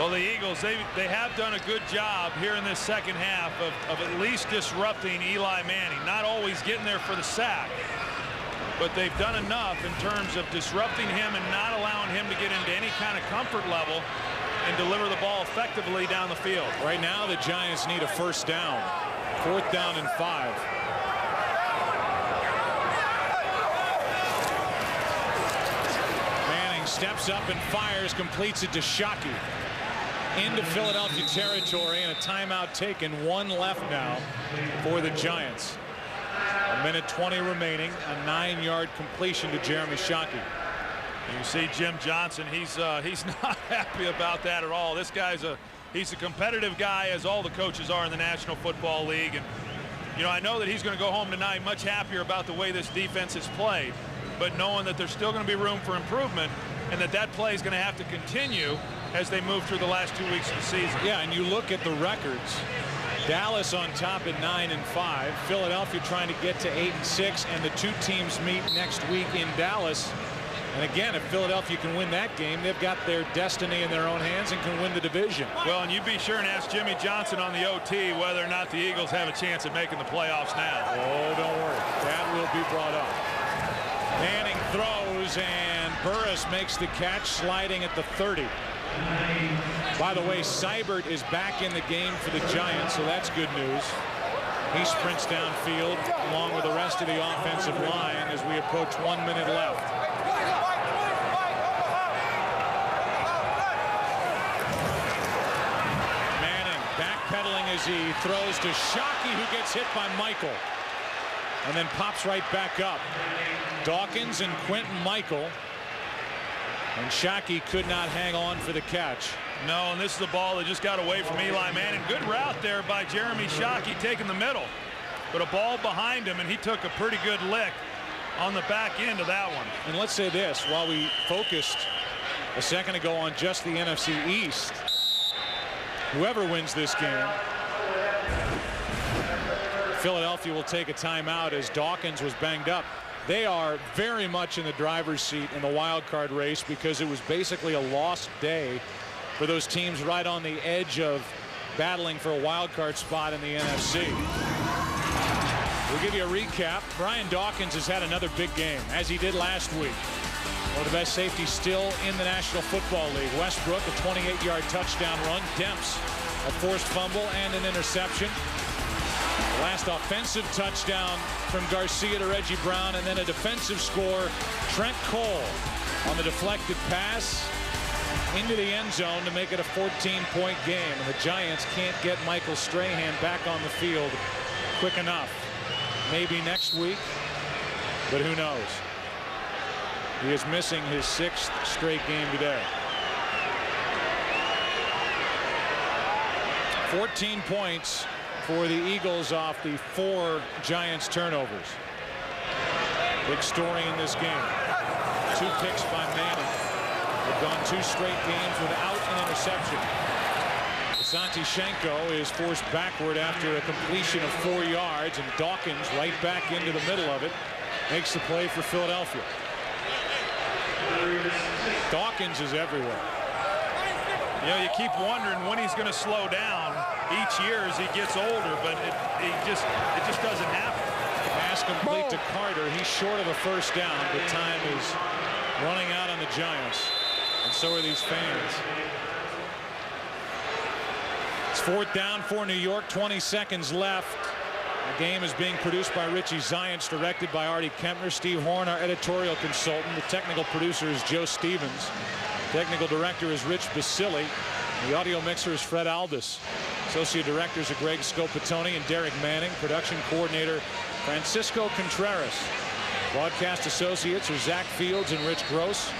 Well, the Eagles, they have done a good job here in this second half of at least disrupting Eli Manning. Not always getting there for the sack, but they've done enough in terms of disrupting him and not allowing him to get into any kind of comfort level and deliver the ball effectively down the field. Right now, the Giants need a first down. 4th down and 5. Manning steps up and fires, completes it to Shockey. Into Philadelphia territory, and a timeout taken. 1 left now for the Giants. 1:20 remaining. A 9-yard completion to Jeremy Shockey. You see Jim Johnson, he's not happy about that at all. This guy's he's a competitive guy, as all the coaches are in the National Football League. And you know, I know that he's going to go home tonight much happier about the way this defense has played, but knowing that there's still going to be room for improvement and that play is going to have to continue as they move through the last 2 weeks of the season. Yeah, and you look at the records. Dallas on top at 9-5. Philadelphia trying to get to 8-6, and the 2 teams meet next week in Dallas. And again, if Philadelphia can win that game, they've got their destiny in their own hands and can win the division. Well, and you be sure and ask Jimmy Johnson on the OT whether or not the Eagles have a chance at making the playoffs now. Oh, don't worry. That will be brought up. Manning throws, and Burris makes the catch, sliding at the 30. By the way, Seibert is back in the game for the Giants, so that's good news. He sprints downfield along with the rest of the offensive line as we approach 1 minute left. Manning backpedaling as he throws to Shockey, who gets hit by Michael and then pops right back up. Dawkins and Quentin Michael. And Shockey could not hang on for the catch. No, and this is the ball that just got away from Eli Manning. Good route there by Jeremy Shockey, taking the middle. But a ball behind him, and he took a pretty good lick on the back end of that one. And let's say this, while we focused a second ago on just the NFC East, whoever wins this game, Philadelphia will take a timeout as Dawkins was banged up. They are very much in the driver's seat in the wild card race because it was basically a lost day for those teams right on the edge of battling for a wild card spot in the NFC. We'll give you a recap. Brian Dawkins has had another big game, as he did last week. One of the best safeties still in the National Football League. Westbrook, a 28-yard touchdown run. Demps, a forced fumble and an interception. Last offensive touchdown from Garcia to Reggie Brown, and then a defensive score. Trent Cole on the deflected pass into the end zone to make it a 14-point game. And the Giants can't get Michael Strahan back on the field quick enough. Maybe next week, but who knows? He is missing his 6th straight game today. 14 points for the Eagles off the 4 Giants turnovers. Big story in this game. 2 picks by Manning. They've gone 2 straight games without an interception. Asante Shenko is forced backward after a completion of 4 yards, and Dawkins right back into the middle of it makes the play for Philadelphia. Dawkins is everywhere. You know, you keep wondering when he's going to slow down each year as he gets older, but it just doesn't happen. Pass complete to Carter. He's short of a first down, but time is running out on the Giants, and so are these fans. It's 4th down for New York, 20 seconds left. The game is being produced by Richie Zients, directed by Artie Kempner. Steve Horn, our editorial consultant. The technical producer is Joe Stevens. Technical director is Rich Basili. The audio mixer is Fred Aldis. Associate directors are Greg Scopatoni and Derek Manning. Production coordinator Francisco Contreras. Broadcast associates are Zach Fields and Rich Gross.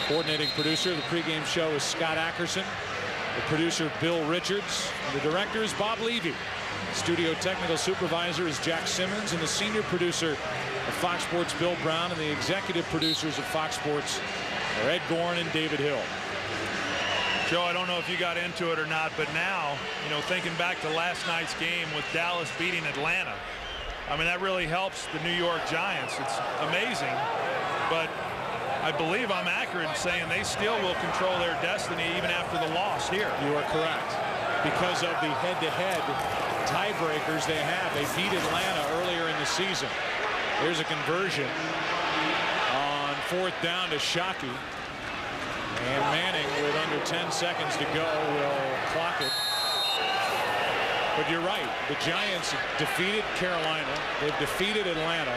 Coordinating producer of the pregame show is Scott Ackerson. The producer Bill Richards. And the director is Bob Levy. Studio technical supervisor is Jack Simmons, and the senior producer of Fox Sports, Bill Brown, and the executive producers of Fox Sports are Ed Gorin and David Hill. Joe, I don't know if you got into it or not, but now, you know, thinking back to last night's game with Dallas beating Atlanta, I mean, that really helps the New York Giants. It's amazing, but I believe I'm accurate in saying they still will control their destiny even after the loss here. You are correct. Because of the head-to-head tiebreakers they have. They beat Atlanta earlier in the season. There's a conversion on 4th down to Shockey. And Manning, with under 10 seconds to go, will clock it. But you're right. The Giants defeated Carolina. They've defeated Atlanta.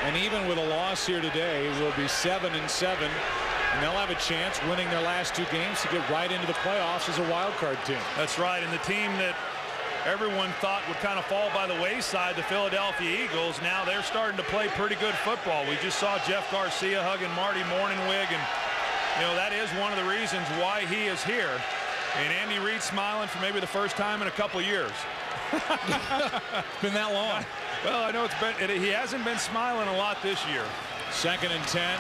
And even with a loss here today, will be 7-7. And they'll have a chance, winning their last 2 games, to get right into the playoffs as a wild card team. That's right. And the team that everyone thought would kind of fall by the wayside, the Philadelphia Eagles, now they're starting to play pretty good football. We just saw Jeff Garcia hugging Marty Mornhinweg, and you know that is one of the reasons why he is here. And Andy Reid smiling for maybe the first time in a couple years. It's been that long. Well, I know he hasn't been smiling a lot this year. 2nd and 10.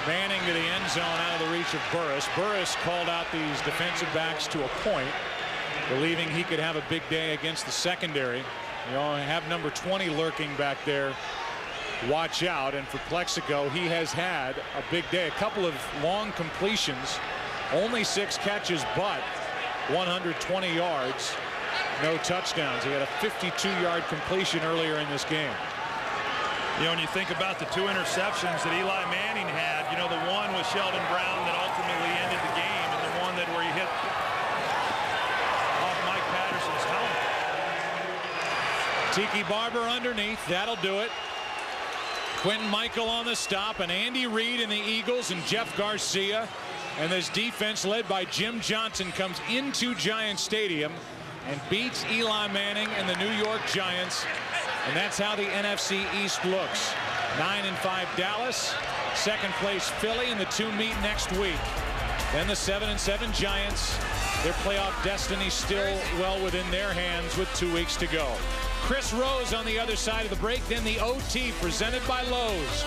Manning to the end zone out of the reach of Burris. Burris called out these defensive backs to a point, believing he could have a big day against the secondary. You know, have number 20 lurking back there. Watch out. And for Plexico, he has had a big day. A couple of long completions, only 6 catches, but 120 yards, no touchdowns. He had a 52-yard completion earlier in this game. You know, when you think about the 2 interceptions that Eli Manning had, you know, the one was Sheldon Brown that ultimately ended the game, and the one that where he hit off Mike Patterson's helmet. Tiki Barber underneath. That'll do it. Quentin Michael on the stop, and Andy Reid and the Eagles and Jeff Garcia. And this defense led by Jim Johnson comes into Giant Stadium and beats Eli Manning and the New York Giants. And that's how the NFC East looks. 9-5 Dallas, 2nd place Philly, and the 2 meet next week. Then the 7-7 Giants. Their playoff destiny still well within their hands with 2 weeks to go. Chris Rose on the other side of the break, then the OT presented by Lowe's.